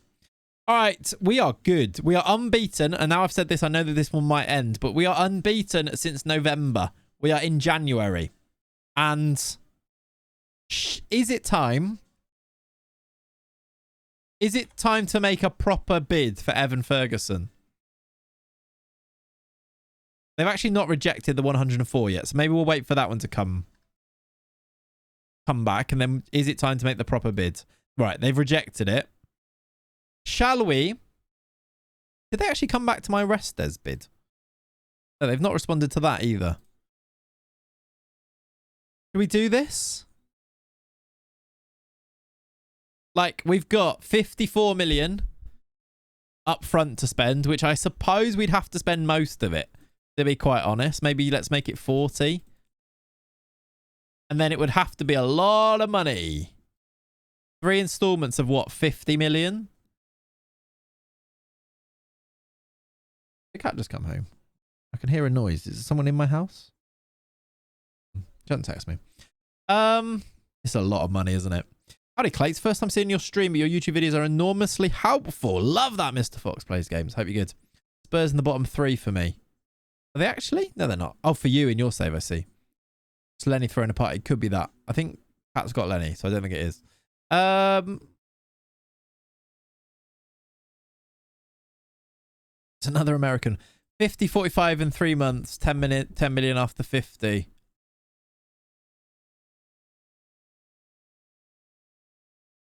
All right, we are good. We are unbeaten. And now I've said this, I know that this one might end, but we are unbeaten since November. We are in January. And is it time? Is it time to make a proper bid for Evan Ferguson? They've actually not rejected the 104 yet, so maybe we'll wait for that one to come back. And then is it time to make the proper bid? Right, they've rejected it. Shall we? Did they actually come back to my Restes bid? No, they've not responded to that either. Can we do this? Like, we've got 54 million up front to spend, which I suppose we'd have to spend most of it, to be quite honest. Maybe let's make it 40. And then it would have to be a lot of money. 3 installments of what, 50 million? The cat just come home. I can hear a noise. Is there someone in my house? Don't text me. It's a lot of money, isn't it? Howdy, Clates. First time seeing your stream, but your YouTube videos are enormously helpful. Love that, Mr. Fox Plays Games. Hope you're good. Spurs in the bottom 3 for me. Are they actually? No, they're not. Oh, for you in your save, I see. It's Lenny throwing a party. Could be that. I think Pat's got Lenny, so I don't think it is. It's another American. 50, 45 in 3 months. 10 million after 50.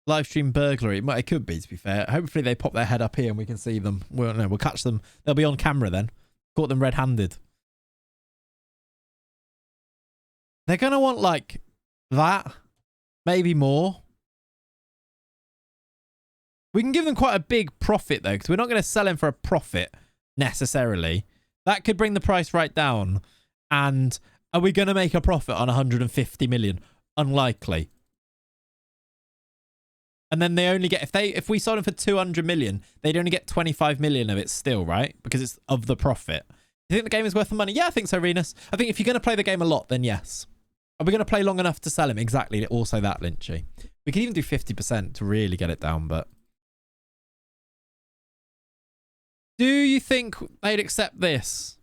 Live stream burglary. It could be, to be fair. Hopefully they pop their head up here and we can see them. We'll catch them. They'll be on camera then. Caught them red-handed. They're going to want like that. Maybe more. We can give them quite a big profit though, because we're not going to sell him for a profit necessarily. That could bring the price right down. And are we going to make a profit on 150 million? Unlikely. And then they only get, if we sold them for 200 million, they'd only get 25 million of it still, right? Because it's of the profit. You think the game is worth the money? Yeah, I think so, Renus. I think if you're going to play the game a lot, then yes. Are we going to play long enough to sell him? Exactly. Also that, Lynchy. We could even do 50% to really get it down, but... Do you think they'd accept this?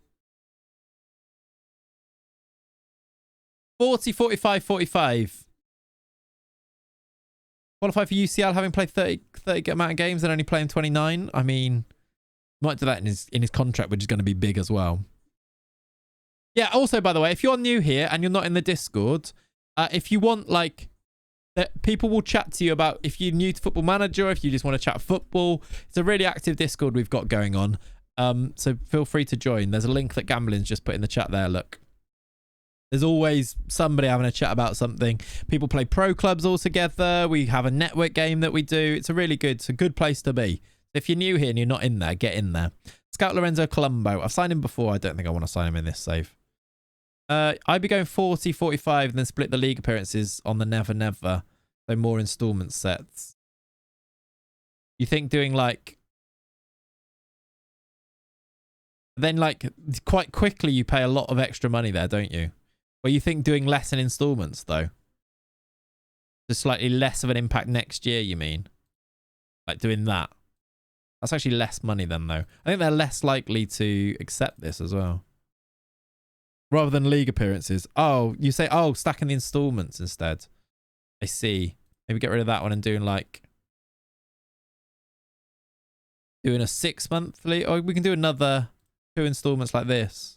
40, 45, 45. Qualify for UCL having played 30 amount of games and only playing 29. I mean, might do that in his contract, which is going to be big as well. Yeah, also, by the way, if you're new here and you're not in the Discord, if you want, like, that people will chat to you about if you're new to Football Manager, or if you just want to chat football. It's a really active Discord we've got going on. So feel free to join. There's a link that Gambling's just put in the chat there, look. There's always somebody having a chat about something. People play pro clubs all together. We have a network game that we do. It's a good place to be. If you're new here and you're not in there, get in there. Scout Lorenzo Colombo. I've signed him before. I don't think I want to sign him in this save. I'd be going 40, 45 and then split the league appearances on the Never Never. So more installment sets. You think doing like... Then like quite quickly you pay a lot of extra money there, don't you? Or you think doing less in installments, though? Just slightly less of an impact next year, you mean? Like doing that. That's actually less money then, though. I think they're less likely to accept this as well. Rather than league appearances. Oh, you say, oh, stacking the installments instead. I see. Maybe get rid of that one and doing like... Doing a 6 monthly... Or we can do another 2 installments like this.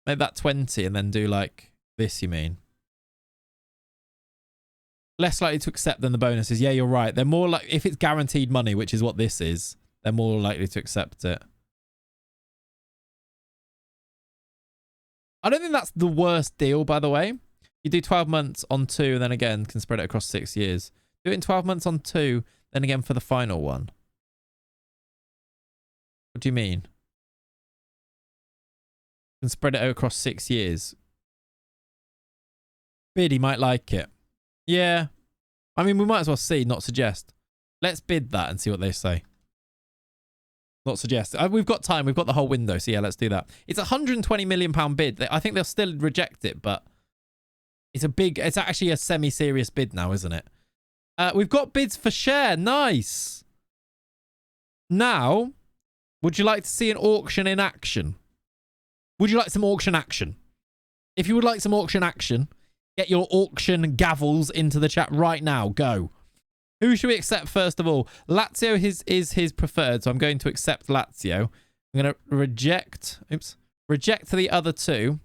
Make that 20 and then do like this, you mean? Less likely to accept than the bonuses. Yeah, you're right. They're more like, if it's guaranteed money, which is what this is, they're more likely to accept it. I don't think that's the worst deal, by the way. You do 12 months on 2 and then again can spread it across 6 years. Do it in 12 months on 2, then again for the final one. What do you mean? Can spread it across 6 years. Biddy might like it. Yeah. I mean, we might as well see, not suggest. Let's bid that and see what they say. Not suggest. We've got time. We've got the whole window. So yeah, let's do that. It's a £120 million bid. I think they'll still reject it, but it's actually a semi-serious bid now, isn't it? We've got bids for share. Nice. Now, would you like to see an auction in action? Would you like some auction action? If you would like some auction action, get your auction gavels into the chat right now. Go. Who should we accept first of all? Lazio is his preferred, so I'm going to accept Lazio. I'm going to reject the other 2,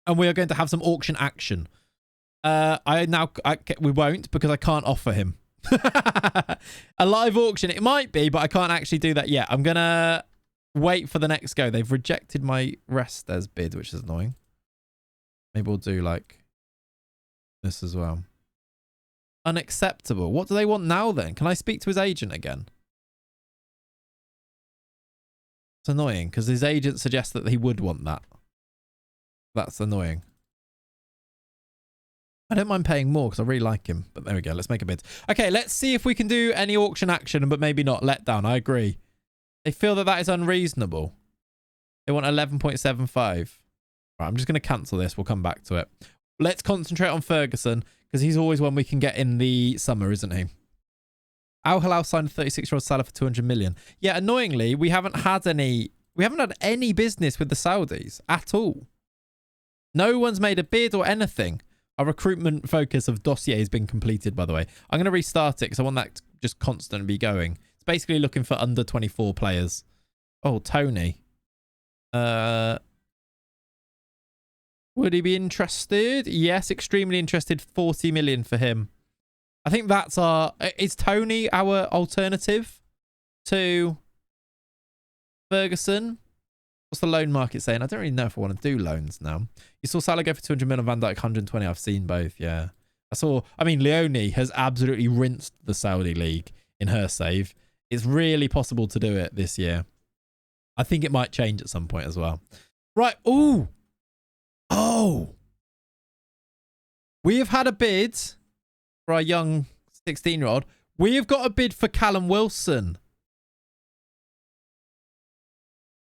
and we are going to have some auction action. We won't because I can't offer him a live auction. It might be, but I can't actually do that yet. I'm going to wait for the next go. They've rejected my Restes bid, which is annoying. Maybe we'll do like this as well. Unacceptable. What do they want now then? Can I speak to his agent again? It's annoying because his agent suggests that he would want that. That's annoying. I don't mind paying more because I really like him. But there we go. Let's make a bid. Okay, let's see if we can do any auction action, but maybe not. Let down. I agree. They feel that is unreasonable. They want 11.75. Right, I'm just going to cancel this. We'll come back to it. Let's concentrate on Ferguson because he's always one we can get in the summer, isn't he? Al Hilal signed a 36-year-old Salah for 200 million. Yeah, annoyingly, we haven't had any business with the Saudis at all. No one's made a bid or anything. Our recruitment focus of dossier has been completed, by the way. I'm going to restart it because I want that to just constantly be going. It's basically looking for under 24 players. Oh, Tony. Would he be interested? Yes, extremely interested. 40 million for him. I think that's our... Is Tony our alternative to Ferguson? What's the loan market saying? I don't really know if I want to do loans now. You saw Salah go for 200 million, Van Dijk 120. I've seen both, yeah. I mean, Leone has absolutely rinsed the Saudi league in her save. It's really possible to do it this year. I think it might change at some point as well. Right. Ooh. Oh. We have had a bid for our young 16-year-old. We have got a bid for Callum Wilson.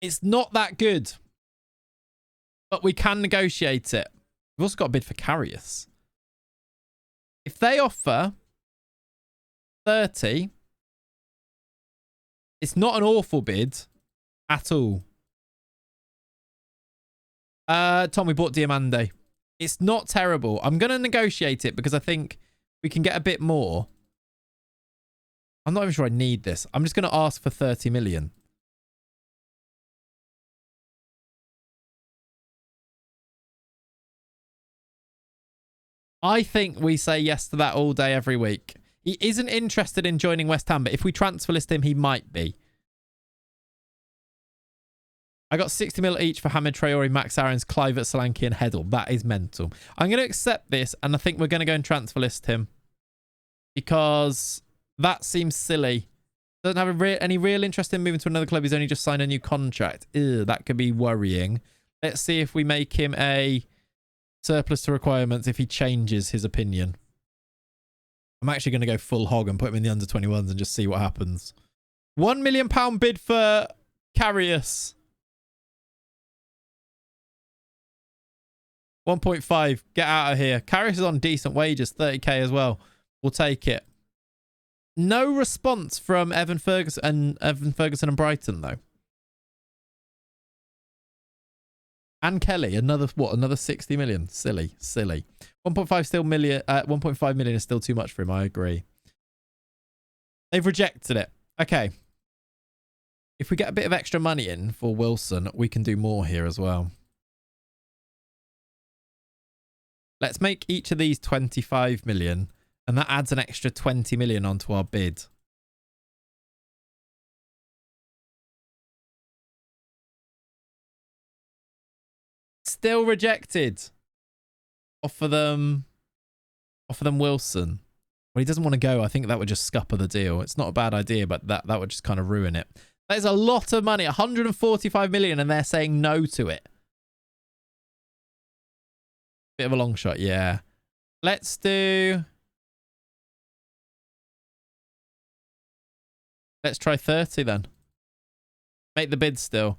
It's not that good, but we can negotiate it. We've also got a bid for Karius. If they offer 30, it's not an awful bid at all. Tom, we bought Diamande. It's not terrible. I'm going to negotiate it because I think we can get a bit more. I'm not even sure I need this. I'm just going to ask for 30 million. I think we say yes to that all day, every week. He isn't interested in joining West Ham, but if we transfer list him, he might be. I got 60 mil each for Hamid Traore, Max Aarons, Kluivert, Solanke, and Heddle. That is mental. I'm going to accept this, and I think we're going to go and transfer list him. Because that seems silly. Doesn't have any real interest in moving to another club. He's only just signed a new contract. Ew, that could be worrying. Let's see if we make him a surplus to requirements if he changes his opinion. I'm actually going to go full hog and put him in the under-21s and just see what happens. £1 million bid for Karius. 1.5. Get out of here. Karius is on decent wages. 30k as well. We'll take it. No response from Evan Ferguson and Brighton, though. And Kelly, another 60 million. Silly. 1.5 million is still too much for him. I agree. They've rejected it. Okay. If we get a bit of extra money in for Wilson, we can do more here as well. Let's make each of these 25 million, and that adds an extra 20 million onto our bid. Still rejected. Offer them Wilson. Well, he doesn't want to go. I think that would just scupper the deal. It's not a bad idea, but that would just kind of ruin it. There's a lot of money, 145 million, and they're saying no to it. Bit of a long shot, yeah. Let's try 30 then. Make the bid still.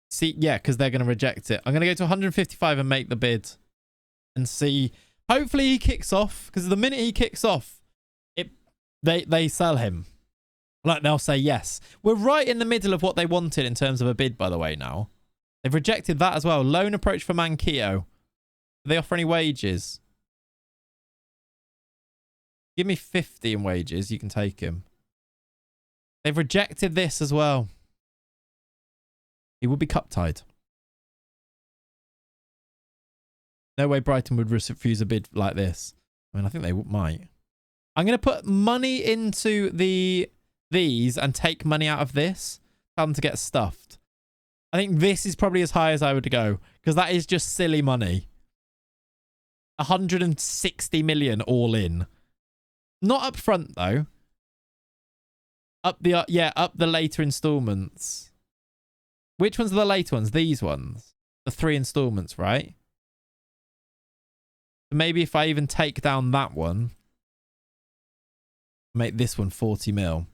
See, yeah, because they're going to reject it. I'm going to go to 155 and make the bid. And see. Hopefully he kicks off. Because the minute he kicks off, they sell him. Like, they'll say yes. We're right in the middle of what they wanted in terms of a bid, by the way, now. They've rejected that as well. Loan approach for Manquillo. Do they offer any wages? Give me 50 in wages. You can take him. They've rejected this as well. He would be cup tied. No way Brighton would refuse a bid like this. I mean, I think they might. I'm going to put money into these and take money out of this. Tell them to get stuffed. I think this is probably as high as I would go. Because that is just silly money. 160 million all in. Not up front, though. Up the later installments. Which ones are the later ones? These ones. The 3 installments, right? Maybe if I even take down that one, make this one 40 mil.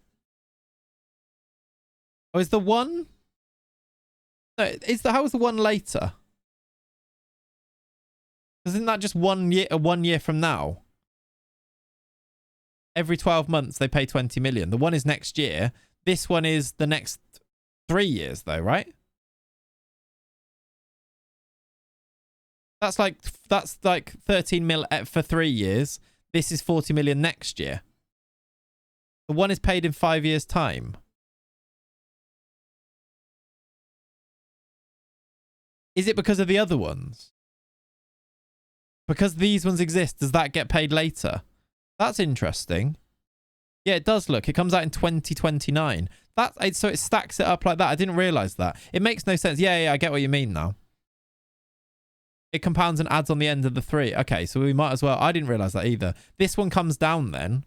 Oh, is the one? No, how is the one later? Isn't that just 1 year, 1 year from now? Every 12 months, they pay 20 million. The one is next year. This one is the next 3 years, though, right? That's like 13 mil for 3 years. This is 40 million next year. The one is paid in 5 years' time. Is it because of the other ones? Because these ones exist, does that get paid later? That's interesting. Yeah, it does look. It comes out in 2029. So it stacks it up like that. I didn't realize that. It makes no sense. Yeah, I get what you mean now. It compounds and adds on the end of the 3. Okay, so we might as well. I didn't realize that either. This one comes down then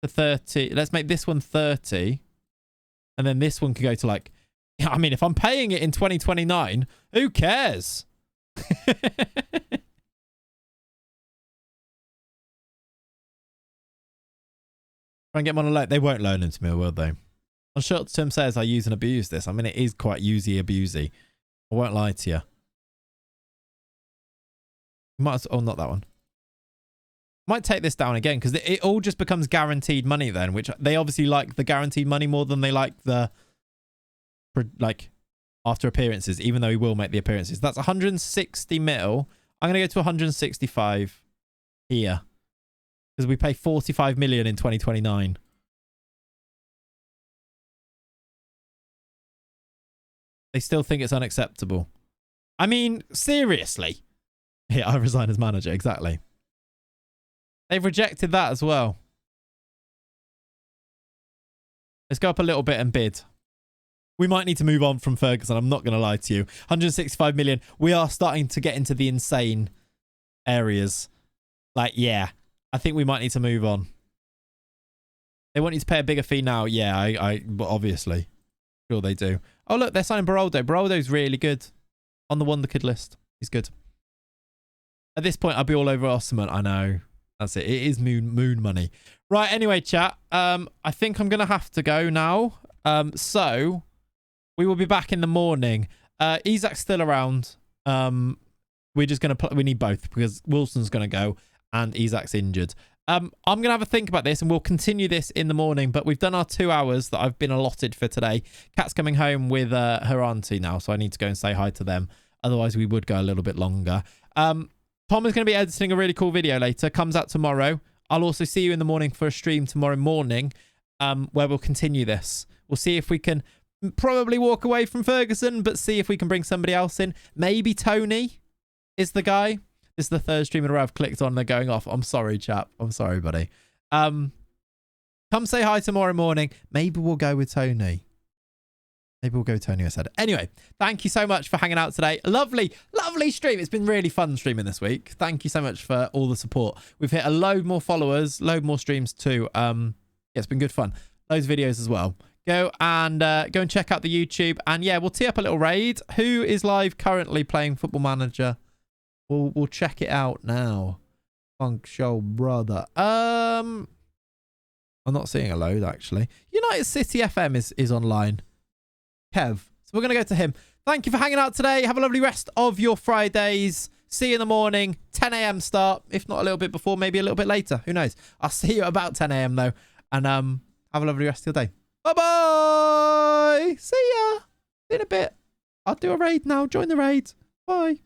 to 30. Let's make this one 30. And then this one can go to like... I mean, if I'm paying it in 2029, who cares? Try and get them on a loan. They won't loan them to me, will they? On short-term sales, I use and abuse this. I mean, it is quite usey-abusey. I won't lie to you. Might as, oh, not that one. Might take this down again because it all just becomes guaranteed money then, which they obviously like the guaranteed money more than they like the after appearances, even though he will make the appearances. That's 160 mil. I'm going to go to 165 here because we pay 45 million in 2029. They still think it's unacceptable. I mean, seriously. Yeah, I resign as manager. Exactly. They've rejected that as well. Let's go up a little bit and bid. We might need to move on from Ferguson. I'm not going to lie to you. 165 million. We are starting to get into the insane areas. Like, yeah. I think we might need to move on. They want you to pay a bigger fee now. Yeah, but obviously. Sure they do. Oh, look, they're signing Baroldo. Baroldo's really good. On the Wonder Kid list. He's good. At this point, I'll be all over Osman. I know. That's it. It is moon money. Right, anyway, chat. I think I'm going to have to go now. So, we will be back in the morning. Isaac's still around. We're just going to... We need both because Wilson's going to go and Isaac's injured. I'm going to have a think about this and we'll continue this in the morning. But we've done our 2 hours that I've been allotted for today. Kat's coming home with her auntie now, so I need to go and say hi to them. Otherwise, we would go a little bit longer. Tom is going to be editing a really cool video later. Comes out tomorrow. I'll also see you in the morning for a stream tomorrow morning where we'll continue this. We'll see if we can probably walk away from Ferguson, but see if we can bring somebody else in. Maybe Tony is the guy. This is the third stream in a row I've clicked on. They're going off. I'm sorry, chap. I'm sorry, buddy. Come say hi tomorrow morning. Maybe we'll go with Tony. Maybe we'll go Tony, I said. Anyway, thank you so much for hanging out today. Lovely, lovely stream. It's been really fun streaming this week. Thank you so much for all the support. We've hit a load more followers, load more streams too. Yeah, it's been good fun. Loads of videos as well. Go and check out the YouTube. And yeah, we'll tee up a little raid. Who is live currently playing Football Manager? We'll check it out now. Funk Show, brother. I'm not seeing a load actually. United City FM is online. Kev. So we're going to go to him. Thank you for hanging out today. Have a lovely rest of your Fridays. See you in the morning. 10 a.m. start. If not a little bit before, maybe a little bit later. Who knows? I'll see you at about 10 a.m. though. And have a lovely rest of your day. Bye-bye. See ya. In a bit. I'll do a raid now. Join the raid. Bye.